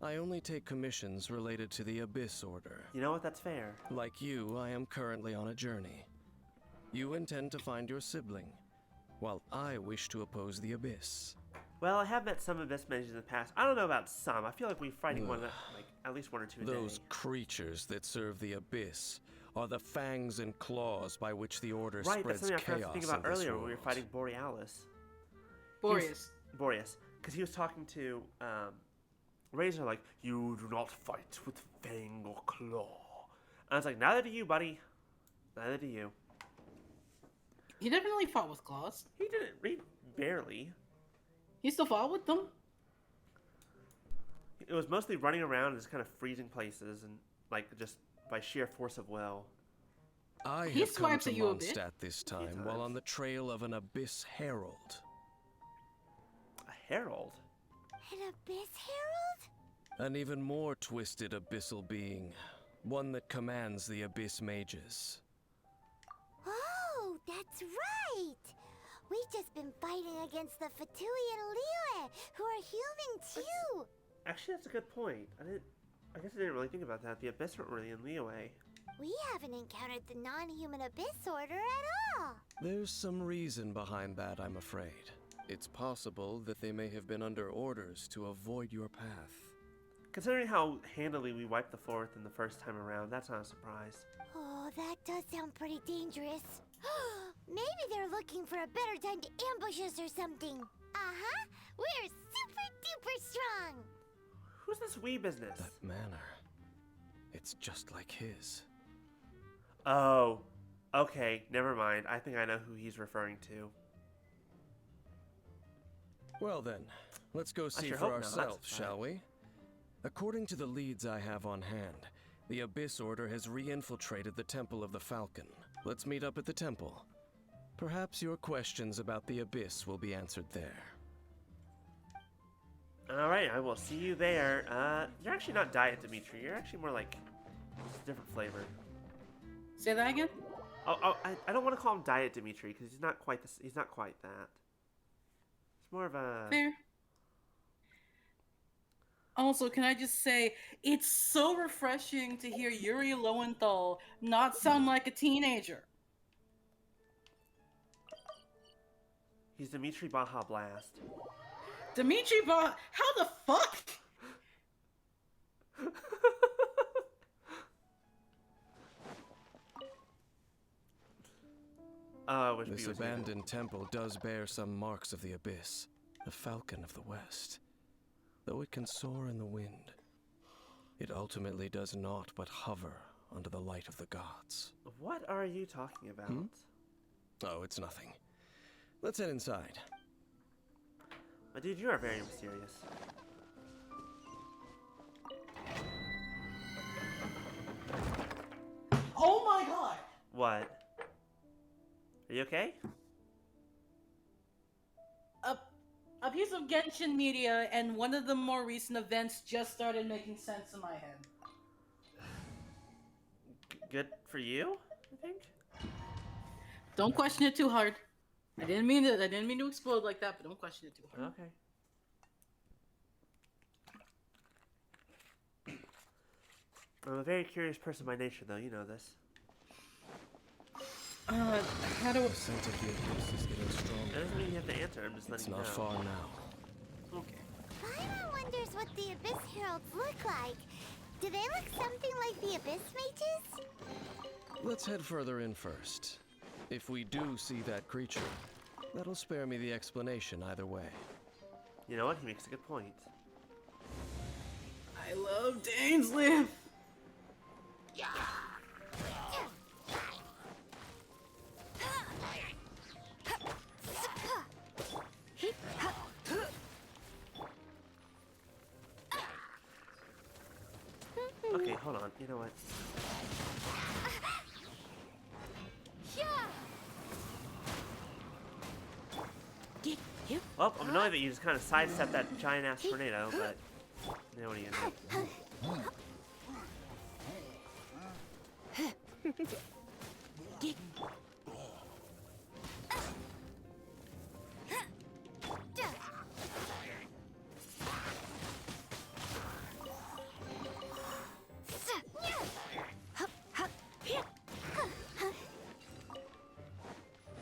I only take commissions related to the Abyss Order. You know what? That's fair. Like you, I am currently on a journey. You intend to find your sibling, while I wish to oppose the Abyss. Well, I have met some Abyss mages in the past. I don't know about some. I feel like we're fighting like at least one or two a Those day. creatures that serve the Abyss are the fangs and claws by which the Order Right, spreads that's something I forgot chaos to think about in this earlier world. when we were fighting Borealis. Boreas. Boreas. Because he was talking to Razor like, you do not fight with fang or claw. And I was like, neither do you, buddy. Neither do you. He definitely fought with claws. He didn't. He barely. He still fought with them. It was mostly running around and just kind of freezing places and like just by sheer force of will. I He have come swipes to at you a bit. Mondstadt this time while on the trail of an Abyss Herald. A herald? An Abyss Herald? An even more twisted abyssal being. One that commands the Abyss mages. Oh, that's right! We've just been fighting against the Fatui and Liyue, who are human too! Actually, that's a good point. I guess I didn't really think about that. The Abyss weren't really in Liyue. We haven't encountered the non-human Abyss Order at all! There's some reason behind that, I'm afraid. It's possible that they may have been under orders to avoid your path. Considering how handily we wiped the floor with them the first time around, that's not a surprise. Oh, that does sound pretty dangerous. Maybe they're looking for a better time to ambush us or something. Uh-huh. We're super duper strong. Who's this wee business? That manner. It's just like his. Oh. Okay, never mind. I think I know who he's referring to. Well then, let's go see sure for hope not. ourselves, shall we? According to the leads I have on hand, the Abyss Order has re-infiltrated the Temple of the Falcon. Let's meet up at the temple. Perhaps your questions about the Abyss will be answered there. Alright, I will see you there. You're actually not Diet Dimitri. You're actually more like just a different flavor. Say that again? I don't want to call him Diet Dimitri because he's not quite this. He's not quite that. It's more of a fair. Also, can I just say, it's so refreshing to hear Yuri Lowenthal not sound like a teenager. He's Dimitri Baja Blast. Dimitri Baja... How the fuck? This abandoned temple does bear some marks of the Abyss, the Falcon of the West. Though it can soar in the wind, it ultimately does naught but hover under the light of the gods. What are you talking about? Oh, it's nothing. Let's head inside. My dude, you are very mysterious. Oh my god! What? Are you okay? A piece of Genshin media and one of the more recent events just started making sense in my head. Good for you, I think. Don't question it too hard. I didn't mean to explode like that, but don't question it too hard. Okay. I'm a very curious person by nature, though. You know this. How do I... The scent of the Abyss is getting stronger. That doesn't mean you have to answer. I'm just letting you know. It's not far now. Okay. Paimon wonders what the Abyss Heralds look like. Do they look something like the Abyss Mages? Let's head further in first. If we do see that creature, that'll spare me the explanation either way. You know what? He makes a good point. I love Dainsleif! Yeah. Okay, hold on. You know what? Well, I'm annoyed that you just kind of sidestepped that giant-ass tornado, but you know what are you gonna do?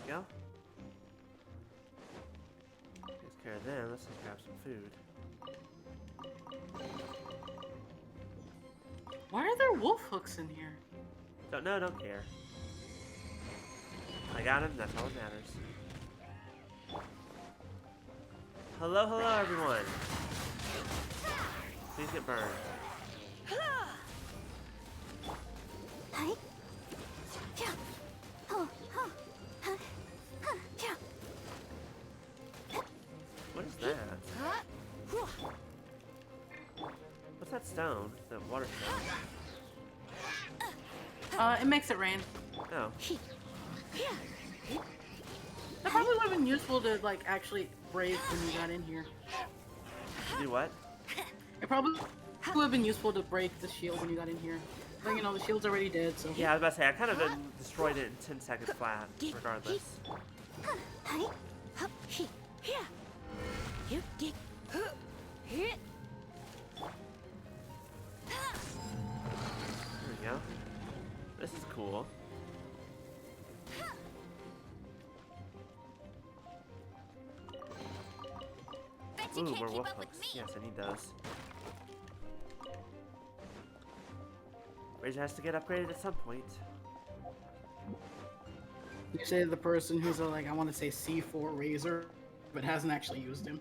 Go. Takes care of them. Let's just grab some food. Why are there wolf hooks in here? Don't know, don't care. I got him, that's all that matters. Hello, hello everyone. Please get burned. What is that? What's that stone? The water stone. It makes it rain. Oh. That probably would have been useful to, like, actually break when you got in here. Do what? It probably would have been useful to break the shield when you got in here. But, you know, the shield's already dead, so... Yeah, I was about to say, I kind of destroyed it in 10 seconds flat, regardless. There we go. This is cool. Ooh, more wolf hooks. Yes, I need those. Razor has to get upgraded at some point. You say the person who's a, like, I want to say C4 Razor, but hasn't actually used him.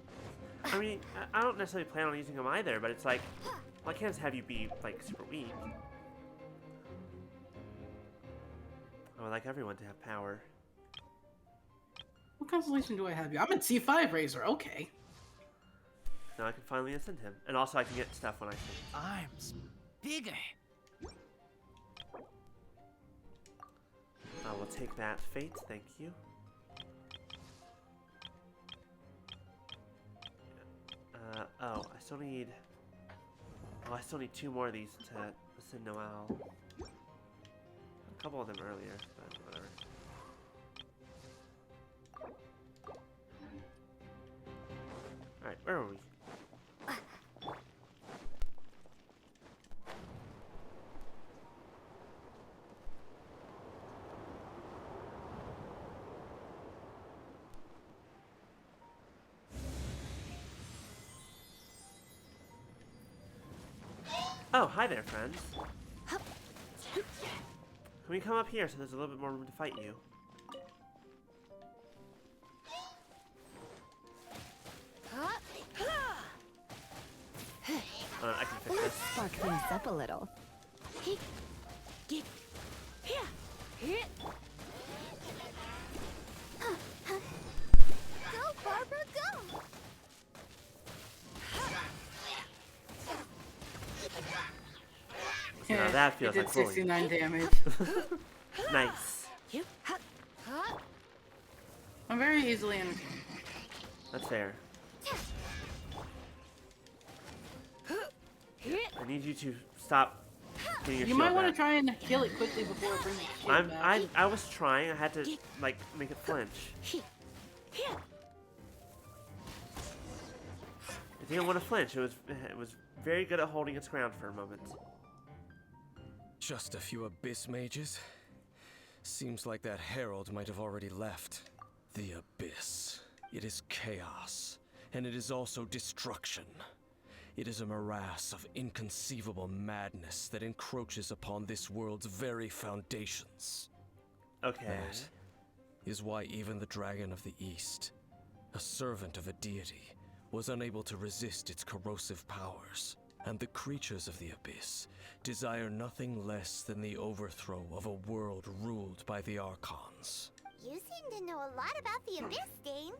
I mean, I don't necessarily plan on using them either, but it's like, well, I can't just have you be, like, super weak. I would like everyone to have power. What constellation do I have you? I'm at C5 Razor, okay. Now I can finally ascend him. And also I can get stuff when I ascend. Arms bigger. I will take that fate, thank you. Oh, I still need... Oh, I still need 2 more of these to ascend Noel. A couple of them earlier, but whatever. Alright, where are we? Oh, hi there, friends. Can we come up here so there's a little bit more room to fight you? I can fix this. Spark things up a little. Go, Barbara, go! Now that feels it did like bullying. 69 damage. Nice. I'm very easily entertained. That's fair. I need you to stop getting your You shield might want to back. try and kill it quickly before it brings the shield back. I was trying. I had to like make it flinch. It didn't want to flinch. It was very good at holding its ground for a moment. Just a few abyss mages? Seems like that herald might have already left. The abyss. It is chaos, and it is also destruction. It is a morass of inconceivable madness that encroaches upon this world's very foundations. Okay. That is why even the Dragon of the East, a servant of a deity, was unable to resist its corrosive powers. And the creatures of the abyss desire nothing less than the overthrow of a world ruled by the Archons. You seem to know a lot about the Abyss, Dane.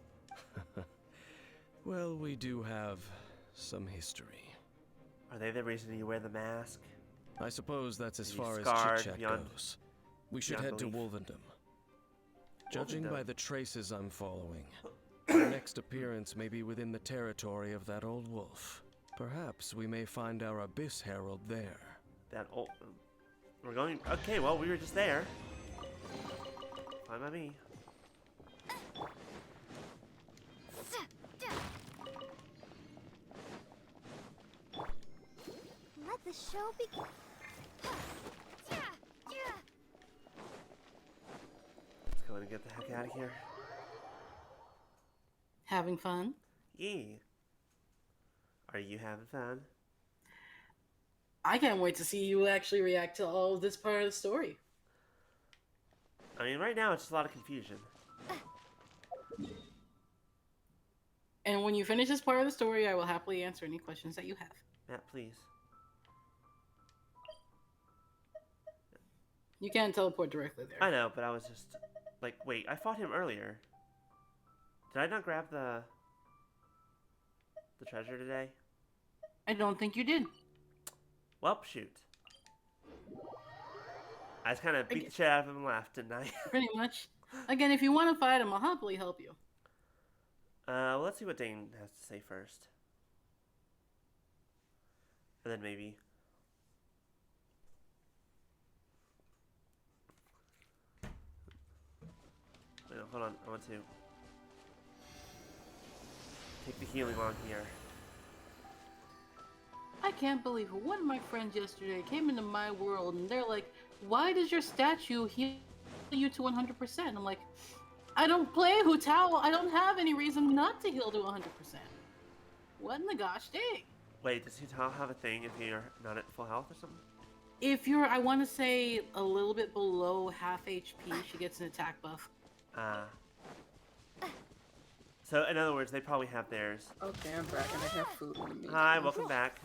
Well, we do have some history. Are they the reason you wear the mask? I suppose that's as far as scarred chit-chat beyond- goes. We should beyond head to belief. Wolvendom. Judging by Wolvendom. the traces I'm following, our next appearance may be within the territory of that old wolf. Perhaps we may find our Abyss Herald there. That old... We're going... Okay, well, we were just there. Fine by me. Let the show begin. Let's go ahead and get the heck out of here. Having fun? Yeah. Are you having fun? I can't wait to see you actually react to all of this part of the story. I mean, right now it's just a lot of confusion. And when you finish this part of the story, I will happily answer any questions that you have. Matt, please. You can't teleport directly there. I know, but I was just... Like, wait, I fought him earlier. Did I not grab the treasure today? I don't think you did. Well, shoot. I just kind of beat the shit out of him and laughed, didn't I? Pretty much. Again, if you want to fight him, I'll happily help you. Well, let's see what Dane has to say first. And then maybe... Wait, no, hold on. I want to... take the healing on here. I can't believe it. One of my friends yesterday came into my world and they're like, why does your statue heal you to 100%? I'm like, I don't play Hu Tao. I don't have any reason not to heal to 100%. What in the gosh dang? Wait, does Hu Tao have a thing if you're not at full health or something? If you're, I want to say, a little bit below half HP, she gets an attack buff. So So in other words, they probably have theirs. Okay, I'm back and I have food in the meantime. Hi, welcome back.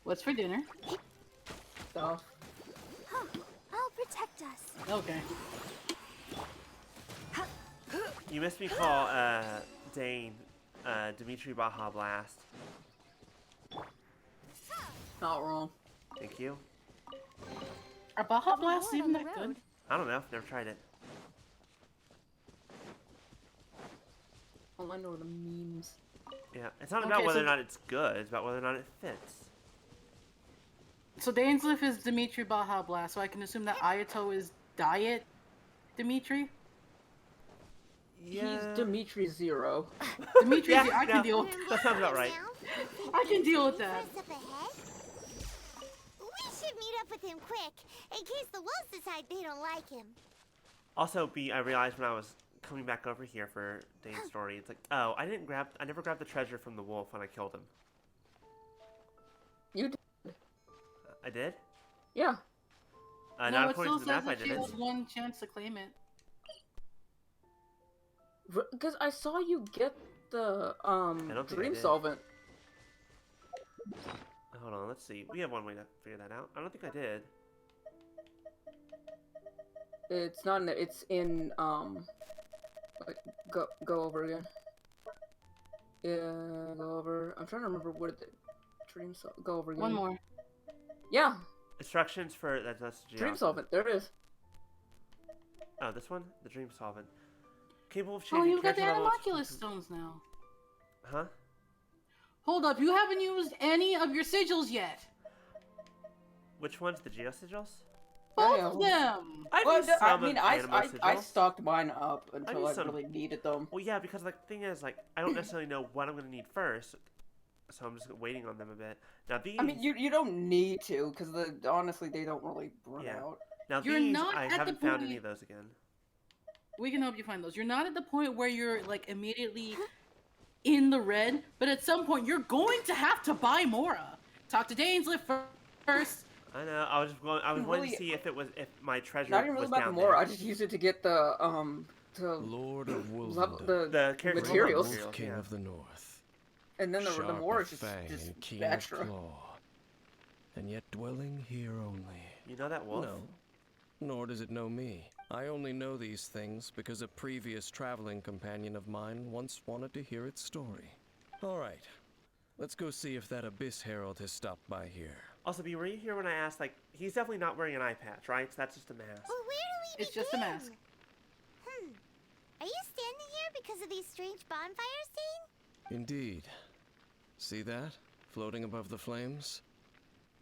What's for dinner? Stuff. I'll protect us. Okay. You missed me call Dane Dimitri Baja Blast. Not wrong. Thank you. Are Baja Blasts even that good? I don't know. Never tried it. All I know are the memes. Yeah, it's not about whether or not it's good. It's about whether or not it fits. So Dainsleif is Dimitri Baja Blast, so I can assume that Ayato is Diet Dimitri? Yeah. He's Dimitri Zero. Dimitri Yeah, Zero. I can deal with that. Sounds about right. I can deal with that. We should meet up with him quick, in case the wolves decide they don't like him. Also, B, I realized when I was coming back over here for Dane's story, it's like, oh, I never grabbed the treasure from the wolf when I killed him. You did. I did? Yeah. Not No, it according still to the says map, I that she didn't. has one chance to claim it. Because I saw you get the dream did. solvent. Hold on, let's see. We have one way to figure that out. I don't think I did. It's not in there. It's in like, go over again. Yeah, go over. I'm trying to remember where the dream solvent. Go over again. One more. Yeah. Instructions for that's Dream solvent. There it is. Oh, this one, the dream solvent. Capable of Oh, changing you've got the character levels. Animoculus stones now. Huh? Hold up, you haven't used any of your sigils yet. Which one's the Geo Sigils? Both of them. I've Well, used I some mean, of I Animal Sigils. stocked mine up until I used some. really needed them. Well, yeah, because like the thing is, like, I don't necessarily know what I'm gonna need first, so I'm just waiting on them a bit. Now these. I mean, you don't need to, because honestly, they don't really run Yeah. out. Now You're these, not I at the haven't found point- any of those again. We can help you find those. You're not at the point where you're like immediately in the red, but at some point you're going to have to buy Mora. Talk to Dainsleif first. I know. I was wanting Really- to see if my treasure Not even really was about down more. there. I just used it to get the Lord of The character materials. materials, King yeah. of the North. And then the Sharp more of is fang just and keen extra. of claw, and yet dwelling here only. You know that wolf? No, nor does it know me. I only know these things because a previous traveling companion of mine once wanted to hear its story. All right, let's go see if that Abyss Herald has stopped by here. Also, B, were you here when I asked? Like, he's definitely not wearing an eye patch, right? So that's just a mask. Well, where do we It's just a begin? mask. Are you standing here because of these strange bonfires, Dane? Indeed. See that? Floating above the flames?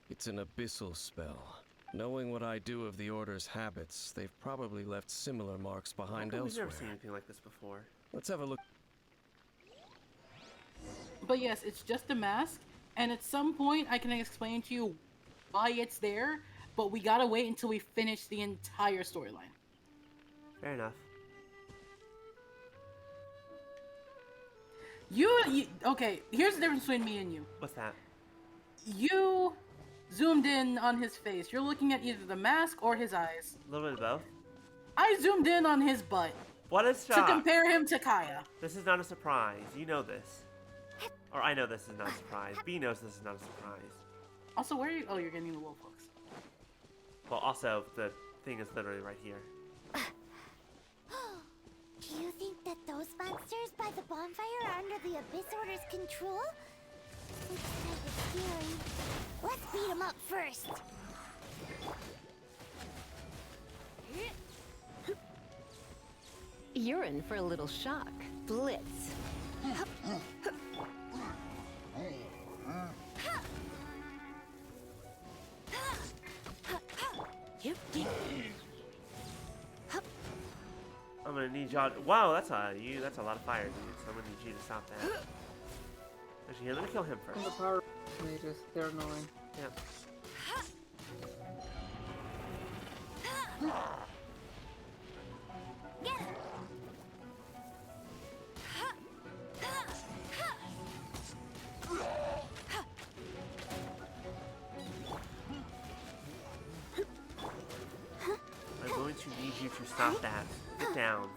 It's an abyssal spell. Knowing what I do of the Order's habits, they've probably left similar marks behind We've elsewhere. never seen anything like this before. Let's have a look. But yes, it's just a mask, and at some point I can explain to you why it's there, but we gotta wait until we finish the entire storyline. Fair enough. Okay, here's the difference between me and you. What's that? You zoomed in on his face. You're looking at either the mask or his eyes. A little bit of both. I zoomed in on his butt. What a To shock! compare him to Kaya. This is not a surprise. You know this. Or I know this is not a surprise. B knows this is not a surprise. Also, where are you? Oh, you're getting the wolf hooks. Well, also, the thing is literally right here. Do you think that those monsters by the bonfire are under the Abyss Order's control? Looks kind of scary. Let's beat them up first. You're in for a little shock. Blitz. I'm gonna need y'all. Wow, that's a lot of fire, dude. So I'm gonna need you to stop that. Actually, here, let me kill him And the first. power mages, they're annoying. Yep. I'm going to need you to stop that. Get down.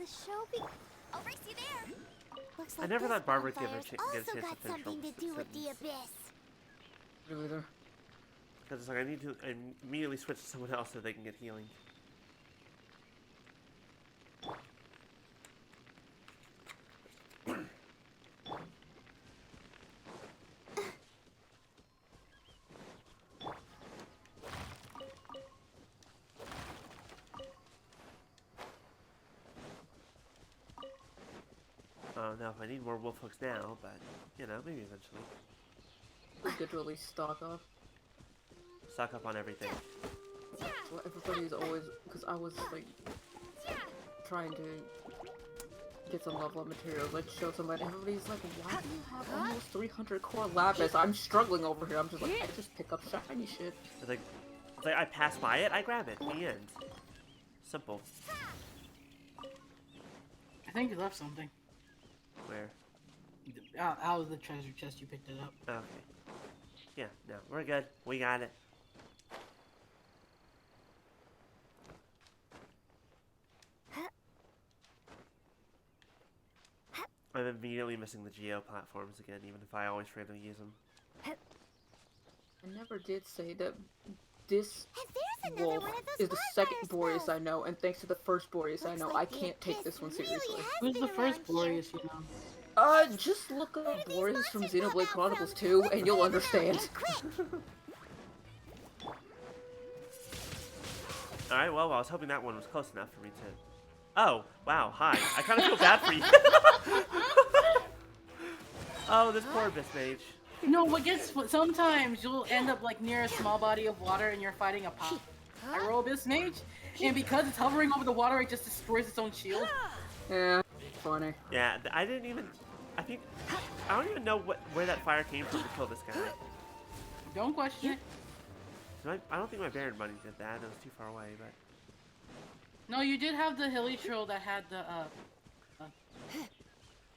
the show be... Oh, Reese, you there? Looks like I never this thought Barbara would give her bonfire's get a chance also to got finish her something to do with the sentence. abyss. Really there? Because it's like I need to immediately switch to someone else so they can get healing. Now if I need more wolf hooks now, but you know, maybe eventually. We could really stock up. Stock up on everything. Well, everybody's always, because I was like trying to get some level up materials. I showed somebody, everybody's like, why do you have almost 300 core lapis? I'm struggling over here. I'm just like, I just pick up shiny shit. It's like I pass by it, I grab it. The end. Simple. I think you left something. Where? Out of the treasure chest, you picked it up. Okay. Yeah, no, we're good. We got it. I'm immediately missing the geo platforms again, even if I always forget to use them. I never did say that this wolf is the second Boreas I know, and thanks to the first Boreas I know, I can't take this one seriously. Who's the first Boreas you know? Just look up Boreas from Xenoblade Chronicles 2, and you'll understand. Alright, well, I was hoping that one was close enough for me to... Oh, wow, hi. I kind of feel bad for you. Oh, this poor Abyss Mage. No, sometimes you'll end up like near a small body of water and you're fighting a Pyro Abyss Mage, and because it's hovering over the water, it just destroys its own shield. Yeah, funny. Yeah, I didn't even... I don't even know where that fire came from to kill this guy. Don't question it. So I don't think my Baron Bunny did that. It was too far away, but... No, you did have the hilly troll that had the,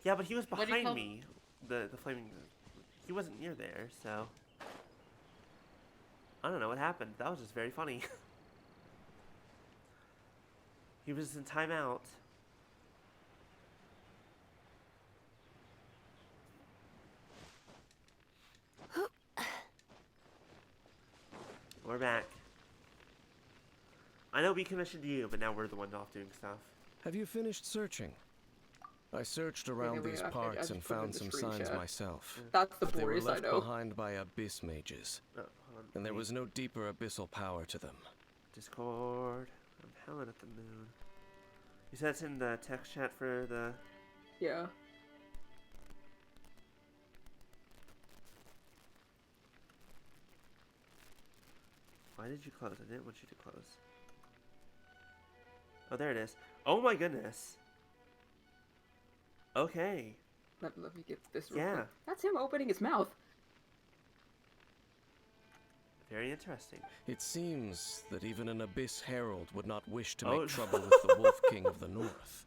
Yeah, but he was behind me. The flaming... He wasn't near there, so... I don't know what happened. That was just very funny. He was in timeout. We're back. I know we commissioned you, but now we're the one off doing stuff. Have you finished searching? I searched around these parts and found some signs myself. That's the but they were Boreas I left know. behind by abyss mages. And there was no deeper abyssal power to them. Discord. I'm howling at the moon. You said it's in the text chat for the... Yeah. Why did you close? I didn't want you to close. Oh, there it is. Oh my goodness. Okay. Let me get this real Yeah. quick. That's him opening his mouth. Very interesting. It seems that even an Abyss Herald would not wish to make trouble with the Wolf King of the North.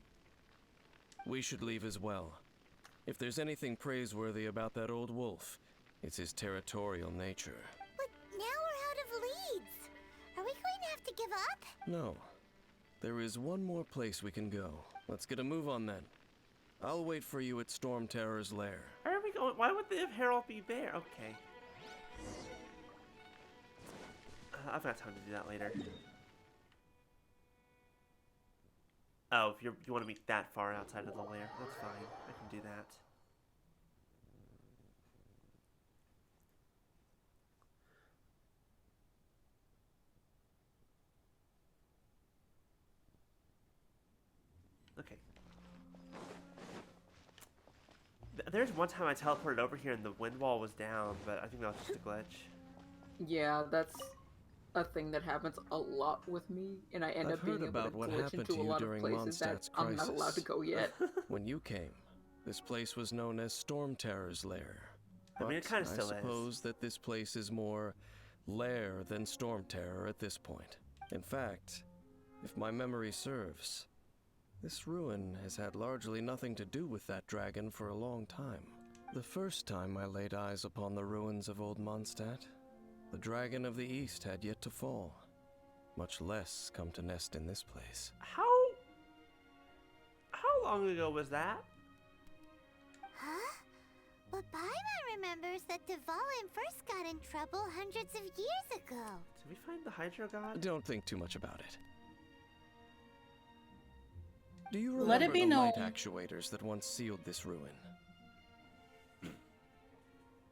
We should leave as well. If there's anything praiseworthy about that old wolf, it's his territorial nature. But now we're out of leads. Are we going to have to give up? No. There is one more place we can go. Let's get a move on then. I'll wait for you at Storm Terror's lair. Where are we going? Why would the Herald be there? Okay. I've got time to do that later. Oh, if you want to be that far outside of the lair, that's fine. I can do that. Okay. There's one time I teleported over here and the wind wall was down, but I think that was just a glitch. Yeah, that's a thing that happens a lot with me, and I end up being able to glitch into a lot of places that I'm not allowed to go yet. When you came, this place was known as Storm Terror's lair. I mean, it kind of still is. I suppose that this place is more lair than Storm Terror at this point. In fact, if my memory serves, this ruin has had largely nothing to do with that dragon for a long time. The first time I laid eyes upon the ruins of Old Mondstadt, the dragon of the East had yet to fall, much less come to nest in this place. How How long ago was that? Huh? But Paimon remembers that Dvalin first got in trouble hundreds of years ago. Did we find the Hydro God? Don't think too much about it. Do you Let remember it be the known. light actuators that once sealed this ruin?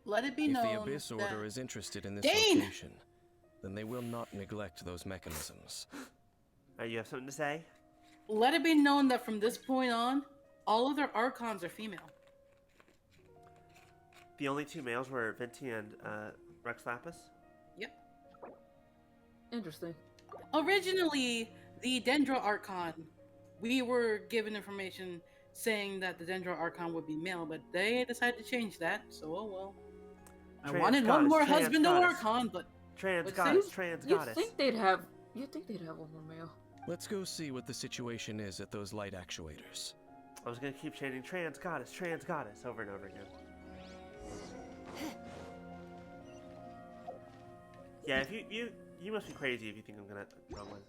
Let it be If known the Abyss Order that... is interested in this Dane! location, then they will not neglect those mechanisms. You have something to say? Let it be known that from this point on, all of their Archons are female. The only two males were Venti and Rex Lapis? Yep. Interesting. Originally, the Dendro Archon, we were given information saying that the Dendro Archon would be male, but they decided to change that, so oh well. I wanted one more husband to Archon, but... Trans goddess, goddess. You'd think they'd have one more male. Let's go see what the situation is at those light actuators. I was gonna keep chanting trans goddess over and over again. Yeah, if you must be crazy if you think I'm gonna throw one.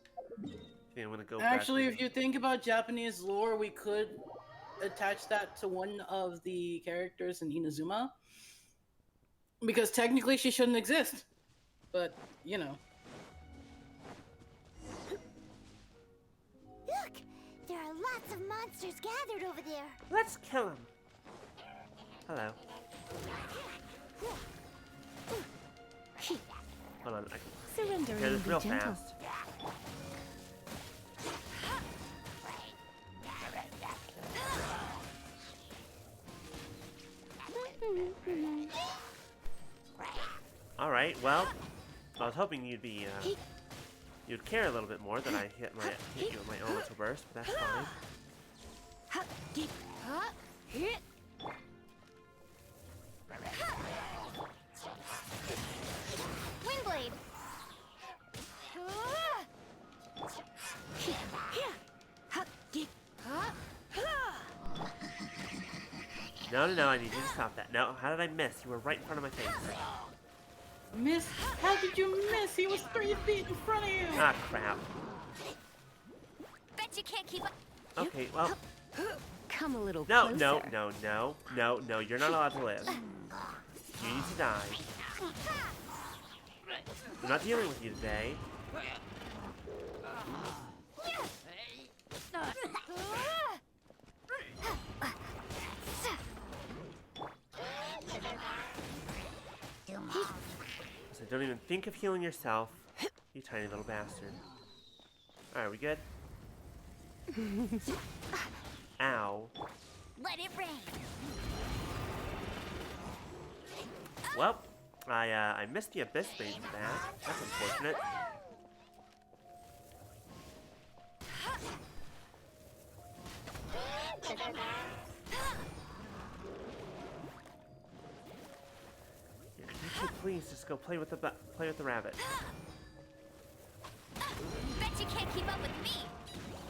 You think I'm gonna go Actually, back if you think about Japanese lore, we could attach that to one of the characters in Inazuma. Because technically she shouldn't exist. But, you know. Look! There are lots of monsters gathered over there. Let's kill them. Hello. Hold on. Surrender Yeah, this and be real gentle. fast. All right. Well, I was hoping you'd be you'd care a little bit more that I hit you with my elemental burst, but that's fine. Windblade. No, I need you to stop that. No, how did I miss? You were right in front of my face. Miss? How did you miss? He was 3 feet in front of you! Ah, crap. Bet you can't keep up. Okay, well. Come a little No, closer. no, you're not allowed to live. You need to die. I'm not dealing with you today. So don't even think of healing yourself, you tiny little bastard. Alright, we good? Ow. Let it rain. Well, I missed the Abyss Blade for that. That's unfortunate. Here, can you please just go play with the rabbit? Bet you can't keep up with me.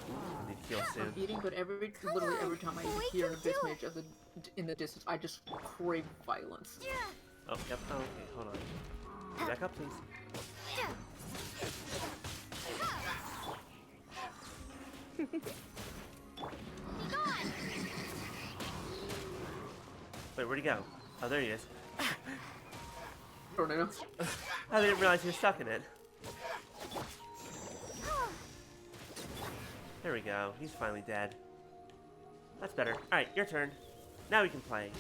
I need to heal soon. I'm eating, but literally every time I hear an Abyss Mage in the distance, I just crave violence. Oh, yep. Oh, okay, hold on. Back up, please. Wait, where'd he go? Oh, there he is. Tornado. I didn't realize he was stuck in it. There we go. He's finally dead. That's better. Alright, your turn. Now we can play.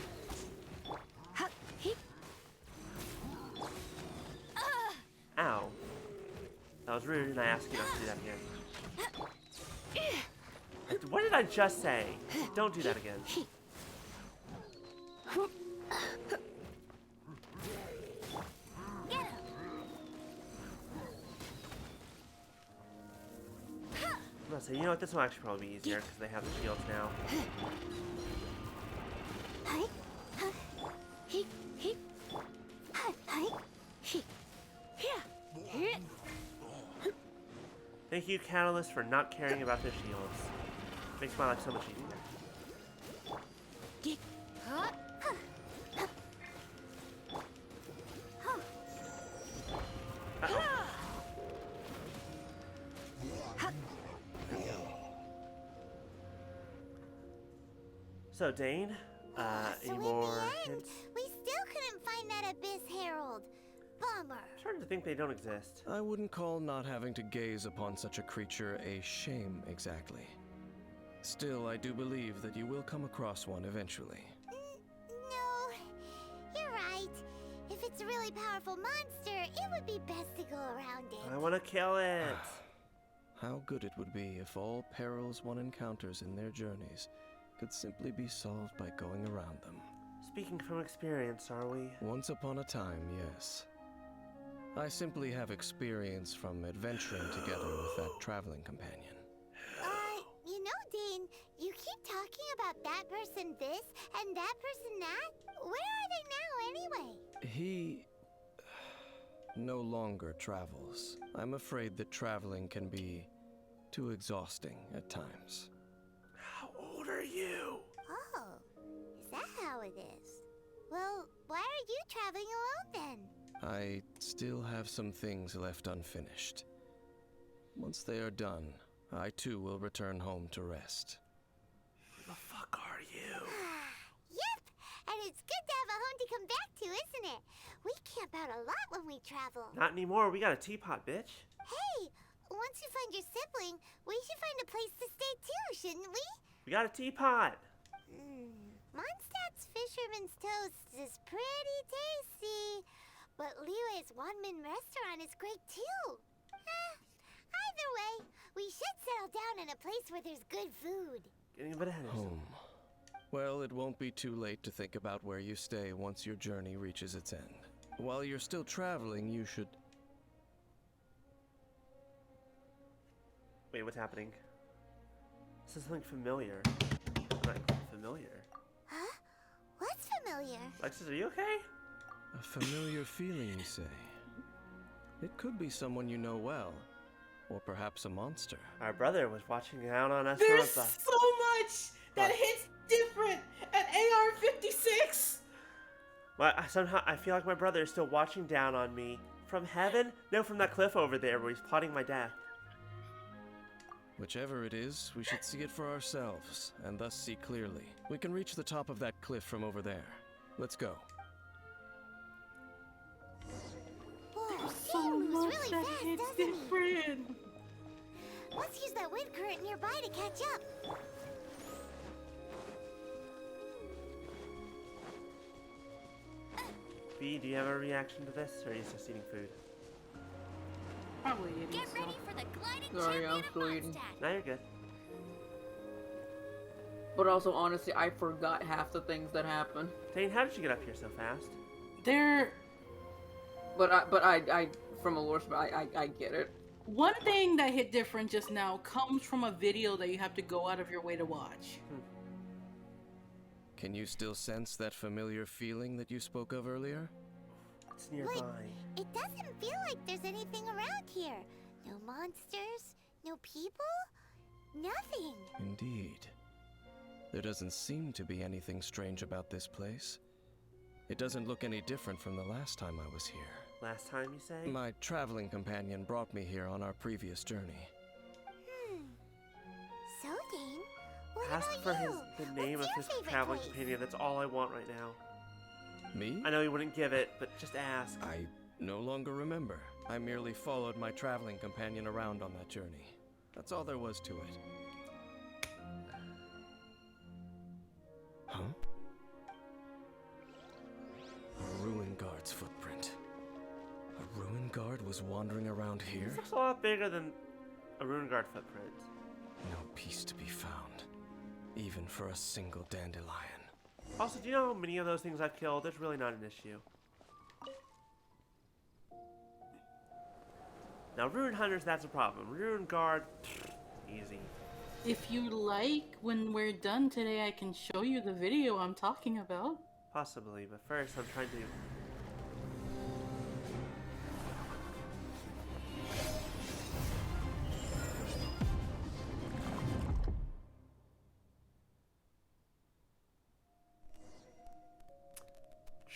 Ow. That was rude, and I asked you not to do that again. What did I just say? Don't do that again. I'm gonna say, you know what? This will actually probably be easier because they have the shields now. Thank you, Catalyst, for not caring about their shields. Makes my life so much easier. Uh-oh. So, Dane, So any in more the end, hints? we still couldn't find that Abyss Herald. Bummer. I'm starting to think they don't exist. I wouldn't call not having to gaze upon such a creature a shame exactly. Still, I do believe that you will come across one eventually. No, you're right. If it's a really powerful monster, it would be best to go around it. I want to kill it. How good it would be if all perils one encounters in their journeys could simply be solved by going around them. Speaking from experience, are we? Once upon a time, yes. I simply have experience from adventuring together with that traveling companion. You know, Dane, you keep talking about that person this and that person that. Where are they now, anyway? He no longer travels. I'm afraid that traveling can be too exhausting at times. How old are you? Oh, is that how it is? Well, why are you traveling alone then? I still have some things left unfinished. Once they are done, I too will return home to rest. Who the fuck are you? Yep, and it's good to have a home to come back to, isn't it? We camp out a lot when we travel. Not anymore. We got a teapot, bitch. Hey, once you find your sibling, we should find a place to stay too, shouldn't we? We got a teapot. Mondstadt's Fisherman's Toast is pretty tasty, but Liyue's one-man restaurant is great too. Either way, we should settle down in a place where there's good food. Getting a bit ahead of yourself. Home. Well, it won't be too late to think about where you stay once your journey reaches its end. While you're still traveling, you should... Wait, what's happening? This is something familiar. Not familiar. Huh? What's familiar? Alexis, are you okay? A familiar feeling, you say? It could be someone you know well. Or perhaps a monster. Our brother was watching down on us. There's so much that hits different at AR-56. Well, somehow I feel like my brother is still watching down on me. From heaven? No, from that cliff over there where he's plotting my death. Whichever it is, we should see it for ourselves, and thus see clearly. We can reach the top of that cliff from over there. Let's go. There's so much that hits different. Let's use that wind current nearby to catch up. B, do you have a reaction to this, or are you just eating food? Probably eating. Get ready for the gliding Sorry, champion I'm of still eating. Mondstadt. Now you're good. But also, honestly, I forgot half the things that happen. Dane, how did you get up here so fast? There. But I from a lore, I get it. One thing that hit different just now comes from a video that you have to go out of your way to watch. Can you still sense that familiar feeling that you spoke of earlier? It's nearby. Wait, it doesn't feel like there's anything around here. No monsters, no people, nothing. Indeed. There doesn't seem to be anything strange about this place. It doesn't look any different from the last time I was here. Last time, you say? My traveling companion brought me here on our previous journey. So, Dane, what Ask about for you? the name What's of your his favorite traveling place? companion. That's all I want right now. Me? I know he wouldn't give it, but just ask. I no longer remember. I merely followed my traveling companion around on that journey. That's all there was to it. Huh? A ruin guard's footprint. A ruin guard was wandering around here? This looks a lot bigger than a Rune Guard footprint. No peace to be found, even for a single dandelion. Also, do you know how many of those things I've killed? There's really not an issue. Now, Rune Hunters, that's a problem. Rune Guard, easy. If you like, when we're done today, I can show you the video I'm talking about. Possibly, but first I'm trying to...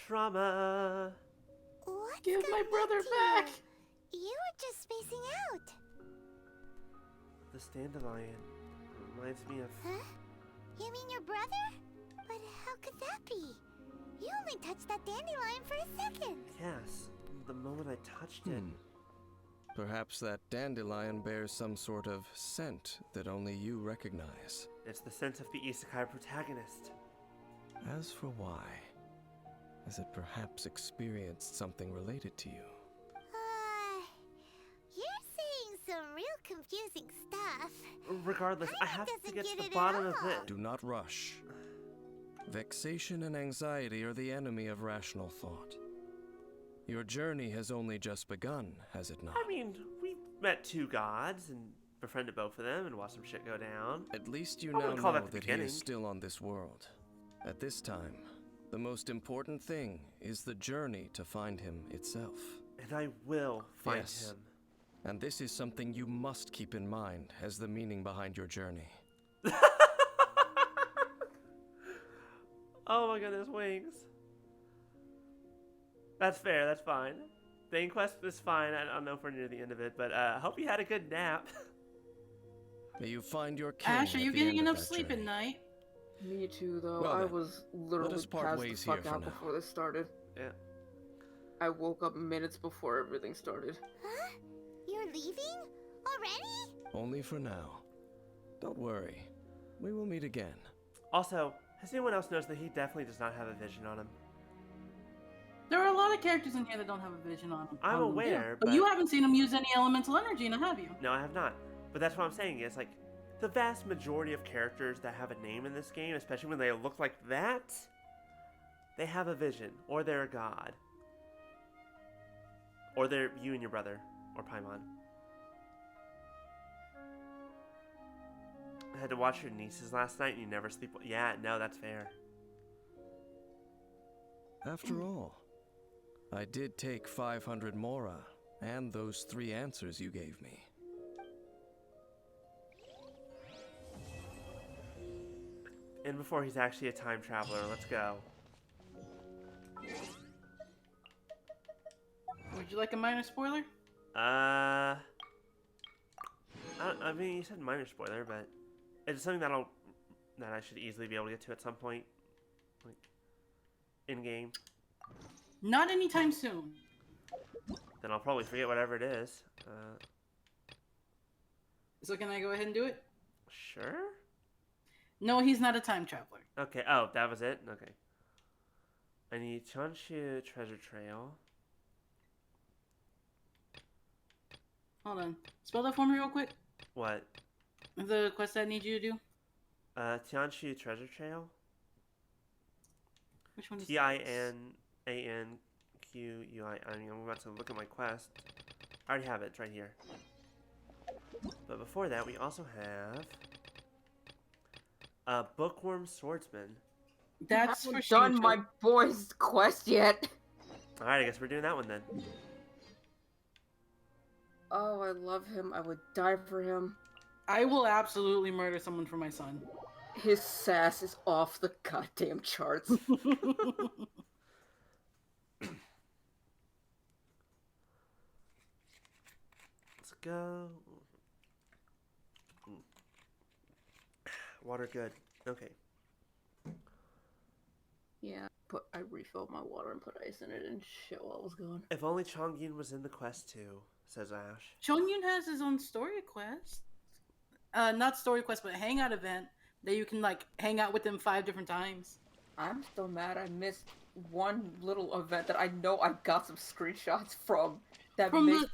Trauma! What's Give my gotten brother into back! You were just spacing out. This dandelion reminds me of... Huh? You mean your brother? But how could that be? You only touched that dandelion for a second. Yes, the moment I touched it. Perhaps that dandelion bears some sort of scent that only you recognize. It's the scent of the isekai protagonist. As for why, has it perhaps experienced something related to you? You're saying some real confusing stuff. Regardless, I have to get to the bottom of this. Do not rush. Vexation and anxiety are the enemy of rational thought. Your journey has only just begun, has it not? I mean, we met two gods and befriended both of them and watched some shit go down. At least you I now wouldn't call know that the that he beginning. is still on this world. At this time, the most important thing is the journey to find him itself. And I will find Yes. him. And this is something you must keep in mind as the meaning behind your journey. Oh my goodness, wings. That's fair, that's fine. The inquest is fine. I don't know if we're near the end of it, but I hope you had a good nap. May you find your king. Ash, are you at the getting end of enough that sleep journey. at night? Me too, though. Well I then, was let literally us part passed the ways here fuck for out now. before this started. Yeah. I woke up minutes before everything started. Huh? You're leaving? Already? Only for now. Don't worry. We will meet again. Also, has anyone else noticed that he definitely does not have a vision on him? There are a lot of characters in here that don't have a vision on them. I'm aware, but you haven't seen him use any elemental energy, now have you? No, I have not. But that's what I'm saying is, like, the vast majority of characters that have a name in this game, especially when they look like that, they have a vision, or they're a god. Or they're you and your brother, or Paimon. I had to watch your nieces last night and you never sleep. Yeah, no, that's fair. After all, I did take 500 mora and those 3 answers you gave me. And before he's actually a time traveler, let's go. Would you like a minor spoiler? I mean, you said minor spoiler, but it's something that I should easily be able to get to at some point, like in game. Not anytime soon. Then I'll probably forget whatever it is. So can I go ahead and do it? Sure. No, he's not a time traveler. Okay. Oh, that was it. Okay. I need Chonshu Treasure Trail. Hold on. Spell that for me real quick. What? The quest I need you to do. Tianshu Treasure Trail. Which one is Tinanqui. I mean, I'm about to look at my quest. I already have it. It's right here. But before that, we also have Bookworm Swordsman. That's I for haven't done Shinjo. my boy's quest yet. All right, I guess we're doing that one then. Oh, I love him. I would die for him. I will absolutely murder someone for my son. His sass is off the goddamn charts. Let's go. Water good. Okay. Yeah, I refilled my water and put ice in it and shit while it was gone. If only Chongyun was in the quest too, says Ash. Chongyun has his own story quest. Not story quest, but hangout event that you can like hang out with him 5 different times. I'm still mad I missed one little event that I know I got some screenshots from. That From makes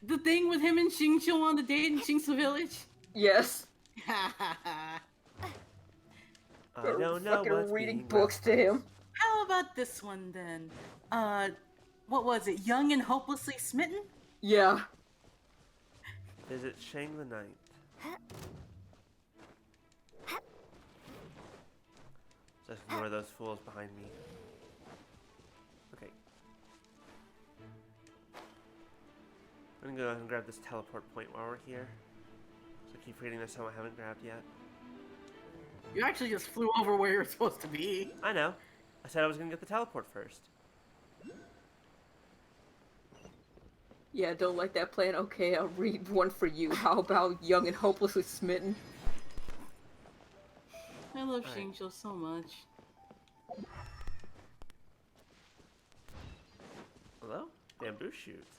the thing with him and Xingqiu on the date in Xingsu Village. Yes. I don't know fucking what's reading being books to him. How about this one then? What was it? Young and Hopelessly Smitten? Yeah. Visit Shang the Ninth. Just ignore those fools behind me. Okay. I'm gonna go ahead and grab this teleport point while we're here. So keep reading this one I haven't grabbed yet. You actually just flew over where you're supposed to be. I know. I said I was gonna get the teleport first. Yeah, don't like that plan. Okay, I'll read one for you. How about Young and Hopelessly Smitten? I love Alright. Xingqiu so much. Hello? Bamboo shoots.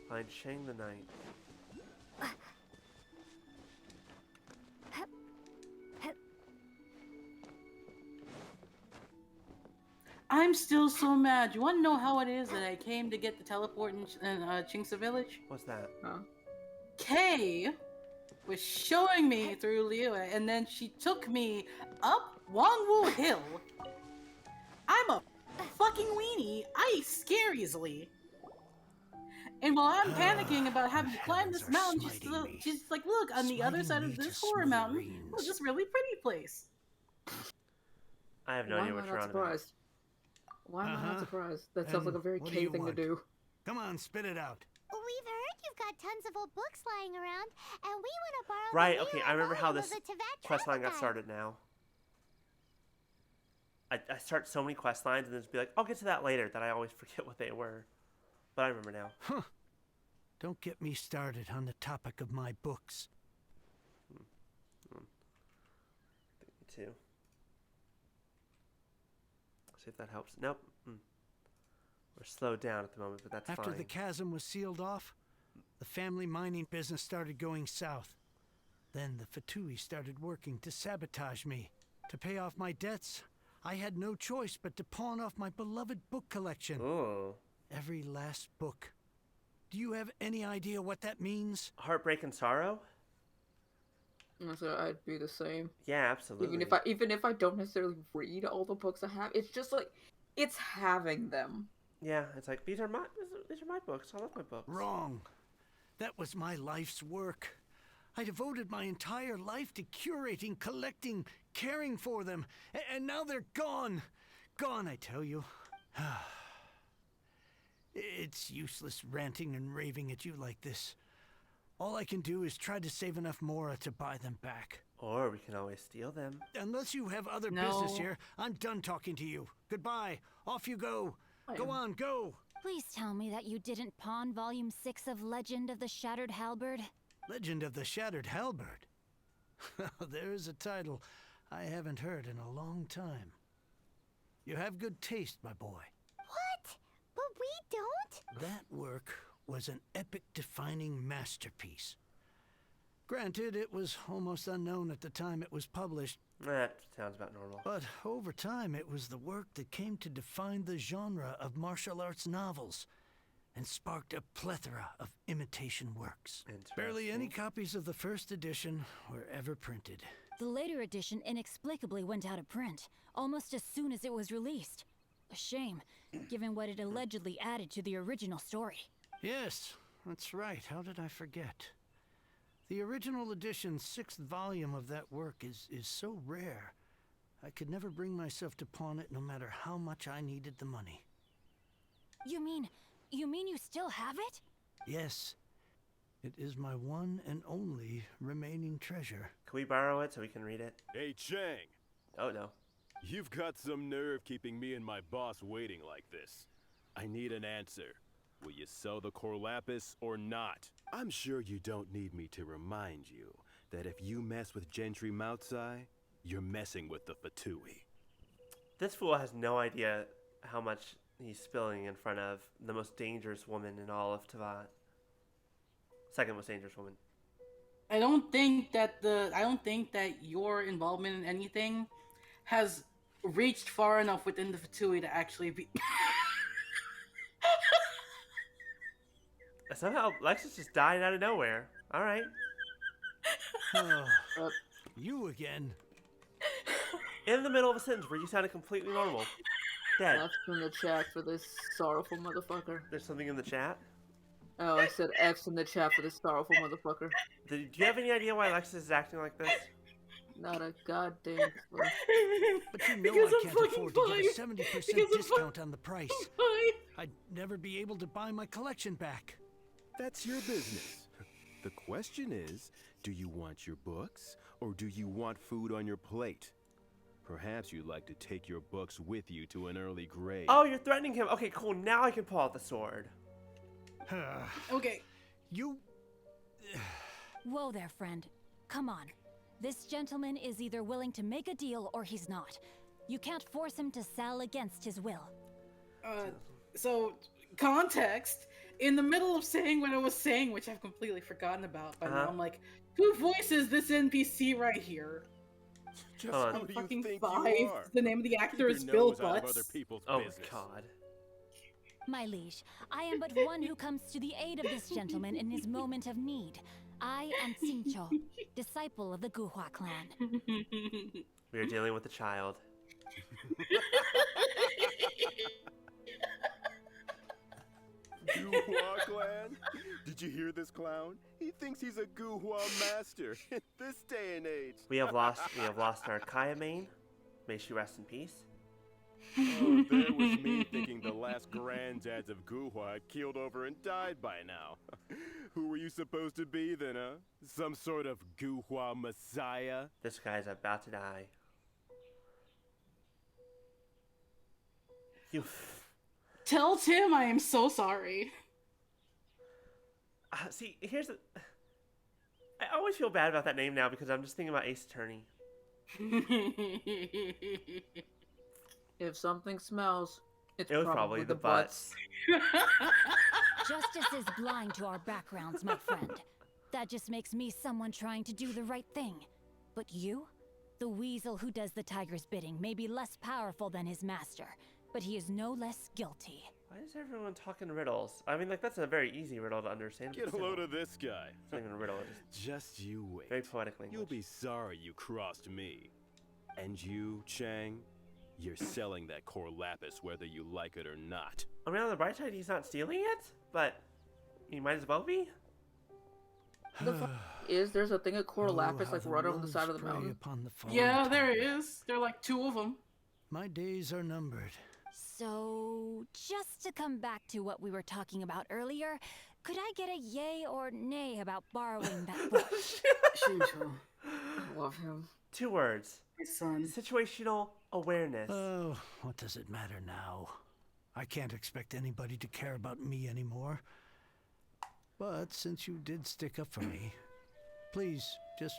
Find Shang the Knight. I'm still so mad. You want to know how it is that I came to get the teleport in Chingsa Village? What's that? Huh? Kay was showing me through Liyue, and then she took me up Wangwu Hill. I'm a fucking weenie. I scare easily. And while I'm panicking about having to climb this mountain, she's like, look, on the other side of this horror mountain was this really pretty place. I have no idea what you're on about. Why am I not surprised? That sounds like a very Kay thing to do. Come on, spit it out. We've heard you've got tons of old books lying around, and we want to borrow Right, the okay, Liyue I remember how volume this of the Teyvat quest line got Travel started now. I start so many quest lines and then just be like, I'll get to that later, that I always forget what they were. But I remember now. Huh. Don't get me started on the topic of my books. Me too. See if that helps. Nope. We're slowed down at the moment, but that's fine. After the chasm was sealed off, the family mining business started going south. Then the Fatui started working to sabotage me. To pay off my debts, I had no choice but to pawn off my beloved book collection. Oh. Every last book. Do you have any idea what that means? Heartbreak and sorrow? So I'd be the same. Yeah, absolutely. Even if I don't necessarily read all the books I have, it's just like it's having them. Yeah, it's like these are my books. I love my books. Wrong. That was my life's work. I devoted my entire life to curating, collecting, caring for them, and now they're gone. Gone, I tell you. It's useless ranting and raving at you like this. All I can do is try to save enough Mora to buy them back. Or we can always steal them. Unless you have other business here, I'm done talking to you. Goodbye. Off you go. Go on, go. Please tell me that you didn't pawn Volume 6 of Legend of the Shattered Halberd. Legend of the Shattered Halberd? There's a title I haven't heard in a long time. You have good taste, my boy. What? But we don't? That work was an epic-defining masterpiece. Granted, it was almost unknown at the time it was published. That sounds about normal. But over time, it was the work that came to define the genre of martial arts novels and sparked a plethora of imitation works. Barely any copies of the first edition were ever printed. The later edition inexplicably went out of print, almost as soon as it was released. A shame, given what it allegedly added to the original story. Yes, that's right. How did I forget? The original edition's 6th volume of that work is so rare, I could never bring myself to pawn it no matter how much I needed the money. You mean you still have it? Yes. It is my one and only remaining treasure. Can we borrow it so we can read it? Hey, Chang. Oh, no. You've got some nerve keeping me and my boss waiting like this. I need an answer. Will you sell the core lapis or not? I'm sure you don't need me to remind you that if you mess with Gentry Moutsai, you're messing with the Fatui. This fool has no idea how much he's spilling in front of the most dangerous woman in all of Teyvat. Second most dangerous woman. I don't think that your involvement in anything has reached far enough within the Fatui to actually be. Somehow Lexus just died out of nowhere. All right. Oh, you again. In the middle of a sentence where you sounded completely normal. Dead. F in the chat for this sorrowful motherfucker. There's something in the chat? Oh, I said F's in the chat for this sorrowful motherfucker. Do you have any idea why Lexus is acting like this? Not a goddamn clue. But you know I can't afford to get a 70% discount on the price. I'd never be able to buy my collection back. That's your business. The question is, do you want your books, or do you want food on your plate? Perhaps you'd like to take your books with you to an early grave. Oh, you're threatening him. Okay, cool. Now I can pull out the sword. Okay. You... Whoa there, friend. Come on. This gentleman is either willing to make a deal or he's not. You can't force him to sell against his will. So, context. In the middle of saying what I was saying, which I've completely forgotten about by now, I'm like, who voices this NPC right here? Just who do you fucking think five. you are? The name of the Keep actor your is Bill nose out of Butts. other people's Oh my business. god. My liege, I am but one who comes to the aid of this gentleman in his moment of need. I am Xingqiu, disciple of the Guhua clan. We are dealing with a child. Guhua clan? Did you hear this clown? He thinks he's a Guhua master in this day and age. We have lost our Kaya main. May she rest in peace. Oh, there was me thinking the last granddads of Guhua had keeled over and died by now. Who were you supposed to be then, huh? Some sort of Guhua messiah? This guy's about to die. You. Tell Tim I am so sorry. See, here's the. I always feel bad about that name now because I'm just thinking about Ace Attorney. If something smells, it was probably the butts. Justice is blind to our backgrounds, my friend. That just makes me someone trying to do the right thing. But you? The weasel who does the tiger's bidding may be less powerful than his master, but he is no less guilty. Why is everyone talking riddles? I mean, like, that's a very easy riddle to understand. Get a load of this guy. It's not even a riddle. It's just you wait. Very poetic language. You'll be sorry you crossed me. And you, Chang, you're selling that core lapis whether you like it or not. I mean, on the bright side, he's not stealing it, but he might as well be. The fuck is there's a thing of core lapis like right over the side of the mountain? Yeah, there is. There are like 2 of them. My days are numbered. So, just to come back to what we were talking about earlier, could I get a yay or nay about borrowing that book? I love him. 2 words. My son. Situational awareness. Oh, what does it matter now? I can't expect anybody to care about me anymore. But since you did stick up for me, please just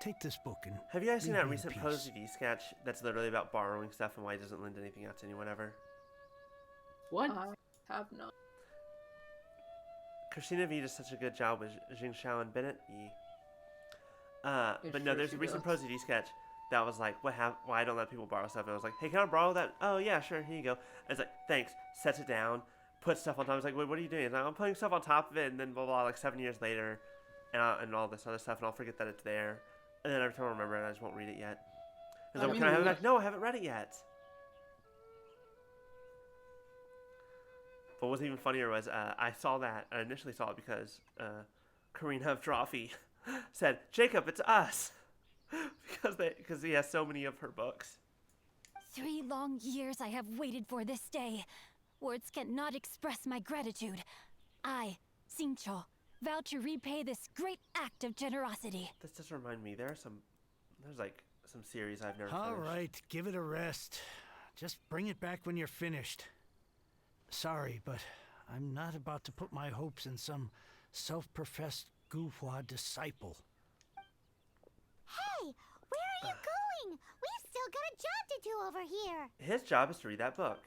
take this book and have you guys seen leave that me in recent peace. PostD sketch that's literally about borrowing stuff and why it doesn't lend anything out to anyone ever? What? I have not. Christina V does such a good job with Jing Shao and Bennett E. But no, there's a recent PostD sketch that was like, why don't let people borrow stuff? And I was like, hey, can I borrow that? Oh yeah, sure, here you go. And it's like, thanks. Sets it down, puts stuff on top. I was like, wait, what are you doing? It's like, I'm putting stuff on top of it, and then blah blah. Like 7 years later, and all this other stuff, and I'll forget that it's there. And then every time I remember it, I just won't read it yet. And so, can I have it back? No, I haven't read it yet. But what's even funnier was I saw that. I initially saw it because Karina of Trophy said, "Jacob, it's us," because he has so many of her books. 3 long years I have waited for this day. Words cannot express my gratitude. I, Xingqiu, vow to repay this great act of generosity. This does remind me. There's like some series I've never All finished. right, give it a rest. Just bring it back when you're finished. Sorry, but I'm not about to put my hopes in some self-professed Guhua disciple. Hey, where are you going? We've still got a job to do over here. His job is to read that book.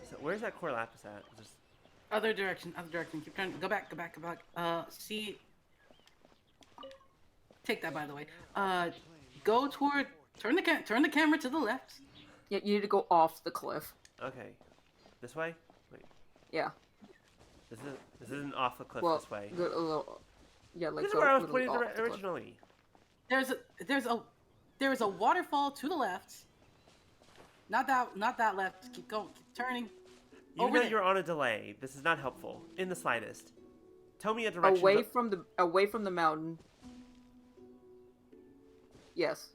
So where's that core lapis at? Just... Other direction. Keep trying. Go back. See. Take that, by the way. Go toward. Turn the camera to the left. Yeah, you need to go off the cliff. Okay. This way? Wait. Yeah. This isn't off the cliff this way. A little, yeah, like this is where I was pointing originally. There is a waterfall to the left. Not that left. Keep going. Keep turning. You know you're on a delay. This is not helpful in the slightest. Tell me a direction. Away from the mountain. Yes.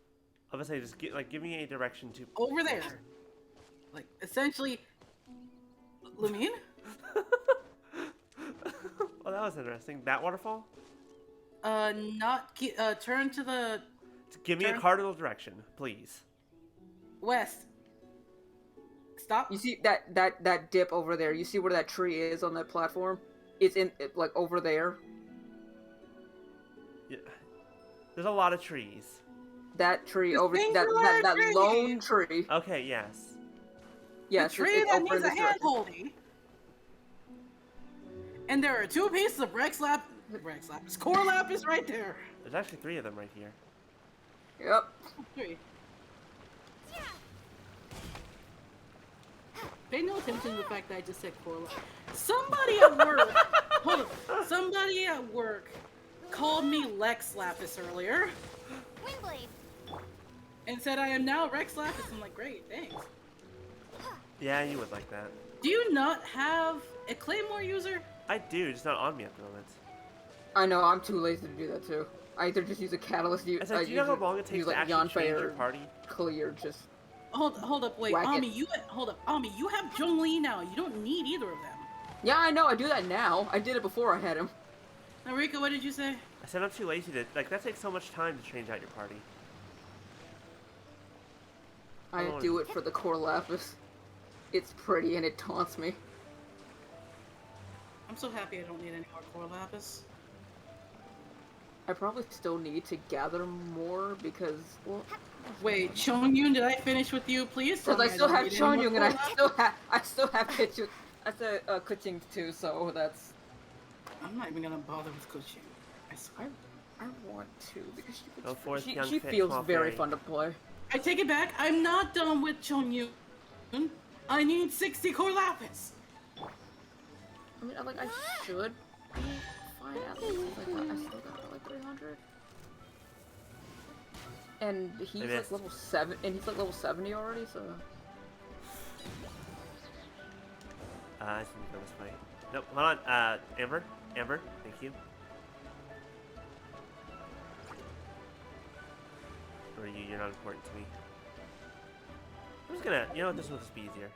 I was gonna say, just give me a direction to over there. Like essentially, Lumine. Well, that was interesting. That waterfall? Turn to the. Give me a cardinal direction, please. West. Stop. You see that dip over there? You see where that tree is on that platform? It's in like over there. There's a lot of trees. That tree This over singular that tree. lone tree. Okay, yes. Yes, the tree it's that over needs a this direction. hand holding. And there are 2 pieces of core lapis right there. There's actually 3 of them right here. Yep. 3. Pay no attention to the fact that I just said core lapis. Somebody at work, hold on. Somebody at work called me Lex Lapis earlier. Windblade. And said I am now Rex Lapis. I'm like, great, thanks. Yeah, you would like that. Do you not have a Claymore user? I do, just not on me at the moment. I know, I'm too lazy to do that too. I either just use a catalyst, Do you know how long it takes to actually change your party? Clear, just hold up, wait, Ami, you have Zhongli now. You don't need either of them. Yeah, I know, I do that now. I did it before I had him. Now, Rika, what did you say? I said I'm too lazy to, like, that takes so much time to change out your party. I do it for the core lapis. It's pretty and it taunts me. I'm so happy I don't need any more core lapis. I probably still need to gather more because, well... Wait, Chongyun, did I finish with you? Please tell because me I still have don't need any Chongyun more and core I still have Kuching. That's a Kuching too, so that's... I'm not even gonna bother with Kuching. I swear. I want to because she she feels very fun to play. I take it back. I'm not done with Chongyun. I need 60 core lapis. I mean, I should be fine at least. I still got like 300. And he's like level 7, and he's like level 70 already, so. I think we go this way. Nope, hold on. Amber, thank you. Or you're not important to me. I'm just gonna, you know what, this will just be easier.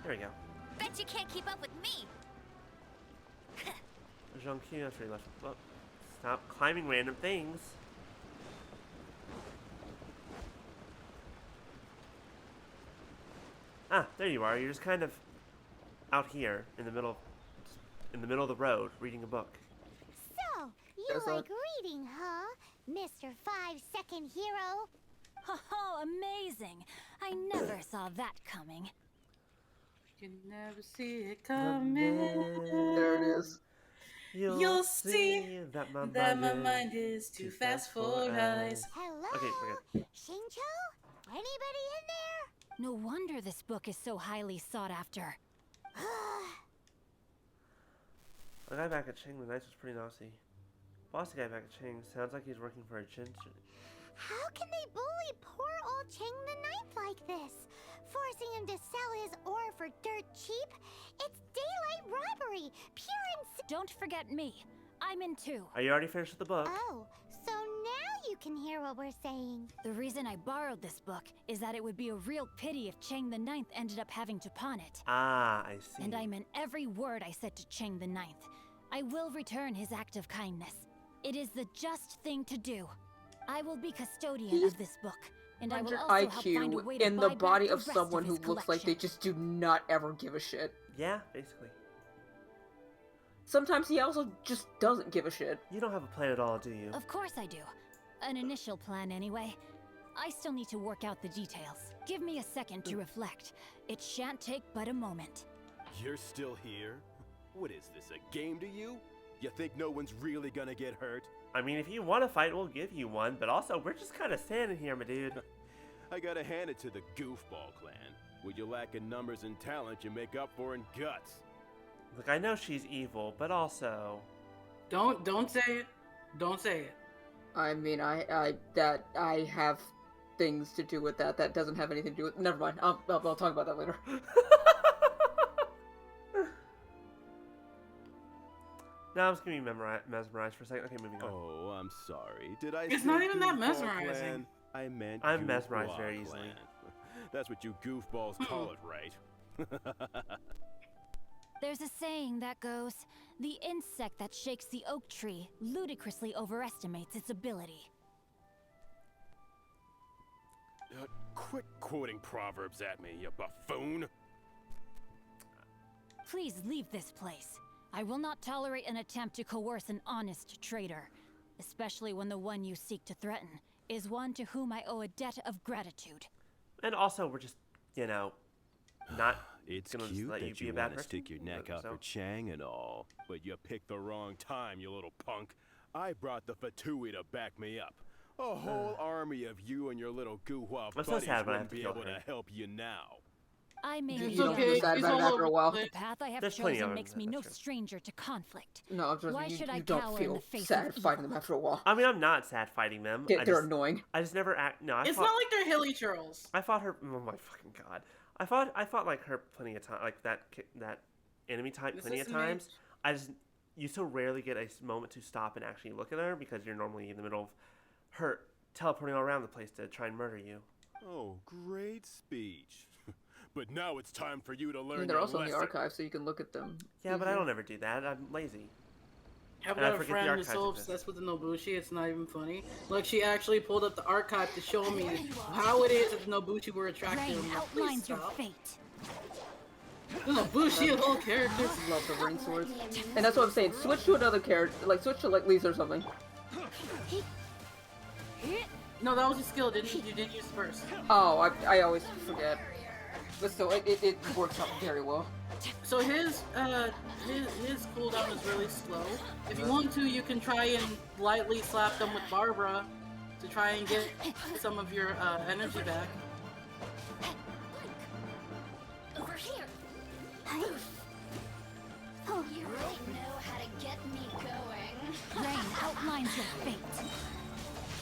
There we go. Bet you can't keep up with me. Zhongqiu, that's where you left. Well, stop climbing random things. Ah, there you are. You're just kind of out here in the middle of the road, reading a book. So, you like reading, huh? Mr. 5-second hero? Oh, amazing! I never saw that coming. You can never see it coming. There it is. You'll see that my mind is too fast for eyes. Hello? Okay, we're good. Shincho? Anybody in there? No wonder this book is so highly sought after. The guy back at Ching the Knights was pretty nasty. Boss guy back at Ching sounds like he's working for a Genshin. How can they bully poor old Ching the Ninth like this? Forcing him to sell his ore for dirt cheap? It's daylight robbery, pure and... Don't forget me. I'm in too. Are you already finished with the book? Oh, so now you can hear what we're saying. The reason I borrowed this book is that it would be a real pity if Chang the Ninth ended up having to pawn it. Ah, I see. And I meant every word I said to Chang the Ninth. I will return his act of kindness. It is the just thing to do. I will be custodian of this book, and I will also help find a way to in buy the body back of the rest someone his who looks like they just do not ever give a shit. Yeah, basically. Sometimes he also just doesn't give a shit. You don't have a plan at all, do you? Of course I do. An initial plan, anyway. I still need to work out the details. Give me a second to reflect. It shan't take but a moment. You're still here? What is this, a game to you? You think no one's really gonna get hurt? I mean, if you want to fight, we'll give you one, but also, we're just kind of standing here, my dude. I gotta hand it to the Goofball clan. What you lack in numbers and talent, you make up for in guts. Look, I know she's evil, but also... Don't say it. Don't say it. I mean, I have things to do with that. That doesn't have anything to do with... Never mind. I'll talk about that later. Now I'm just gonna be mesmerized for a second. Okay, moving on. Oh, I'm sorry. Did I It's say not even that Goofball mesmerizing. Clan? I meant I'm Goofball mesmerized very easily. Clan. That's what you goofballs call it, right? There's a saying that goes, the insect that shakes the oak tree ludicrously overestimates its ability. Quit quoting proverbs at me, you buffoon. Please leave this place. I will not tolerate an attempt to coerce an honest trader, especially when the one you seek to threaten is one to whom I owe a debt of gratitude. And also, we're just, you know, not It's gonna cute let you that be you a bad want to person. stick your neck out So- for Chang and all, but you picked the wrong time, you little punk. I brought the Fatui to back me up. A whole army of you and your little Guhua I'm so buddies sad when I have wouldn't to be kill able her. to help you now. I may It's be young, okay, sad she's about it all after a over while. the the path I have There's plenty of chosen them, makes me that's no true. stranger to conflict. No, trust Why me, should I you don't cower in feel the face sad of fighting evil? them after a while. I mean, I'm not sad fighting them. They're annoying. I just never act. No, I It's fought, not like they're hilly churls. I fought her. Oh my fucking god! I fought like her plenty of times, like that enemy type This plenty of is times. You so rarely get a moment to stop and actually look at her because you're normally in the middle of her teleporting all around the place to try and murder you. Oh, great speech. But now it's time for you to learn And they're your also in the lesson. archive, so you can look at them. Yeah, but I don't ever do that. I'm lazy. I've And I got a forget the friend who's archives so exist. obsessed with the Nobushi, it's not even funny. Like, she actually pulled up the archive to show me how it is that the Nobushi were attracted to Rain him. Like, please outlines your stop. fate. The Nobushi of all characters. I love the ring swords. And that's what I'm saying. Switch to another character. Like, switch to, like, Lisa or something. No, that was a skill. You didn't use first. Oh, I always forget. But still, it works out very well. So his cooldown is really slow. If you want to, you can try and lightly slap them with Barbara to try and get some of your energy back. Over here. Oh, you really know how to get me going. Rain outlines your fate.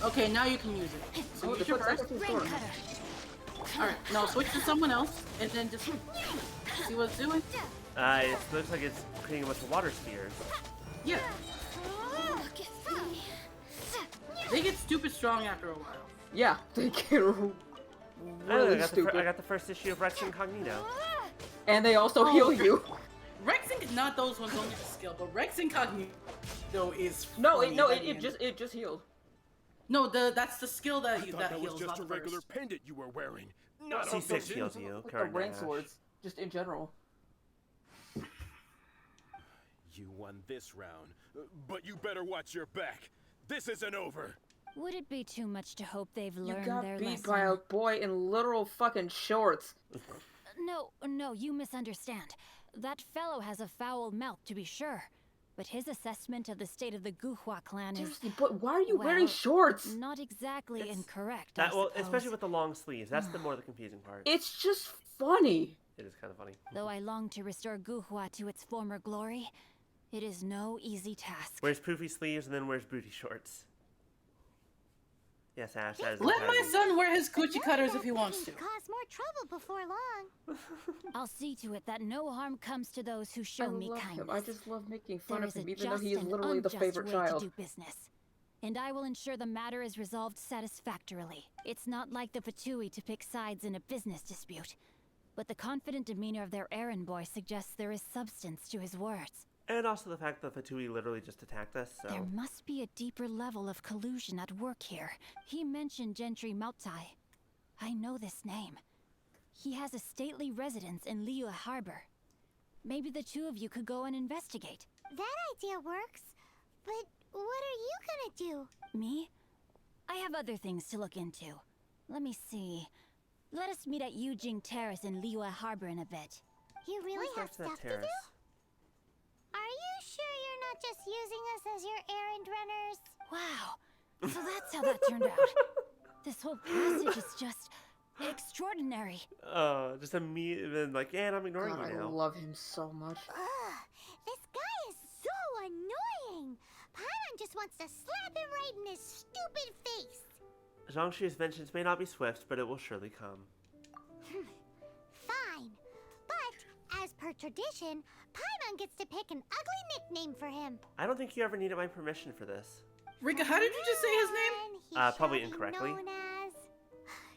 Okay, now you can use it. So Oh, use the your foot's first. actually Rain storm. cutter. Alright, now switch to someone else, and then just see what it's doing. It looks like it's creating a bunch of water spheres. Yeah, Look at me. they get stupid strong after a while. Yeah, they get really I stupid. got the first issue of Rex Incognito. And they also heal you. Rex not those ones don't get the skill, but Rex Incognito is No, funny by the end. it just healed. No, that's the skill that I thought that that heals, was just not a the regular first. pendant you were wearing. Not a C6 vision. heals you. Like the Current ring dash. swords, just in general. You won this round, but you better watch your back. This isn't over. Would it be too much to hope they've You learned got their beat lesson? by a boy in literal fucking shorts. No, you misunderstand. That fellow has a foul mouth, to be sure. But his assessment of the state of the Guhua clan is... Seriously, but why are you well, wearing shorts? Not exactly incorrect, That, I well, suppose. especially with the long sleeves. That's the more the confusing part. It's just funny. It is kind of funny. Though I long to restore Guhua to its former glory, it is no easy task. Wears poofy sleeves and then wears booty shorts. Yes, Ash, that is Let entirely- my son wear his coochie cutters if he wants to. Cause more trouble before long. I'll see to it that no harm comes to those who show I me love kindness. him. I just love making fun There of is him, a even though just he is and literally the unjust favorite way child. to do business. And I will ensure the matter is resolved satisfactorily. It's not like the Fatui to pick sides in a business dispute. But the confident demeanor of their errand boy suggests there is substance to his words. And also the fact that Fatui literally just attacked us, so... There must be a deeper level of collusion at work here. He mentioned Gentry Mautai. I know this name. He has a stately residence in Liyue Harbor. Maybe the two of you could go and investigate. That idea works. But what are you gonna do? Me? I have other things to look into. Let me see. Let us meet at Yujing Terrace in Liyue Harbor in a bit. You really have What's that stuff to terrace? do? Are you sure you're not just using us as your errand runners? Wow. So that's how that turned out. This whole passage is just extraordinary. Just immediately, like, yeah, I'm ignoring God, you I now. love him so much. Ugh, this guy is so annoying. Paimon just wants to slap him right in his stupid face. Zhongshu's vengeance may not be swift, but it will surely come. Fine. But, as per tradition, Paimon gets to pick an ugly nickname for him. I don't think you ever needed my permission for this. Rika, how did you just say his name? He's Probably surely incorrectly. known as...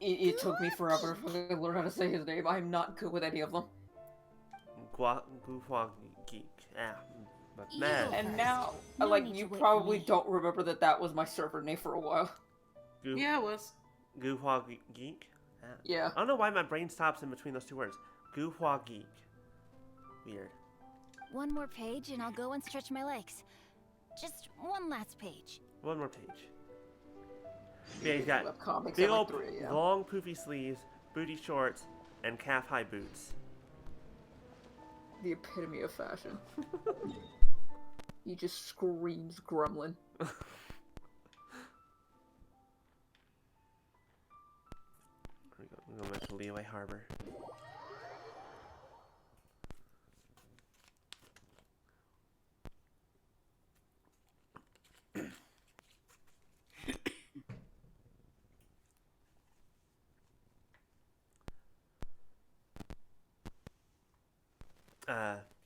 It took me forever to learn how to say his name. I'm not good with any of them. Guhua Geek. But man. And now, No like, need you to wait for probably me. don't remember that was my server name for a while. Yeah, it was. Guhua Geek? Yeah. I don't know why my brain stops in between those two words. Guhua Geek. Weird. One more page and I'll go and stretch my legs. Just one last page. One more page. Yeah, he's got comics big at like old, 3 a.m. long poofy sleeves, booty shorts, and calf-high boots. The epitome of fashion. He just screams gremlin. We're going back to Liyue Harbor.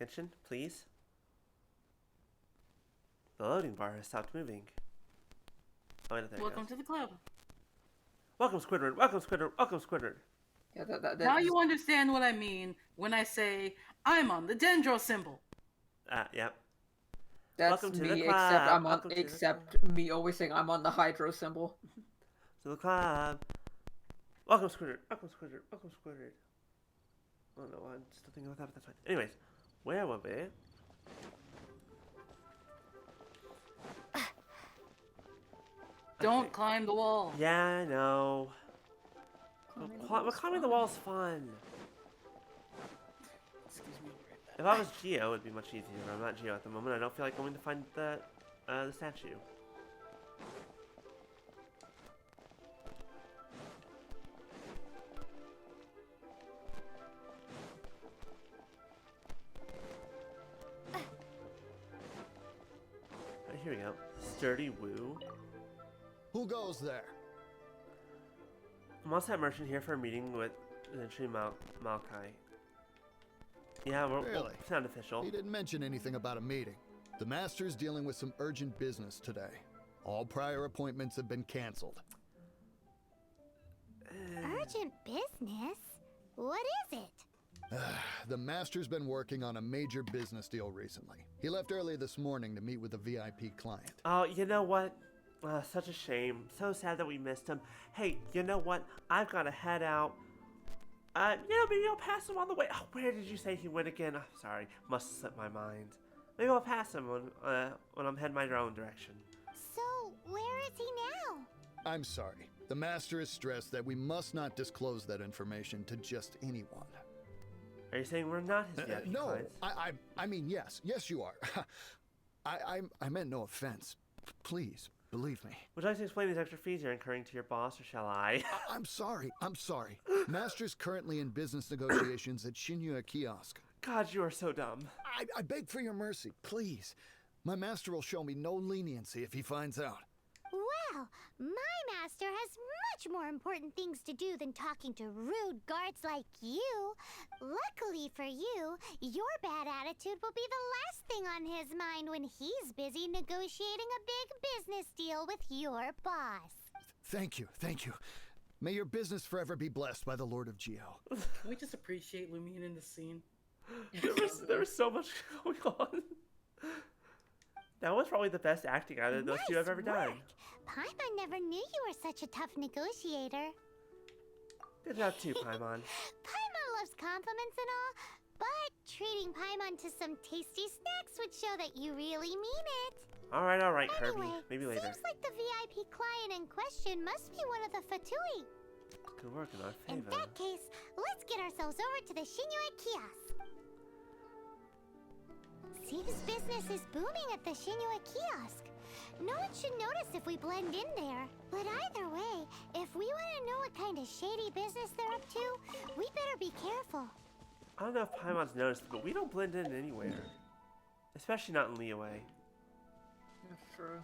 Genshin, please. The loading bar has stopped moving. Oh, wait, there it Welcome goes. to the club. Welcome, Squidward. Welcome, Squidward. Welcome, Squidward. Yeah, now you understand what I mean when I say I'm on the Dendro symbol. Yep. That's Welcome to me, the club. except I'm on, Welcome to the except me always saying I'm on the hydro symbol. To the club. Welcome, Squidward. Welcome, Squidward. Welcome, Squidward. Oh no, I'm still thinking about that, but that's fine. Anyways, where were we? Don't climb the wall. Yeah, I know. But climbing the wall's fun. Excuse me. If I was Geo, it would be much easier. But I'm not Geo at the moment. I don't feel like going to find the statue. Here we go. Sturdy Woo. Who goes there? Mondstadt merchant here for a meeting with Genshin Maokai. Yeah, we'll sound official. He didn't mention anything about a meeting. The master's dealing with some urgent business today. All prior appointments have been canceled. Urgent business? What is it? The master's been working on a major business deal recently. He left early this morning to meet with a VIP client. Oh, you know what? Such a shame. So sad that we missed him. Hey, you know what? I've got to head out. Maybe I'll pass him on the way. Oh, where did you say he went again? Oh, sorry, must have slipped my mind. Maybe I'll pass him when I'm heading my own direction. So, where is he now? I'm sorry. The master is stressed that we must not disclose that information to just anyone. Are you saying we're not his VIP No, clients? I mean, yes, you are. I meant no offense. Please, believe me. Would you like to explain these extra fees you're incurring to your boss, or shall I? I'm sorry. Master's currently in business negotiations at Liyue Kiosk. God, you are so dumb. I beg for your mercy, please. My master will show me no leniency if he finds out. Well, my master has much more important things to do than talking to rude guards like you. Luckily for you, your bad attitude will be the last thing on his mind when he's busy negotiating a big business deal with your boss. Thank you. May your business forever be blessed by the Lord of Geo. Can we just appreciate Lumion in the scene? There was so much going on. That was probably the best acting out of those two I've ever done. Paimon never knew you were such a tough negotiator. Good job too, Paimon. Paimon loves compliments and all, but treating Paimon to some tasty snacks would show that you really mean it. All right, Kirby. Anyway, Maybe later. Seems like the VIP client in question must be one of the Fatui. Good work in our favor. In that case, let's get ourselves over to the Liyue Kiosk. Seems business is booming at the Liyue Kiosk. No one should notice if we blend in there. But either way, if we want to know what kind of shady business they're up to, we better be careful. I don't know if Paimon's noticed, but we don't blend in anywhere. Especially not in Liyue. That's true.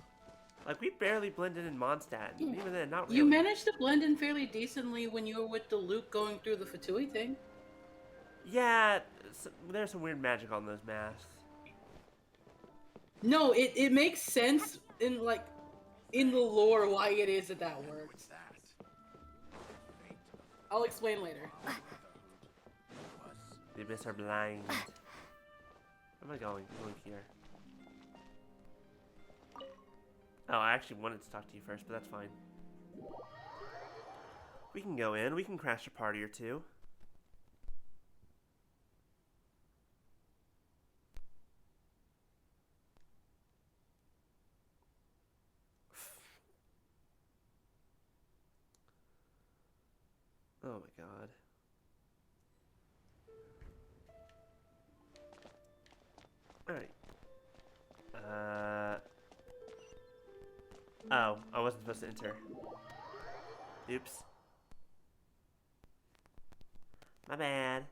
Like, we barely blended in Mondstadt. And even then, not really. You managed to blend in fairly decently when you were with the Luke going through the Fatui thing. Yeah, there's some weird magic on those masks. No, it makes sense in the lore why it is that works. I'll explain later. The Abyss are blind. Where am I going? I'm going here. Oh, I actually wanted to talk to you first, but that's fine. We can go in. We can crash a party or two. Oh my god. Alright. Oh, I wasn't supposed to enter. Oops. My bad.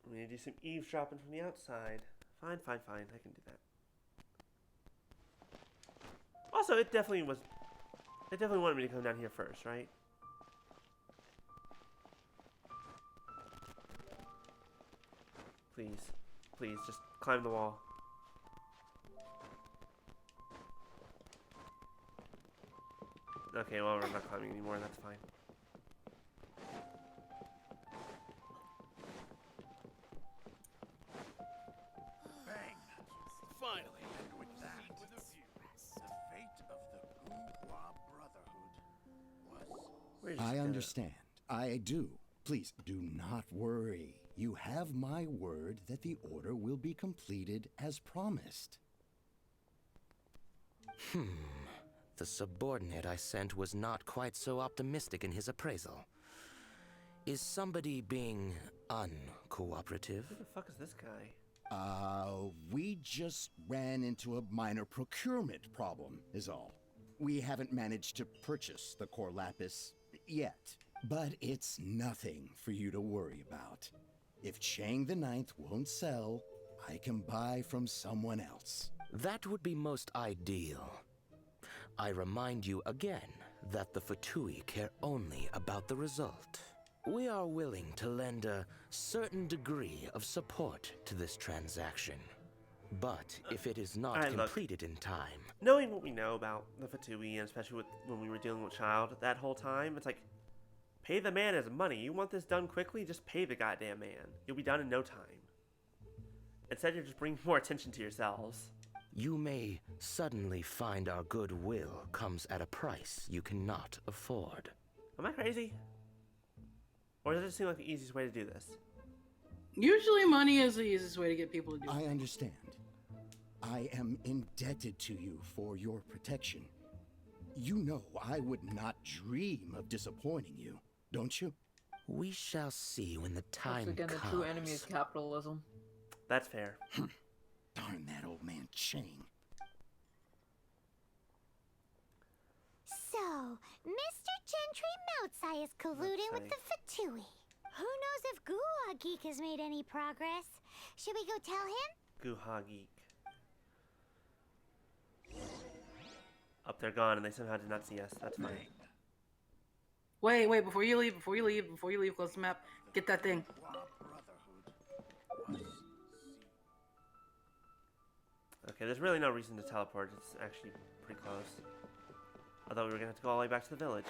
We need to do some eavesdropping from the outside. Fine, fine, fine. I can do that. Also, it definitely wanted me to come down here first, right? Please. Please, just climb the wall. Okay, well, we're not climbing anymore. That's fine. Bang! Finally, and with that, the fate of the Gouhua Brotherhood was... I understand. I do. Please do not worry. You have my word that the order will be completed as promised. The subordinate I sent was not quite so optimistic in his appraisal. Is somebody being uncooperative? Who the fuck is this guy? We just ran into a minor procurement problem, is all. We haven't managed to purchase the core lapis yet. But it's nothing for you to worry about. If Chang the Ninth won't sell, I can buy from someone else. That would be most ideal. I remind you again that the Fatui care only about the result. We are willing to lend a certain degree of support to this transaction. But if it is not completed in time... Knowing what we know about the Fatui, and especially when we were dealing with Child that whole time, it's like, pay the man his money. You want this done quickly? Just pay the goddamn man. You'll be done in no time. Instead, you're just bringing more attention to yourselves. You may suddenly find our goodwill comes at a price you cannot afford. Am I crazy? Or does it seem like the easiest way to do this? Usually money is the easiest way to get people to do it. I understand. I am indebted to you for your protection. You know I would not dream of disappointing you, don't you? We shall see when the time Once again, comes. the true enemy is capitalism. That's fair. Darn that old man Chang. So, Mr. Gentry Moutsai is colluding with the Fatui. Who knows if Gouhua Geek has made any progress? Should we go tell him? Gouhua Geek. Up, they're gone, and they somehow did not see us. That's fine. Wait, before you leave, close the map. Get that thing. Okay, there's really no reason to teleport. It's actually pretty close. I thought we were gonna have to go all the way back to the village.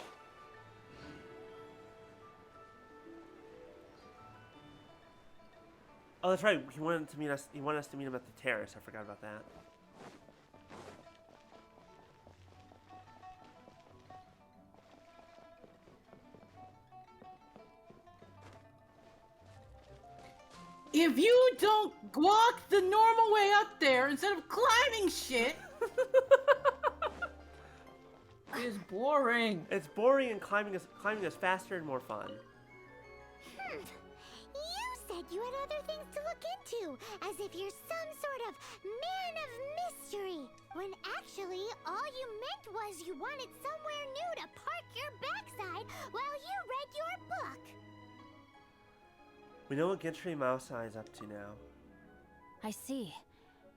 Oh, that's right. He wanted to meet us. He wanted us to meet him at the terrace. I forgot about that. If you don't walk the normal way up there instead of climbing shit, it's boring. It's boring, and climbing is faster and more fun. You said you had other things to look into, as if you're some sort of man of mystery, when actually all you meant was you wanted somewhere new to park your backside while you read your book. We know what Gentry Moutsai is up to now. I see.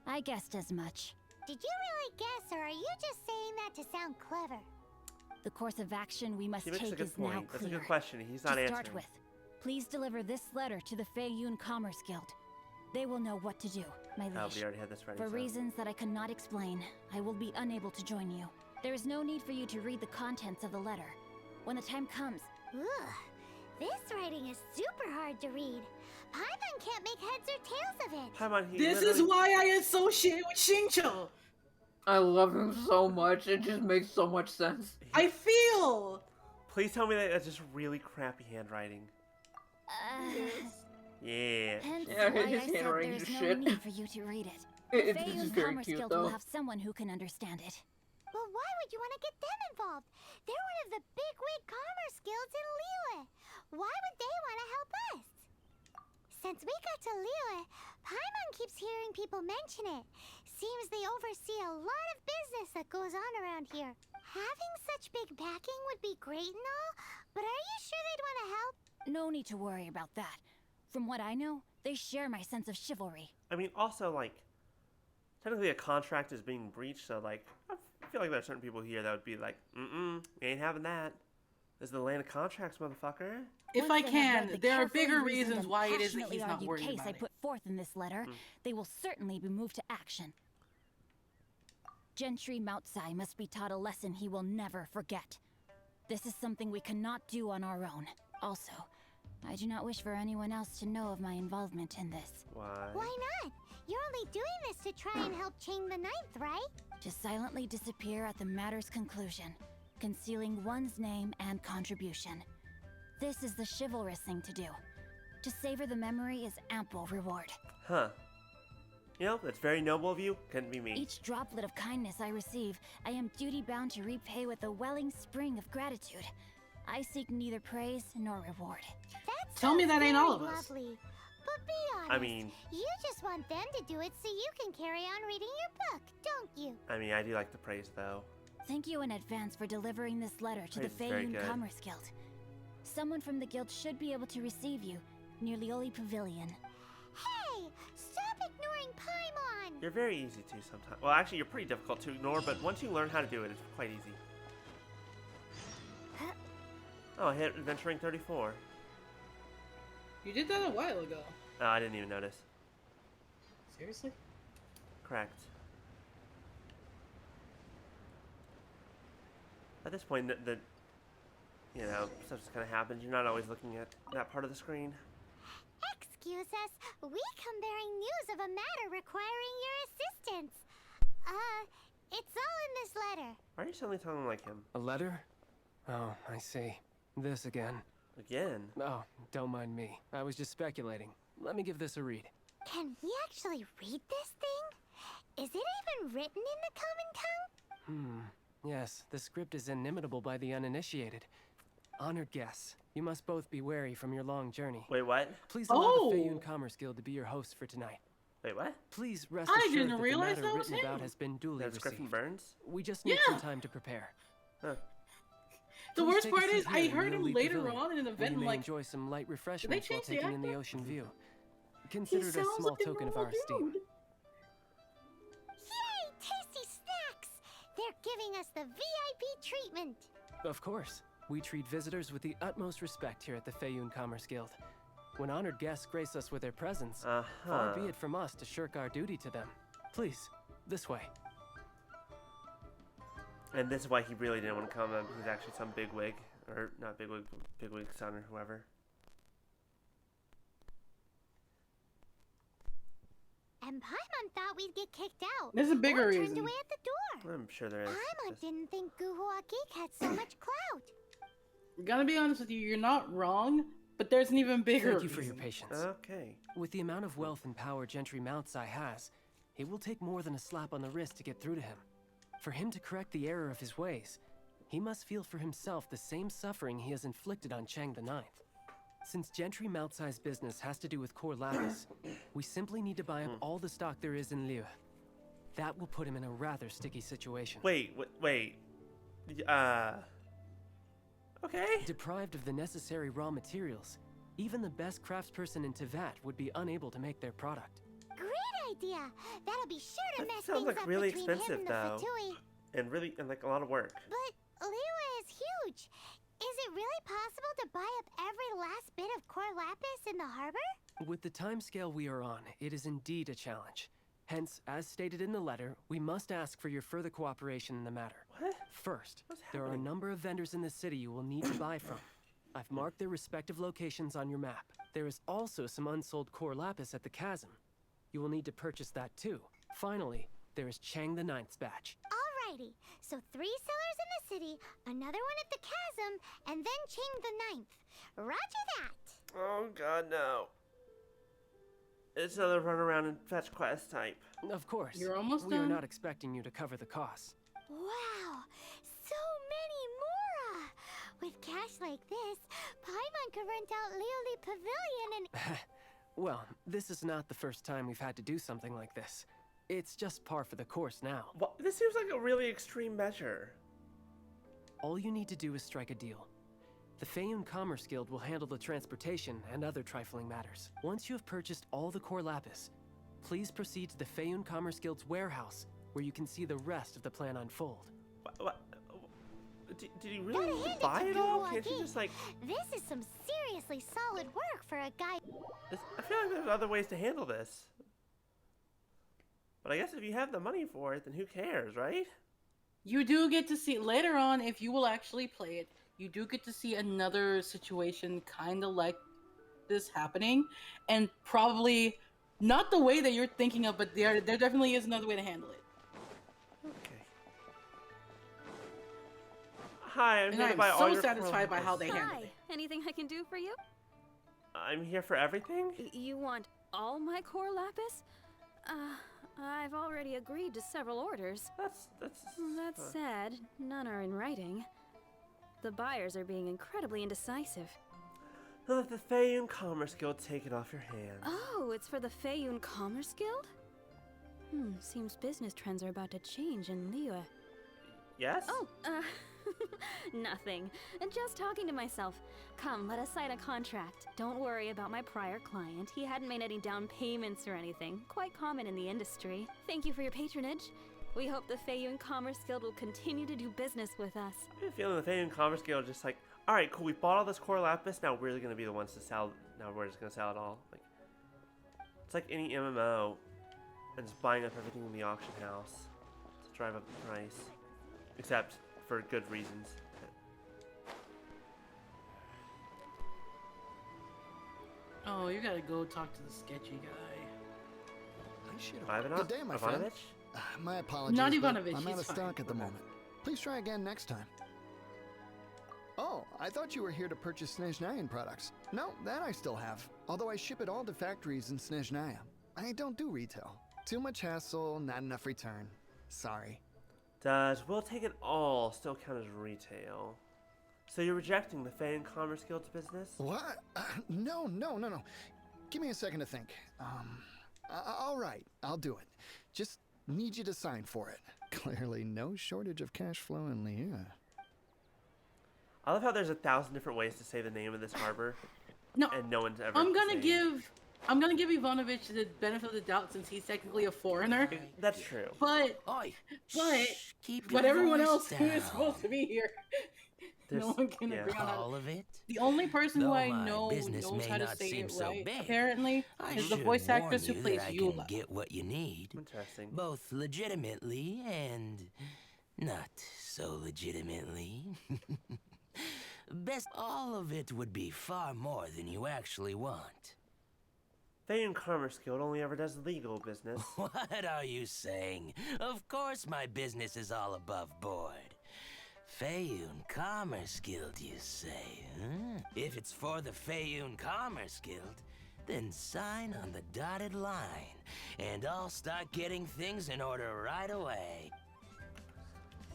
I guessed as much. Did you really guess, or are you just saying that to sound clever? The course of action we must He makes a take good is now point. clear. That's a good question. He's not to answering. start with, please deliver this letter to the Feiyun Commerce Guild. They will know what to do, my liege. Oh, we already had this ready. For so. reasons that I cannot explain, I will be unable to join you. There is no need for you to read the contents of the letter. When the time comes... Ugh, this writing is super hard to read. Paimon can't make heads or tails of it. Paimon, this is why I associate with Shincho. I love him so much. It just makes so much sense. I feel. Please tell me that it's just really crappy handwriting. Yeah. Hence Yeah, why his I said handwriting there's is no shit. need for you to read it. It's The Feiyun very Commerce cute, Guild though. will have someone who can understand it. But why Why would you want to get them involved? They're one of the bigwig commerce guilds in Liyue. Why would they want to help us? Since we got to Liyue, Paimon keeps hearing people mention it. Seems they oversee a lot of business that goes on around here. Having such big backing would be great and all, but are you sure they'd want to help? No need to worry about that. From what I know, they share my sense of chivalry. I mean, also, like, technically a contract is being breached, so, like, I feel like there are certain people here that would be like, we ain't having that. This is the land of contracts, motherfucker. If I can, there are bigger reasons why it is that he's not worried case about I it. put forth in this letter, they will certainly be moved to action. Gentry Moutsai must be taught a lesson he will never forget. This is something we cannot do on our own. Also, I do not wish for anyone else to know of my involvement in this. Why? Why not? You're only doing this to try and help Chang the Ninth, right? To silently disappear at the matter's conclusion, concealing one's name and contribution. This is the chivalrous thing to do. To savor the memory is ample reward. Huh. You know, that's very noble of you. Couldn't be me. Each droplet of kindness I receive, I am duty-bound to repay with a welling spring of gratitude. I seek neither praise nor reward. Tell me that ain't all of us. Lovely. But be honest, I mean, you just want them to do it so you can carry on reading your book, don't you? I mean, I do like the praise, though. Thank you in advance for delivering this letter to Praise the is very Feiyun good. Commerce Guild. Someone from the guild should be able to receive you near Liyue Pavilion. Hey, stop ignoring Paimon! You're very easy to sometimes. Well, actually, you're pretty difficult to ignore, but once you learn how to do it, it's quite easy. Oh, I hit Adventure Ring 34. You did that a while ago. Oh, I didn't even notice. Seriously? Correct. At this point, the you know, stuff just kind of happens. You're not always looking at that part of the screen. Excuse us, we come bearing news of a matter requiring your assistance. It's all in this letter. Why are you suddenly talking like him? A letter? Oh, I see. This again. Again? Oh, don't mind me. I was just speculating. Let me give this a read. Can we actually read this thing? Is it even written in the common tongue? Yes, the script is inimitable by the uninitiated. Honored guests, you must both be wary from your long journey. Wait, what? Please allow the Feiyun Commerce Guild to be your host for tonight. Wait, what? Please rest I assured didn't that the realize matter that was written him. about has been duly That's Griffin received. Burns? We just need some time to prepare. Huh. The Please worst take a part seat is, I here in heard him Liyue later Pavilion, on in an where event, you may like, enjoy some light refreshments while change the taking in the actor? ocean view. Consider it a sounds small like a token of normal our esteem. dude. Yay, tasty snacks! They're giving us the VIP treatment. Of course. We treat visitors with the utmost respect here at the Feiyun Commerce Guild. When honored guests grace us with their presence, far be it from us to shirk our duty to them. Please, this way. And this is why he really didn't want to come. He's actually some bigwig. Or, not bigwig, but bigwig son or whoever. And Paimon thought we'd get kicked out. There's a bigger or reason. turned away at the door. I'm sure there is. Paimon didn't think Guhua Geek had so much clout. Gotta be honest with you, you're not wrong, but there's an even bigger Thank you for your reason. patience. Okay. With the amount of wealth and power Gentry Moutsai has, it will take more than a slap on the wrist to get through to him. For him to correct the error of his ways, he must feel for himself the same suffering he has inflicted on Chang the Ninth. Since Gentry Moutsai's business has to do with core lapis, we simply need to buy up all the stock there is in Liyue. That will put him in a rather sticky situation. Wait. Okay. Deprived of the necessary raw materials, even the best craftsperson in Tevat would be unable to make their product. Great idea. That'll be sure to That mess sounds things like up really between expensive, him and though. the Fatui. And like a lot of work. But Liyue is huge. Is it really possible to buy up every last bit of core lapis in the harbor? With the timescale we are on, it is indeed a challenge. Hence, as stated in the letter, we must ask for your further cooperation in the matter. What? First, there are a number of vendors in the city you will need to buy from. I've marked their respective locations on your map. There is also some unsold core lapis at the chasm. You will need to purchase that too. Finally, there is Chang the Ninth's batch. Alrighty. So 3 sellers in the city, another one at the chasm, and then Chang the Ninth. Roger that. Oh god, no. It's another run around and fetch quest type. Of course. You're almost We are done. not expecting you to cover the costs. Wow. With cash like this, Paimon could rent out Liyue Pavilion and... Well, this is not the first time we've had to do something like this. It's just par for the course now. Well, this seems like a really extreme measure. All you need to do is strike a deal. The Feiyun Commerce Guild will handle the transportation and other trifling matters. Once you have purchased all the core lapis, please proceed to the Feiyun Commerce Guild's warehouse, where you can see the rest of the plan unfold. What? Did he really buy it all? Can't you just like... This is some seriously solid work for a guy... I feel like there's other ways to handle this. But I guess if you have the money for it, then who cares, right? You do get to see, later on, if you will actually play it, you do get to see another situation kind of like this happening. And probably not the way that you're thinking of, but there definitely is another way to handle it. Okay. Hi, I'm And here to I'm buy all your so satisfied by how they handle Hi, it. anything I can do for you? I'm here for everything? You want all my core lapis? I've already agreed to several orders. That said, none are in writing. The buyers are being incredibly indecisive. Let the Feiyun Commerce Guild take it off your hands. Oh, it's for the Feiyun Commerce Guild? Seems business trends are about to change in Liyue. Yes? Oh, nothing. Just talking to myself. Come, let us sign a contract. Don't worry about my prior client. He hadn't made any down payments or anything. Quite common in the industry. Thank you for your patronage. We hope the Feiyun Commerce Guild will continue to do business with us. I have a feeling the Feiyun Commerce Guild just like, alright, cool, we bought all this core lapis, now we're going to be the ones to sell, now we're just going to sell it all. Like, it's like any MMO, and just buying up everything in the auction house to drive up the price. Except for good reasons. Oh, you gotta go talk to the sketchy guy. I should have. Good day, my friend. Ivanovich? My apologies. Not but Ivanovich, I'm out of he's stock fine. at the moment. Please try again next time. Oh, I thought you were here to purchase Snezhnayan products. No, that I still have. Although I ship it all to factories in Snezhnaya. I don't do retail. Too much hassle, not enough return. Sorry. Does we'll take it all still count as retail? So you're rejecting the Feiyun Commerce Guild's business? What? No. Give me a second to think. All right, I'll do it. Just need you to sign for it. Clearly no shortage of cash flow in Liyue. I love how there's 1,000 different ways to say the name of this harbor. No, and no one's ever I'm gonna give Ivanovich the benefit of the doubt since he's technically a foreigner. That's true. But everyone else who is supposed to be here, no one can agree on all of it. The only person who I know knows how to say it right, apparently, is the voice actress who plays Eula. Get what you need. Interesting. Both legitimately and not so legitimately. Best all of it would be far more than you actually want. Feiyun Commerce Guild only ever does legal business. What are you saying? Of course my business is all above board. Feiyun Commerce Guild, you say, huh? If it's for the Feiyun Commerce Guild, then sign on the dotted line, and I'll start getting things in order right away.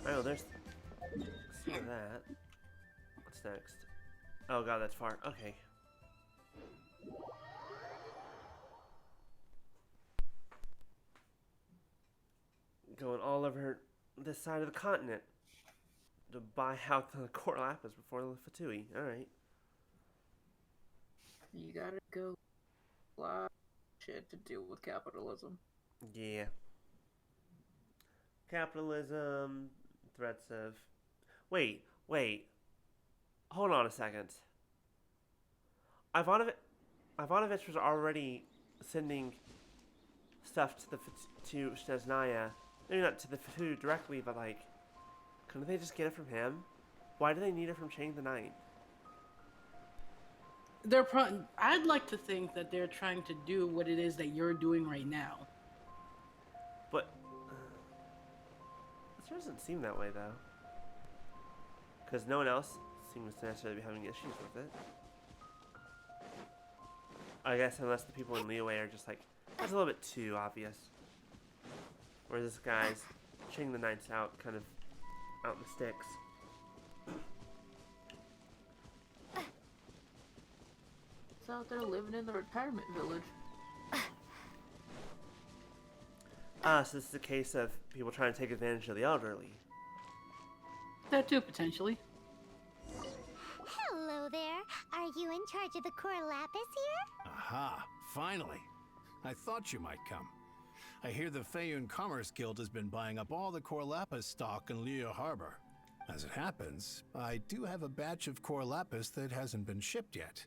Oh, there's some of that. What's next? Oh god, that's far. Okay. Going all over this side of the continent to buy out the core lapis before the Fatui. Alright. You gotta go a lot of shit to deal with capitalism. Yeah. Capitalism, threats of... Wait. Hold on a second. Ivanovich was already sending stuff to Snezhnaya. Maybe not to the Fatui directly, but like, couldn't they just get it from him? Why do they need it from Chang the Knight? I'd like to think that they're trying to do what it is that you're doing right now. But it doesn't seem that way though, because no one else seems to necessarily be having issues with it. I guess unless the people in Liyue are just like, that's a little bit too obvious. Whereas this guy's Chang the Knight's out, kind of out in the sticks. just out there living in the retirement village. So this is a case of people trying to take advantage of the elderly. That too, potentially. Hello there. Are you in charge of the core lapis here? Aha, finally. I thought you might come. I hear the Feiyun Commerce Guild has been buying up all the core lapis stock in Liyue Harbor. As it happens, I do have a batch of core lapis that hasn't been shipped yet.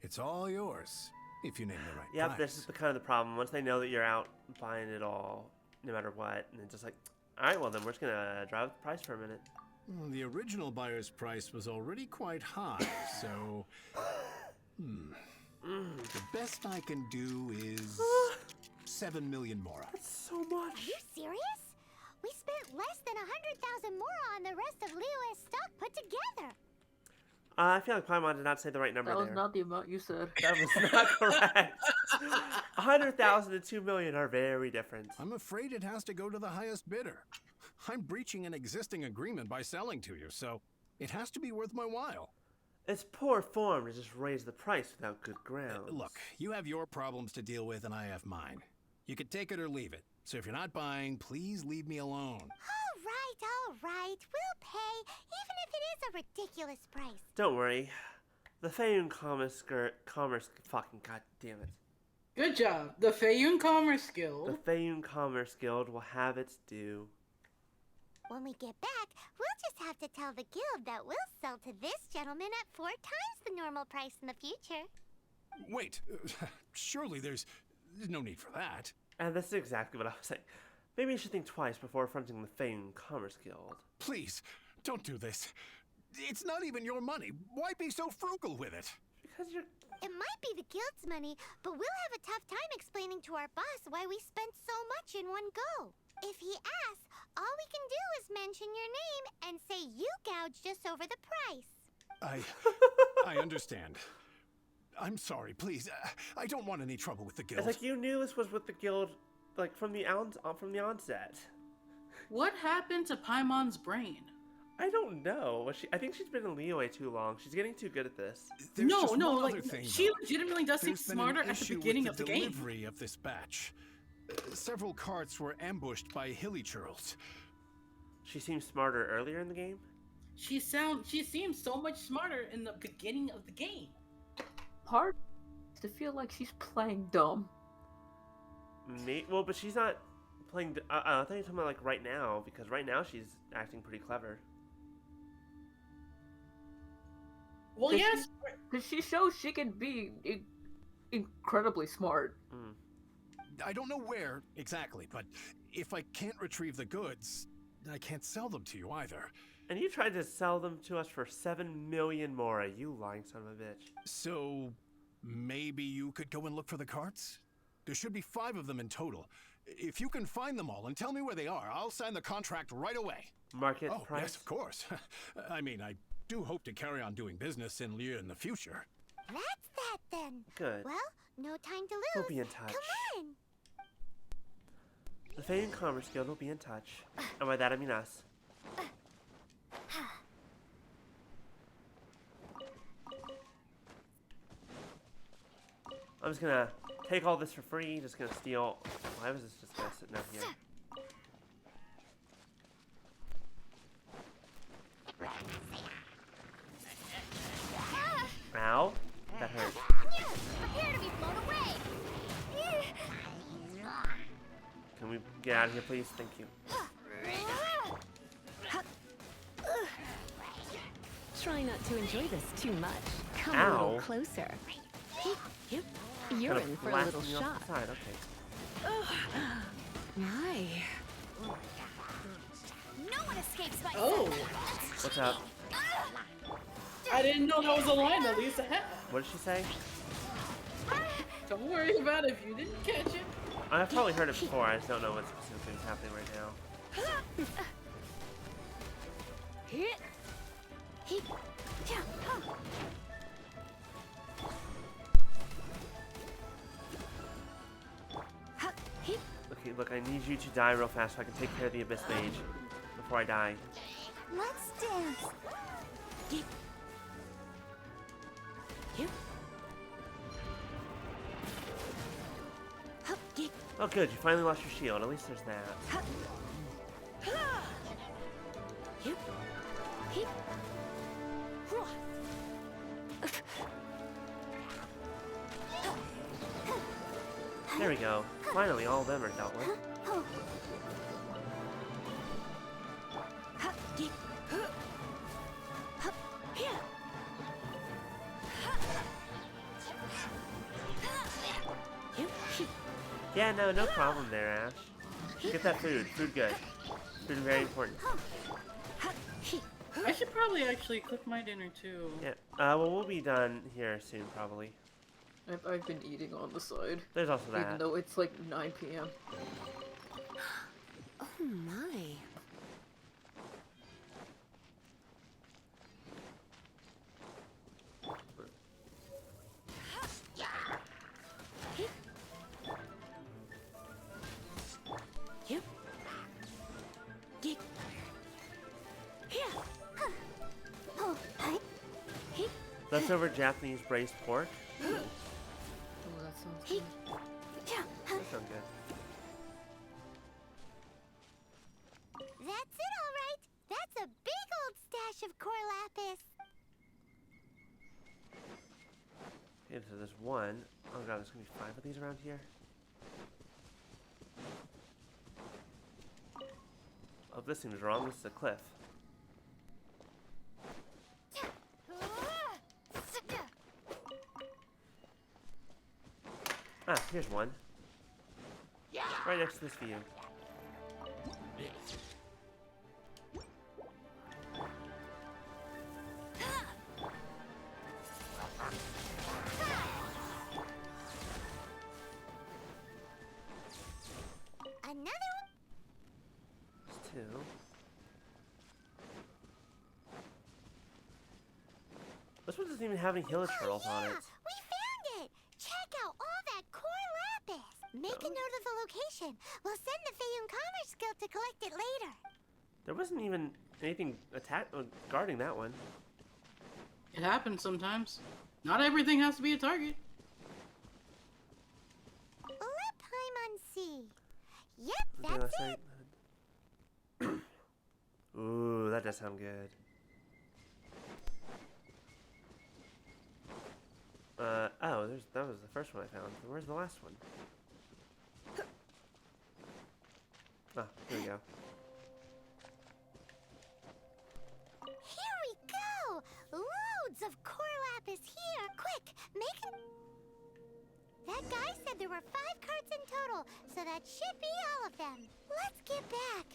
It's all yours, if you name the right Yep, price. this is the kind of the problem. Once they know that you're out buying it all, no matter what, and it's just like, alright, well then we're just gonna drive up the price for a minute. The original buyer's price was already quite high, so... The best I can do is... 7 million mora. That's so much. Are you serious? We spent less than 100,000 mora on the rest of Liyue's stock put together. I feel like Paimon did not say the right number That was there. not the amount you said. That was not correct. 100,000 and 2 million are very different. I'm afraid it has to go to the highest bidder. I'm breaching an existing agreement by selling to you, so it has to be worth my while. It's poor form to just raise the price without good grounds. Look, you have your problems to deal with and I have mine. You can take it or leave it. So if you're not buying, please leave me alone. All right. We'll pay, even if it is a ridiculous price. Don't worry. The Feiyun Commerce fucking goddamn it. Good job. The Feiyun Commerce Guild. The Feiyun Commerce Guild will have its due. When we get back, we'll just have to tell the guild that we'll sell to this gentleman at 4 times the normal price in the future. Wait, surely there's no need for that. And that's exactly what I was saying. Maybe you should think twice before fronting the Feiyun Commerce Guild. Please, don't do this. It's not even your money. Why be so frugal with it? Because you're... It might be the guild's money, but we'll have a tough time explaining to our boss why we spent so much in one go. If he asks, all we can do is mention your name and say you gouged us over the price. I understand. I'm sorry, please. I don't want any trouble with the guild. It's like you knew this was with the guild, like from the onset. What happened to Paimon's brain? I don't know. I think she's been in Liyue too long. She's getting too good at this. She legitimately does seem smarter at the beginning of the game. Delivery of this batch. Several carts were ambushed by hilly churls. She seems smarter earlier in the game? She seems so much smarter in the beginning of the game. Hard to feel like she's playing dumb. Well, but she's not playing... I thought you were talking about like right now, because right now she's acting pretty clever. Well, yes. Because she shows she can be incredibly smart. I don't know where exactly, but if I can't retrieve the goods, I can't sell them to you either. And you tried to sell them to us for 7 million mora, you lying son of a bitch. So, maybe you could go and look for the carts? There should be 5 of them in total. If you can find them all and tell me where they are, I'll sign the contract right away. Market price? Yes, of course. I mean, I do hope to carry on doing business in Liyue in the future. That's that then. Good. Well, no time to lose. We'll be in touch. Come on. The Feiyun Commerce Guild will be in touch. And by that I mean us. I'm just gonna take all this for free, just gonna steal... Why was this just gonna sit down here? Ow. That hurt. Prepare to be blown away. Can we get out of here, please? Thank you. Try not to enjoy this too much. Come a Ow. little closer. You're Kind of in for a blasting little me off shock. the side, okay. My. No one escapes my Oh. What's up? I didn't know that was a line that Lisa had. What did she say? Don't worry about it if you didn't catch it. I've probably heard it before, I just don't know what specifically is happening right now. Okay, look, I need you to die real fast so I can take care of the Abyss Mage before I die. Let's dance. Oh, good. You finally lost your shield. At least there's that. There we go. Finally, all of them are dealt with. Yeah, no problem there, Ash. Get that food. Food good. Food very important. I should probably actually cook my dinner too. Yeah. Well, we'll be done here soon, probably. I've been eating on the side. There's also that. Even though it's like 9 p.m. Oh my. Leftover Japanese braised pork. Ooh. Oh, that sounds good. That sounds good. That's it, all right. That's a big old stash of core lapis. Okay, so there's one. Oh god, there's gonna be 5 of these around here. Oh, this seems wrong. This is a cliff. Ah, here's one. Right next to this view. Another one? There's 2. This one doesn't even have any hilichurls on it. We found it! Check out all that core lapis! Make a note of the location. We'll send the Fayun Commerce Guild to collect it later. There wasn't even anything guarding that one. It happens sometimes. Not everything has to be a target. Let Paimon see. Yep, that's it. Ooh, that does sound good. Oh, that was the first one I found. Where's the last one? Ah, here we go. Here we go! Loads of core lapis here! Quick, make it. That guy said there were 5 carts in total, so that should be all of them. Let's get back.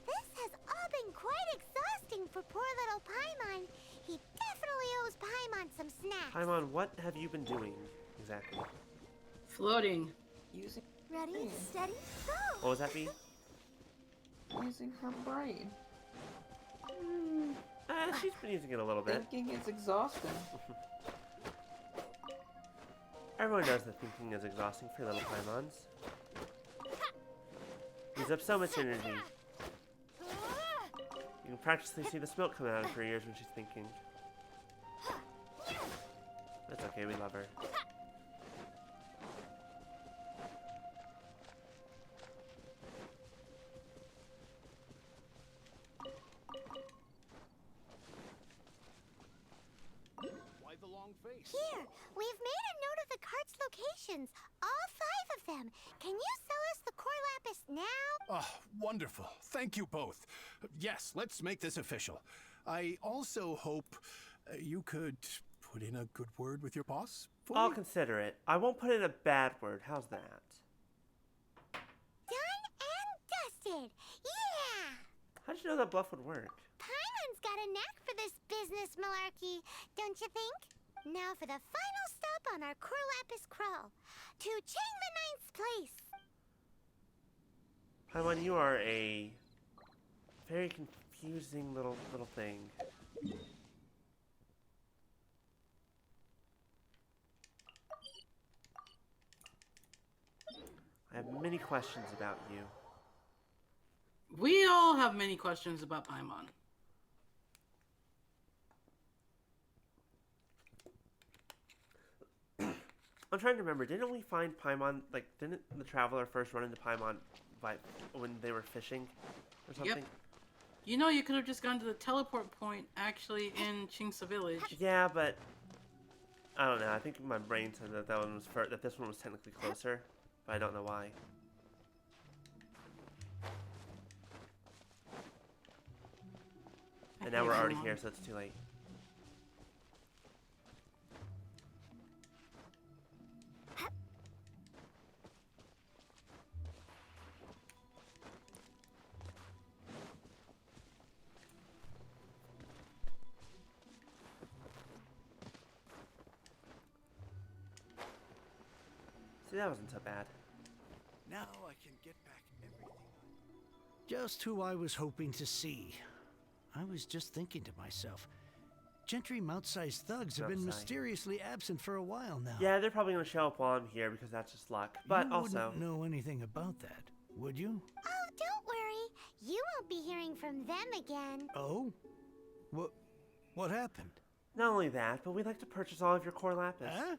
This has all been quite exhausting for poor little Paimon. He definitely owes Paimon some snacks. Paimon, what have you been doing exactly? Floating. Using. Ready, steady, go! What was that be? Using her brain. She's been using it a little bit. Thinking is exhausting. Everyone knows that thinking is exhausting for little Paimons. Use up so much energy. You can practically see the smoke coming out of her ears when she's thinking. That's okay, we love her. Why the long face? Here, we've made a note of the cart's locations. All 5 of them. Can you sell us the core lapis now? Oh, wonderful. Thank you both. Yes, let's make this official. I also hope you could put in a good word with your boss for I'll me. consider it. I won't put in a bad word. How's that? Done and dusted. Yeah! How'd you know that bluff would work? Paimon's got a knack for this business malarkey, don't you think? Now for the final stop on our core lapis crawl. To Chang the Ninth's place. Paimon, you are a very confusing little thing. I have many questions about you. We all have many questions about Paimon. I'm trying to remember. Didn't we find Paimon? Like, didn't the traveler first run into Paimon when they were fishing or something? Yep. You know, you could have just gone to the teleport point actually in Chingsa Village. Yeah, but I don't know. I think my brain said that that one was that this one was technically closer, but I don't know why. And now we're already here, so it's too late. See, that wasn't so bad. Now I can get back everything. Just who I was hoping to see. I was just thinking to myself, Gentry Mount-sized thugs have been mysteriously absent for a while now. Yeah, they're probably going to show up while I'm here because that's just luck. But you also, wouldn't know anything about that, would you? Oh, don't worry. You won't be hearing from them again. Oh? What happened? Not only that, but we'd like to purchase all of your core lapis. Huh?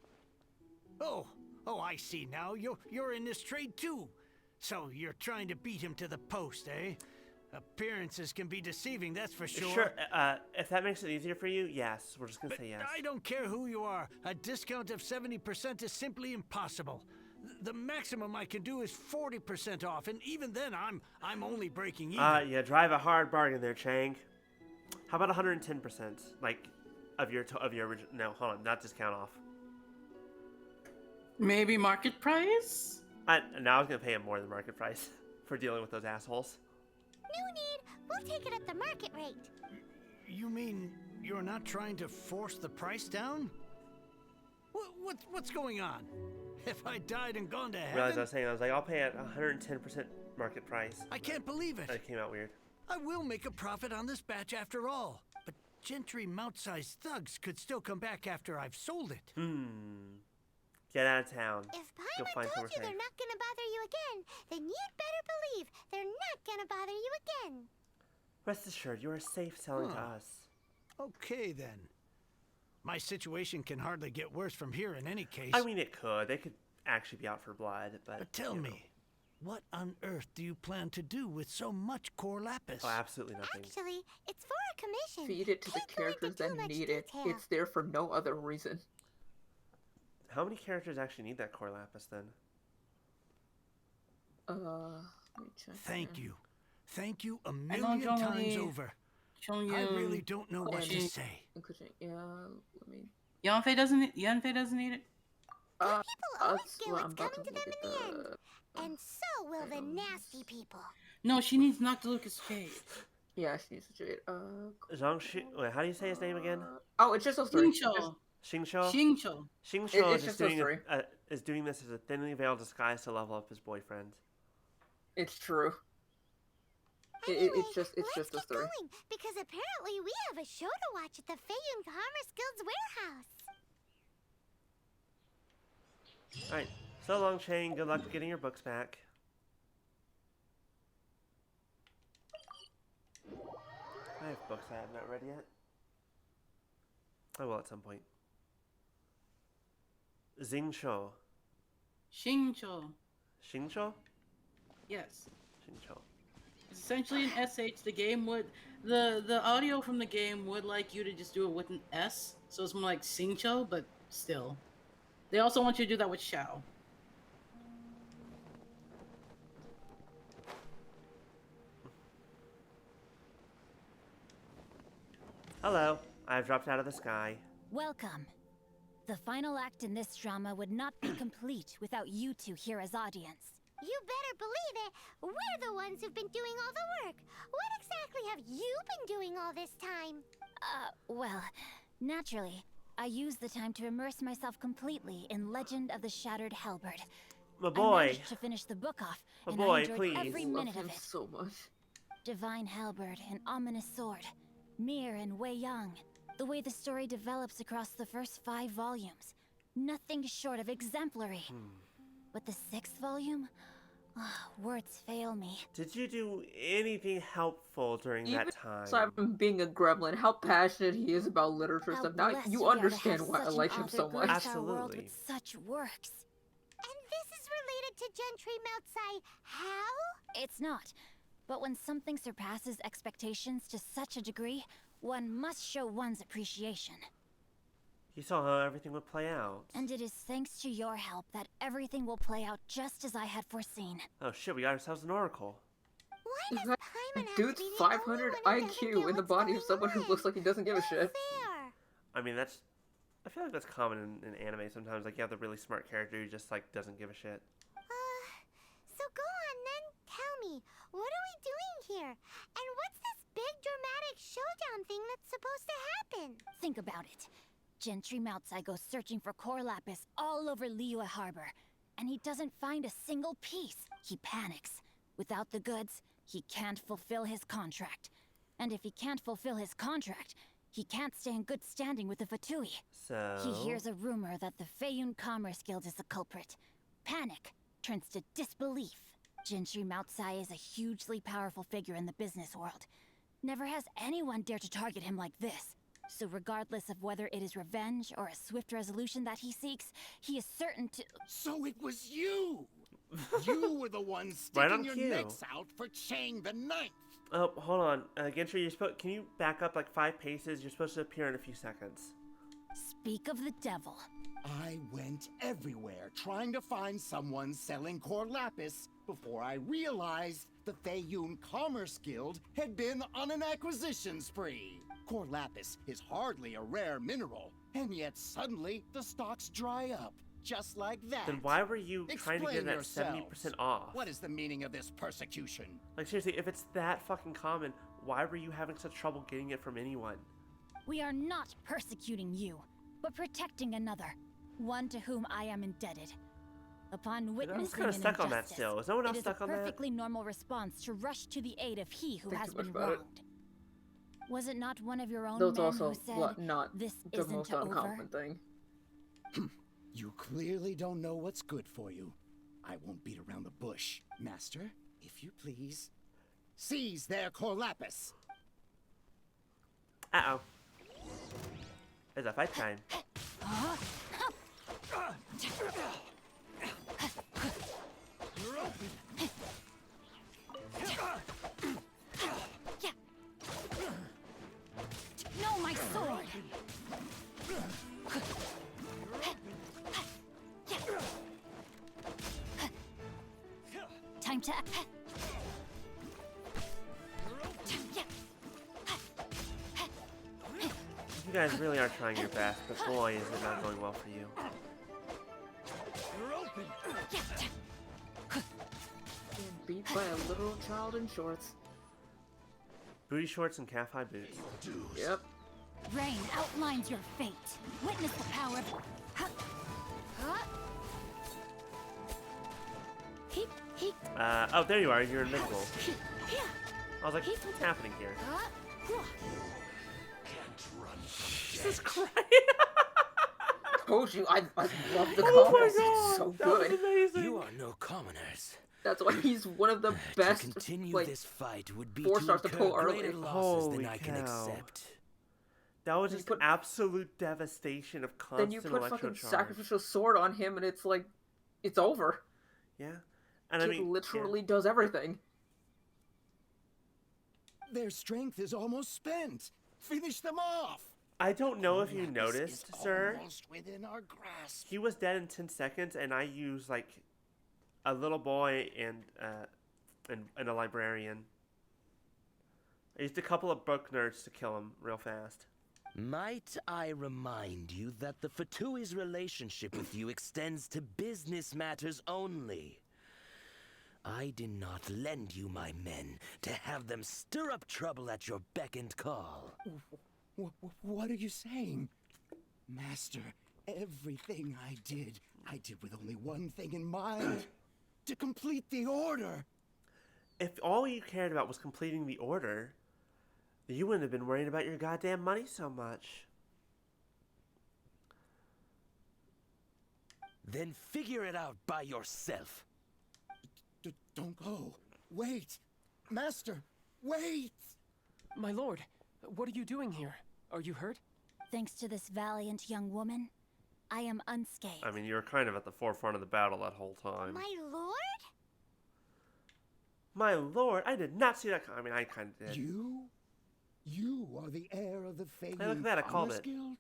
Oh, I see now. You're in this trade too. So you're trying to beat him to the post, eh? Appearances can be deceiving, that's for sure. Sure, if that makes it easier for you, yes. We're just gonna say yes. I don't care who you are. A discount of 70% is simply impossible. The maximum I can do is 40% off, and even then, I'm only breaking even. You drive a hard bargain there, Chang. How about 110%, like, of your original? No, hold on, not discount off. Maybe market price? Now I was gonna pay him more than market price for dealing with those assholes. No need. We'll take it at the market rate. You mean you're not trying to force the price down? What's going on? If I died and gone to heaven... I was like, I'll pay at 110% market price. I can't believe it. That came out weird. I will make a profit on this batch after all. But Gentry Mount-sized thugs could still come back after I've sold it. Get out of town. If Paimon told you they're not gonna bother you again, then you'd better believe they're not gonna bother you again. Rest assured, you are safe selling to us. Okay, then. My situation can hardly get worse from here in any case. I mean, it could. They could actually be out for blood, but tell me, what on earth do you plan to do with so much core lapis? Oh, absolutely nothing. Actually, it's for a commission. Feed it to the characters that need it. It's there for no other reason. How many characters actually need that core lapis then? Let me check. Thank you. Thank you a million times over. I really don't know what to say. Yeah, let me... Yanfei doesn't need it? Good people always get what's coming to them in the end. And so will the nasty people. No, she needs Noctilucus Jade. Yeah, she needs a Jade. Zhongxu... Wait, how do you say his name again? Oh, it's just those three. Xingqiu? Xingqiu is doing this as a thinly veiled disguise to level up his boyfriend. It's true. Anyway, it's just those three. Going, because apparently we have a show to watch at the Feiyun Commerce Guild's warehouse. Alright, so long, Chang. Good luck getting your books back. I have books I have not read yet. I will at some point. Xingqiu. Xingqiu? Yes. Xingqiu. It's essentially an SH. The game would... The audio from the game would like you to just do it with an S. So it's more like Xingqiu, but still. They also want you to do that with Xiao. Hello. I've dropped out of the sky. Welcome. The final act in this drama would not be complete without you two here as audience. You better believe it. We're the ones who've been doing all the work. What exactly have you been doing all this time? Well, naturally, I used the time to immerse myself completely in Legend of the Shattered Halberd. My boy. I managed to finish the book off, My and boy, I enjoyed please. every minute of it. So much. Divine Halberd, an ominous sword, Mir and Wei Yang. The way the story develops across the first 5 volumes, nothing short of exemplary. But the 6th volume? Words fail me. Did you do anything helpful during that time? Simon being a gremlin, how passionate he is about literature How stuff. Now blessed you we are to understand have why I such an like him author so much. grace our world with such works. And this is related to Gentry Moutsai. How? It's not. But when something surpasses expectations to such a degree, one must show one's appreciation. You saw how everything would play out. And it is thanks to your help that everything will play out just as I had foreseen. Oh shit, we got ourselves an oracle. Why does Paimon Dude's 500 IQ in the body of someone who looks like he doesn't give a shit. I mean, that's... I feel like that's common in anime sometimes. Like, you have the really smart character who just, like, doesn't give a shit. So go on then. Tell me, what are we doing here? And what's this big dramatic showdown thing that's supposed to happen? Think about it. Gentry Moutsai goes searching for core lapis all over Liyue Harbor, and he doesn't find a single piece. He panics. Without the goods, he can't fulfill his contract. And if he can't fulfill his contract, he can't stay in good standing with the Fatui. So... He hears a rumor that the Feiyun Commerce Guild is the culprit. Panic turns to disbelief. Gentry Moutsai is a hugely powerful figure in the business world. Never has anyone dared to target him like this. So regardless of whether it is revenge or a swift resolution that he seeks, he is certain to— So it was you! You were the one Right on sticking your cue. necks out for Chang the Ninth! Oh, hold on. Gentry, can you back up like 5 paces? You're supposed to appear in a few seconds. Speak of the devil. I went everywhere trying to find someone selling core lapis before I realized the Feiyun Commerce Guild had been on an acquisition spree. Core lapis is hardly a rare mineral, and yet suddenly the stocks dry up, just like that. Then why were you trying to get that Explain 70% off? What is the meaning of this persecution? Like, seriously, if it's that fucking common, why were you having such trouble getting it from anyone? We are not persecuting you, but protecting another, one to whom I am indebted. Upon witnessing kinda an stuck on that injustice, still. Is no one else it is stuck a on that? perfectly normal response to rush to the aid of he who Think has too much been about it. wronged. Was it not one of your own Though it's men also who said, not this the isn't most over? uncommon thing. You clearly don't know what's good for you. I won't beat around the bush. Master, if you please, seize their core lapis. Uh-oh. It's a fight time. No, my sword! Time to... You guys really are trying your best, but boy, is it not going well for you. Beat by a literal child in shorts. Booty shorts and calf-high boots. Yep. Rain outlines your fate. Witness the power of... Oh, there you are. You're invisible. I was like, what's happening here? Jesus Christ! Told you, I love the Oh my comments. God, It's so that was good. amazing. You are no commoners. That's why he's one of the best. To continue like, this fight would be 4 to stars to incur pull early. greater losses Holy than I can cow. accept. That was just absolute devastation of constant Then you put fucking electrocharge. sacrificial sword on him, and it's like, it's over. Yeah, and He I mean, literally does everything. Their strength is almost spent. Finish them off. I don't know if you Lapis noticed, is sir. almost within our grasp. He was dead in 10 seconds, and I used like a little boy and a librarian. I used a couple of book nerds to kill him real fast. Might I remind you that the Fatui's relationship with you extends to business matters only? I did not lend you my men to have them stir up trouble at your beck and call. What are you saying? Master, everything I did with only one thing in mind. To complete the order. If all you cared about was completing the order, you wouldn't have been worrying about your goddamn money so much. Then figure it out by yourself. Don't go. Wait. Master, wait! My lord, what are you doing here? Are you hurt? Thanks to this valiant young woman, I am unscathed. I mean, you were kind of at the forefront of the battle that whole time. My lord? My lord, I did not see that. I mean, I kind of did. You are the heir of the Feyenoord Hey, look at that, I called it. Guild?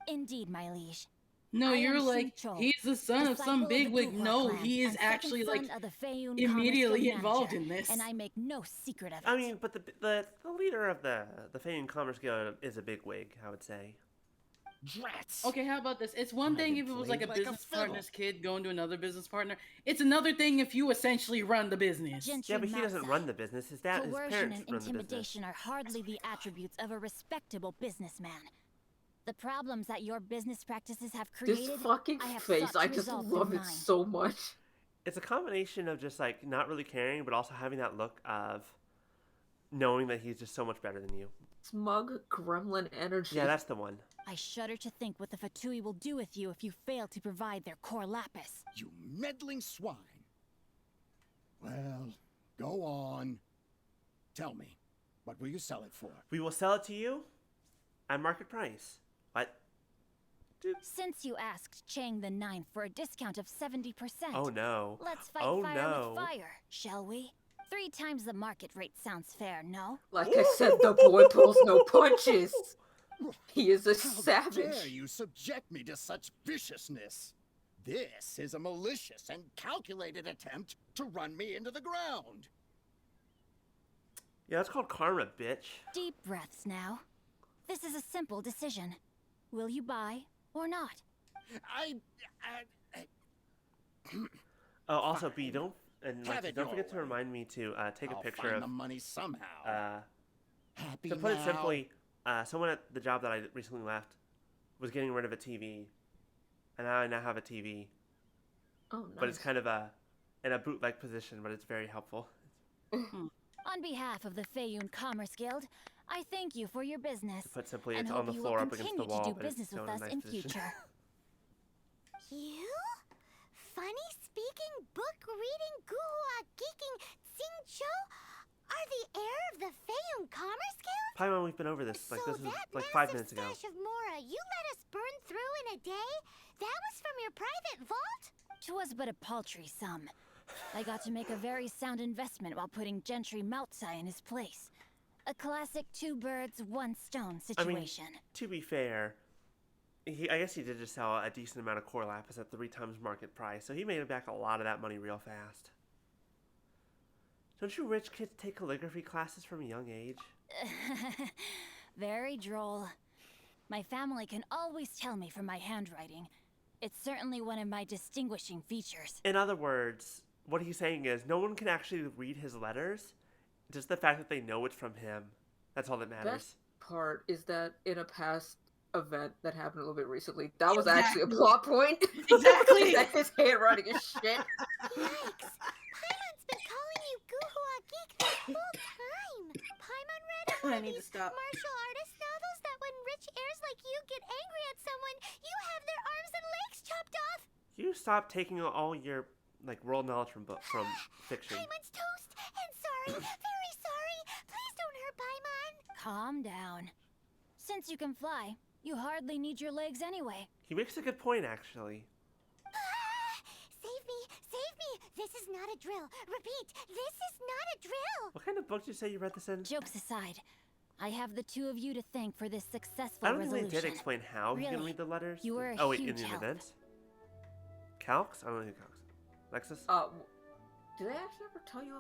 Indeed, my liege. No, I you're am like, Xingqiu, he's the son of disciple some the bigwig. Guhua No, clan he is and second actually son like of the Feiyun immediately Commerce Guild involved manager, in this. and I make no secret of it. I mean, but the leader of the Feyenoord Commerce Guild is a bigwig, I would say. Drats. Okay, how about this? It's one thing if it was like a played like a business fiddle. partner's kid going to another business partner. It's another thing if you essentially run the business. Yeah, but he doesn't run the business. His dad, his Coercion parents and run the business. intimidation are hardly the attributes of a respectable businessman. The problems that your business practices have created, This fucking I have face, sought to I just resolve love through it mine. so much. It's a combination of just like not really caring, but also having that look of knowing that he's just so much better than you. Smug gremlin energy. Yeah, that's the one. I shudder to think what the Fatui will do with you if you fail to provide their core lapis. You meddling swine. Well, go on. Tell me, what will you sell it for? We will sell it to you at market price. What? Since you asked Chang the Ninth for a discount of 70%, Oh no. let's fight Oh fire no. with fire, shall we? 3 times the market rate sounds fair, no? Like I said, the boy pulls no punches. He is a How savage. dare you subject me to such viciousness? This is a malicious and calculated attempt to run me into the ground. Yeah, that's called karma, bitch. Deep breaths now. This is a simple decision. Will you buy or not? Oh, also, B, don't Have it don't your forget to way. remind me to take a I'll picture find of the money somehow. Happy to put it now? simply, someone at the job that I recently left was getting rid of a TV, and I now have a TV. Oh, nice. But it's kind of in a bootleg position, but it's very helpful. On behalf of the Feiyun Commerce Guild, I thank you for your business. To put simply, and it's on hope the you floor will up against the continue wall, to do but it's business still with in a us nice in position. future. You? Funny speaking, book reading, guhua geeking Xingqiu are the heir of the Feiyun Commerce Guild? Paimon, we've been over this. Like, So this is that like 5 massive minutes ago. stash of Mora you let us burn through in a day? That was from your private vault? 'Twas but a paltry sum. I got to make a very sound investment while putting Gentry Moutsai in his place. A classic 2 birds, 1 stone I mean, situation. to be fair, I guess he did just sell a decent amount of core lapis at 3 times market price, so he made back a lot of that money real fast. Don't you rich kids take calligraphy classes from a young age? Very droll. My family can always tell me from my handwriting. It's certainly one of my distinguishing features. In other words, what he's saying is no one can actually read his letters, just the fact that they know it's from him. That's all that matters. Best part is that in a past event that happened a little bit recently, that was actually a plot point. Exactly. That his handwriting is shit. Yikes! Paimon's been calling you guhua geek this whole time. Paimon read I one of need to these stop. martial artist novels that when rich heirs like you get angry at someone, you have their arms and legs chopped off. You stop taking all your like world knowledge from fiction. Paimon's toast, and sorry, very sorry. Please don't hurt Paimon. Calm down. Since you can fly, you hardly need your legs anyway. He makes a good point, actually. Save me, save me. This is not a drill. Repeat, this is not a drill. What kind of book did you say you read this in? Jokes aside, I have the 2 of you to thank for this successful I don't resolution. think they did explain how he can Really, read the letters. you were a oh wait, in huge the help. events? Calx? I don't know who Calx is. Lexus? Did I actually ever tell you?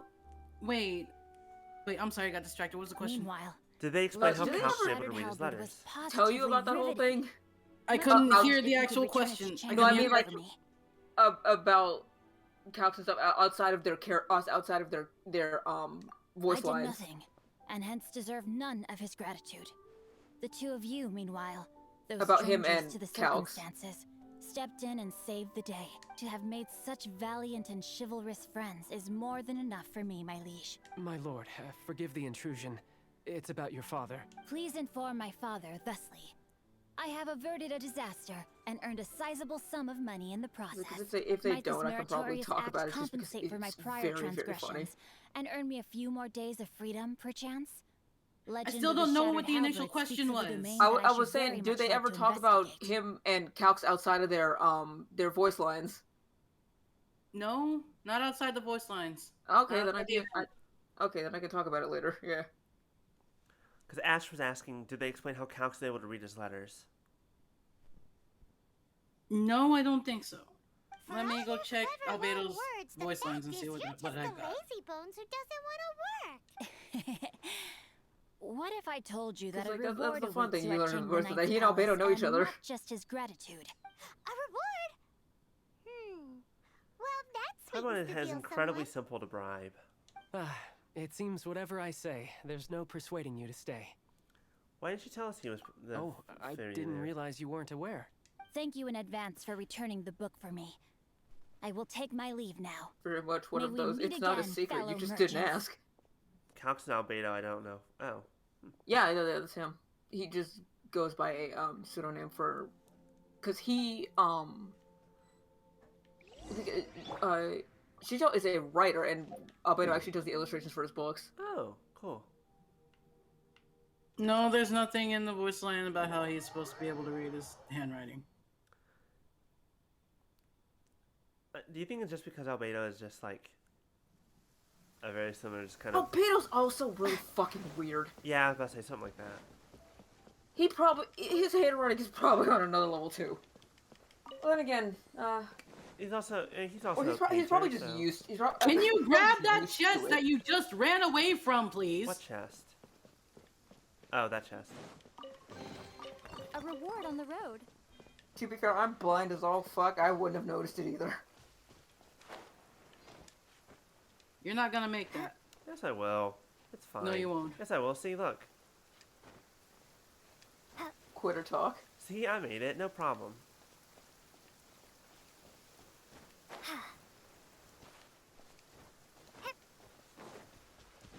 Wait, I'm sorry, I got distracted. What was the question? Meanwhile, Did they explain how did they Calx was ever- able to read his letters? Tell you about that whole thing? I couldn't I'll- hear the actual question. No, I mean like about Calx and stuff outside of their outside of their voice I did lines. nothing, and hence deserve none of his gratitude. The 2 of you, meanwhile, those About him strangers and to the Calx. circumstances, stepped in and saved the day. To have made such valiant and chivalrous friends is more than enough for me, my liege. My lord, forgive the intrusion. It's about your father. Please inform my father thusly. I have averted a disaster and earned a sizable sum of money in the process. Because if they Might this don't, I can probably meritorious talk act about it just because compensate for my it's prior very, very transgressions funny. and earn me a few more days of freedom, perchance? I still don't know what the initial question was. I was saying, do they ever talk about him and Calx outside of their voice lines? No, not outside the voice lines. Okay, then I can talk about it later. Yeah. Because Ash was asking, did they explain how Calx is able to read his letters? No, I don't think so. Let me go check Albedo's voice lines and see what I got. Lazy bones who doesn't want to work. What if I told you that a Like, reward that's the fun awaits thing you you at learn in Chamber the course of that. Knight's He and Albedo palace, know each and other. not just his gratitude. A reward? Well, that's Someone sweetens the has deal incredibly somewhat. simple to bribe. It seems whatever I say, there's no persuading you to stay. Why didn't you tell us he was the I fairy didn't there? realize you weren't aware. Thank you in advance for returning the book for me. I will take my leave now. Very much one May of we those. meet It's not a again, secret. You fellow just didn't merchants. ask. Calx and Albedo, I don't know. Oh. Yeah, I know that's him. He just goes by a pseudonym for, because he Shijo is a writer, and Albedo actually does the illustrations for his books. Oh, cool. No, there's nothing in the voice line about how he's supposed to be able to read his handwriting. Do you think it's just because Albedo is just like a very similar, just kind of? Albedo's also really fucking weird. Yeah, I was about to say something like that. His handwriting is probably on another level too. Well, then again, he's also he's probably just used. Can you grab that chest that you just ran away from, please? What chest? Oh, that chest. A reward on the road. To be fair, I'm blind as all fuck. I wouldn't have noticed it either. You're not gonna make that. Yes, I will. It's fine. No, you won't. Yes, I will. See, look. Quitter talk. See, I made it. No problem.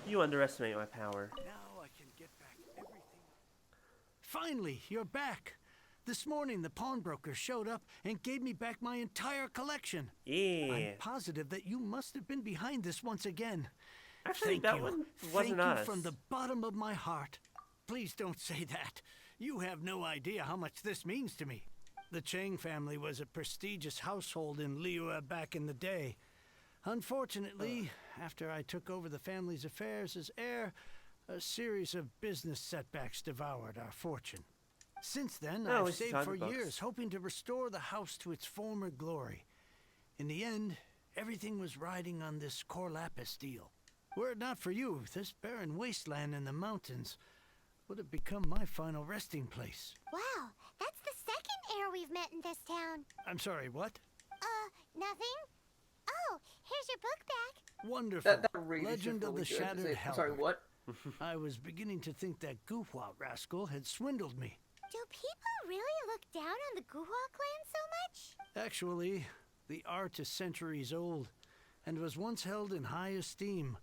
You underestimate my power. Now I can get back everything. Finally, you're back. This morning, the pawnbroker showed up and gave me back my entire collection. Yeah. I'm positive that you must have been behind this once again. Actually, that one wasn't Thank us. you from the bottom of my heart. Please don't say that. You have no idea how much this means to me. The Chang family was a prestigious household in Liyue back in the day. Unfortunately, after I took over the family's affairs as heir, a series of business setbacks devoured our fortune. Since then, Oh, I've it's saved time for to box. years, hoping to restore the house to its former glory. In the end, everything was riding on this Corlapis deal. Were it not for you, this barren wasteland in the mountains would have become my final resting place. Wow, that's the second heir we've met in this town. I'm sorry, what? Nothing? Oh, here's your book back. Wonderful. That read is Legend just of the really good. Shattered Hell. Sorry, what? I was beginning to think that Guhua rascal had swindled me. Do people really look down on the Guhua clan so much? Actually, the art is centuries old and was once held in high esteem.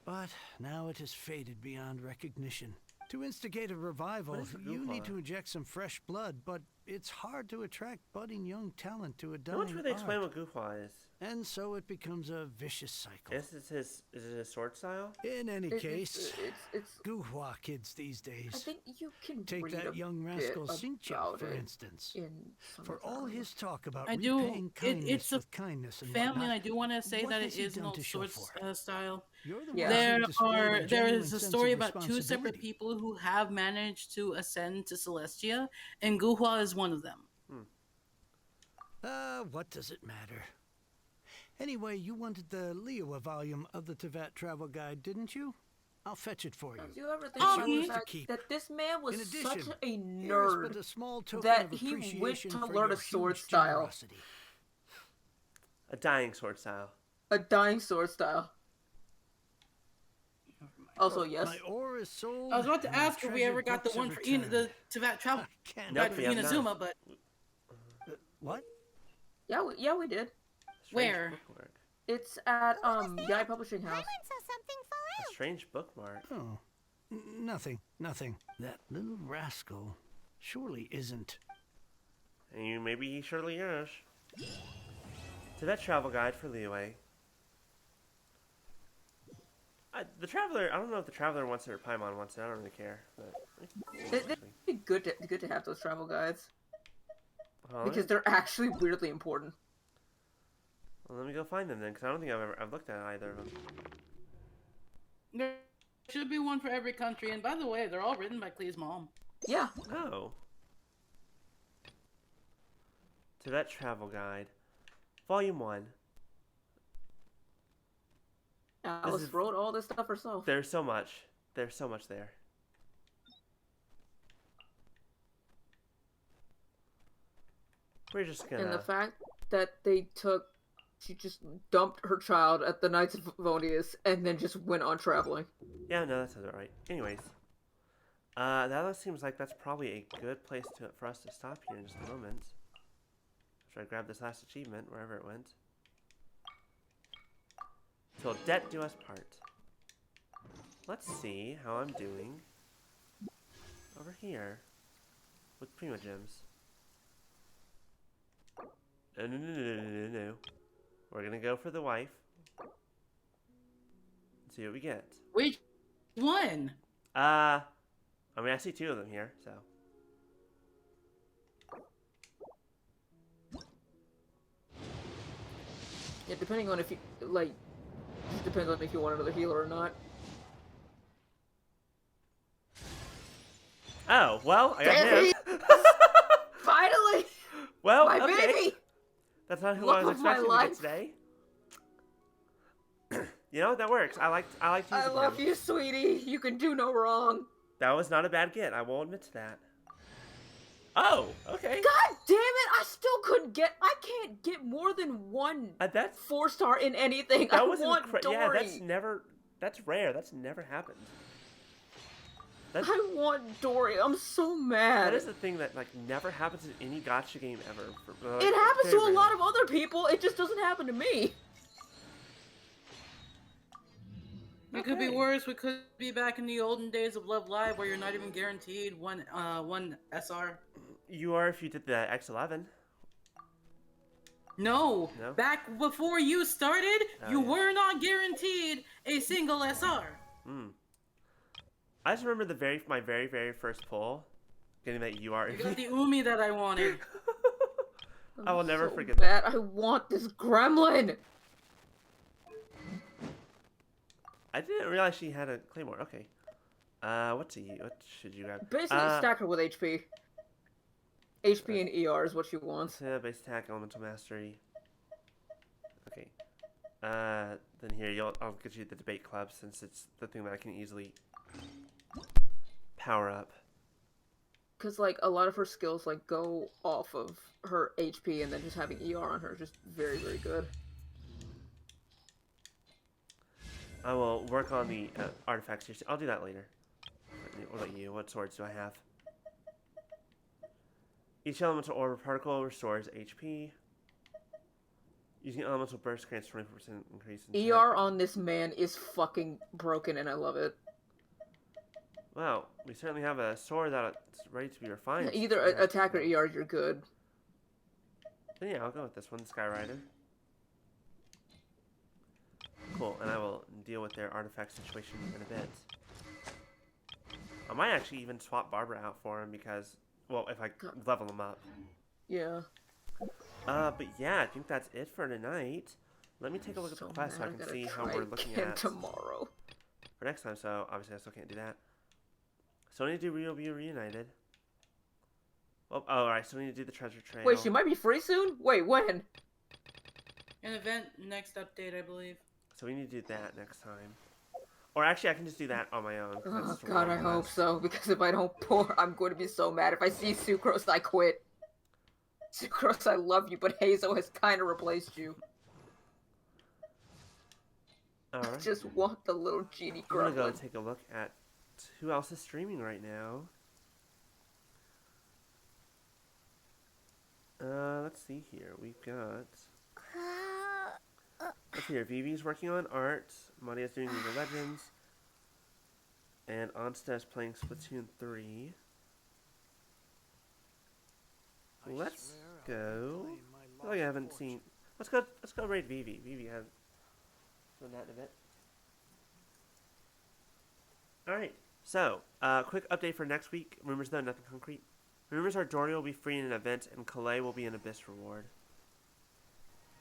But now it has faded beyond recognition. To instigate a revival, What is you need Guhua? to inject some fresh blood, but it's hard to attract budding young talent to a How dying much would they explain art. what Guhua is? And so it becomes a vicious cycle. Is it his sword style? In any It's- case, it's Guhua kids these I days. think you can Take read that a young bit rascal Xingqiu, about for it instance. in some For of the all others. his talk about I do. repaying kindness It's a with kindness and family, and whatnot, I do want to say what that has it he is an done old to show sword for it? style. You're the Yeah. one There who displayed a there genuine is a sense story of about two separate responsibility. people who have managed to ascend to Celestia, and Guhua is one of them. What does it matter? Anyway, you wanted the Liyue volume of the Tevat Travel Guide, didn't you? I'll fetch it for you. Do you ever think Oh, about he- the Yours to fact keep. that this man was In addition, such a here is but nerd a small token that of he went appreciation to for learn your a sword huge style? generosity. A dying sword style. A dying sword style. Also, yes. My ore is sold. I was about to and my ask if we treasured ever got the books one are for returned. the Tevat Travel Can't Nope, Guide we for have Inazuma, not. but What? Yeah, we did. Strange Where? bookmark. It's at Yai Publishing House. Paimon saw something fall A out. strange bookmark. Oh, nothing. That little rascal surely isn't. And maybe he surely is. To that travel guide for Liyue. The Traveler, I don't know if the Traveler wants it or Paimon wants it. I don't really care. But It'd be good to have those travel guides. Huh? Because they're actually weirdly important. Well, let me go find them then, because I don't think I've looked at either of them. There should be one for every country, and by the way, they're all written by Clee's mom. Yeah. Oh. To that travel guide. Volume 1. Alice wrote all this stuff herself. There's so much. There's so much there. We're just gonna... And the fact that she just dumped her child at the Knights of Favonius and then just went on traveling. Yeah, no, that sounds alright. Anyways. That seems like that's probably a good place for us to stop here in just a moment. Should I grab this last achievement, wherever it went? Till debt do us part. Let's see how I'm doing over here with Prima Gems. No. We're gonna go for the wife. Let's see what we get. Which one? I mean, I see 2 of them here, so. Yeah, depending on if you, like, it depends on if you want another healer or not. Oh, well, I got him. Finally! Well, my okay. baby! That's not who Love I was of my expecting to life. get today. You know, that works. I like using I love him. you, sweetie. You can do no wrong. That was not a bad get. I will admit to that. Oh, okay. God damn it! I still couldn't get. I can't get more than one that's 4-star in anything. That I was want Dory. Yeah, that's rare. That's never happened. I want Dory. I'm so mad. That is the thing that like never happens in any gacha game ever. It happens to a lot of other people. It just doesn't happen to me. It could be worse. We could be back in the olden days of Love Live, where you're not even guaranteed one SR. You are if you did the X11. No. Back before you started, you yeah. were not guaranteed a single SR. I just remember my very first pull, getting that UR. You got the Umi that I wanted. I will never so forget bad. that. I want this gremlin. I didn't realize she had a claymore. Okay. What should you grab? Basically, stack her with HP. HP and ER is what she wants. Yeah, base attack, elemental mastery. Okay. Then here, I'll get you the debate club since it's the thing that I can easily power up. Because, like, a lot of her skills, like, go off of her HP, and then just having ER on her is just very, very good. I will work on the artifacts here. I'll do that later. What about you? What swords do I have? Each elemental orb or particle restores HP. Using elemental burst grants 24% increase in ER on this man is fucking broken, and I love it. Wow, we certainly have a sword that's ready to be refined. Either attack or ER, you're good. Then yeah, I'll go with this one, the Sky Rider. Cool, and I will deal with their artifact situation in a bit. I might actually even swap Barbara out for him because, well, if I level him up. Yeah. But yeah, I think that's it for tonight. Let me take a look at the quest so I can see how we're looking at tomorrow for next time. So obviously I still can't do that. So I need to do Rio be reunited. Oh, alright, so we need to do the treasure trail. Wait, she might be free soon? Wait, when? An event next update, I believe. So we need to do that next time. Or actually, I can just do that on my own. Oh god, I hope so, because if I don't pour, I'm going to be so mad. If I see Sucrose, I quit. Sucrose, I love you, but Hazel has kind of replaced you. Alright. I just want the little genie gremlin. I'm gonna go take a look at who else is streaming right now. Let's see here. We've got... Let's see here. Vivi's working on art. Maria's doing League of Legends. And Onsta is playing Splatoon 3. let's go. I feel like I haven't seen. Let's go raid Vivi. Vivi hasn't done that in a bit. All right. So, quick update for next week. Rumors though, nothing concrete. Rumors are Dory will be free in an event, and Calais will be an Abyss reward.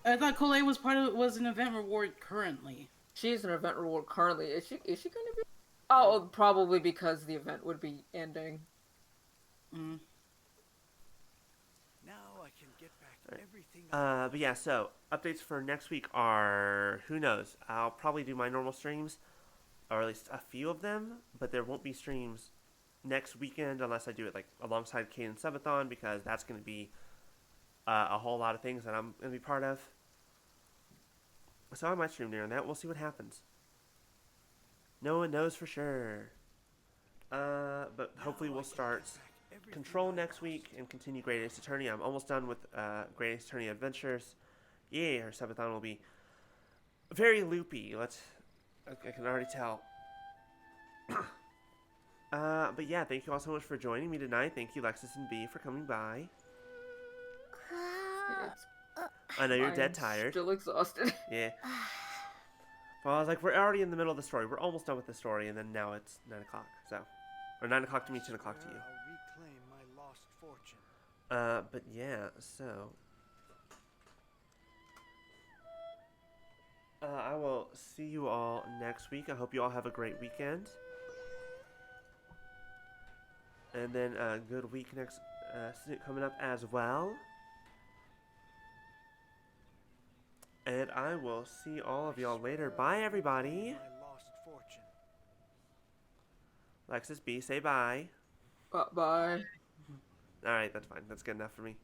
I thought Calais was an event reward currently. She's an event reward currently. Is she going to be? Oh, probably because the event would be ending. Now I can get back everything. But yeah, so updates for next week are, who knows? I'll probably do my normal streams, or at least a few of them, but there won't be streams next weekend unless I do it like alongside Kane and Subathon, because that's going to be a whole lot of things that I'm going to be part of. So I might stream during that. We'll see what happens. No one knows for sure. But hopefully we'll start Control next week and continue Great Ace Attorney. I'm almost done with Great Ace Attorney Adventures. Yeah, our Subathon will be very loopy. I can already tell. But yeah, thank you all so much for joining me tonight. Thank you, Lexus and B, for coming by. I know you're dead tired. Still exhausted. Yeah. Well, I was like, we're already in the middle of the story. We're almost done with the story, and then now it's 9 o'clock. So, or 9 o'clock to me, 10 o'clock to you. I'll reclaim my lost fortune. But yeah, so I will see you all next week. I hope you all have a great weekend, and then a good week next coming up as well. And I will see all of y'all later. Bye, everybody. Lexus B, say bye. Bye. Alright, that's fine. That's good enough for me.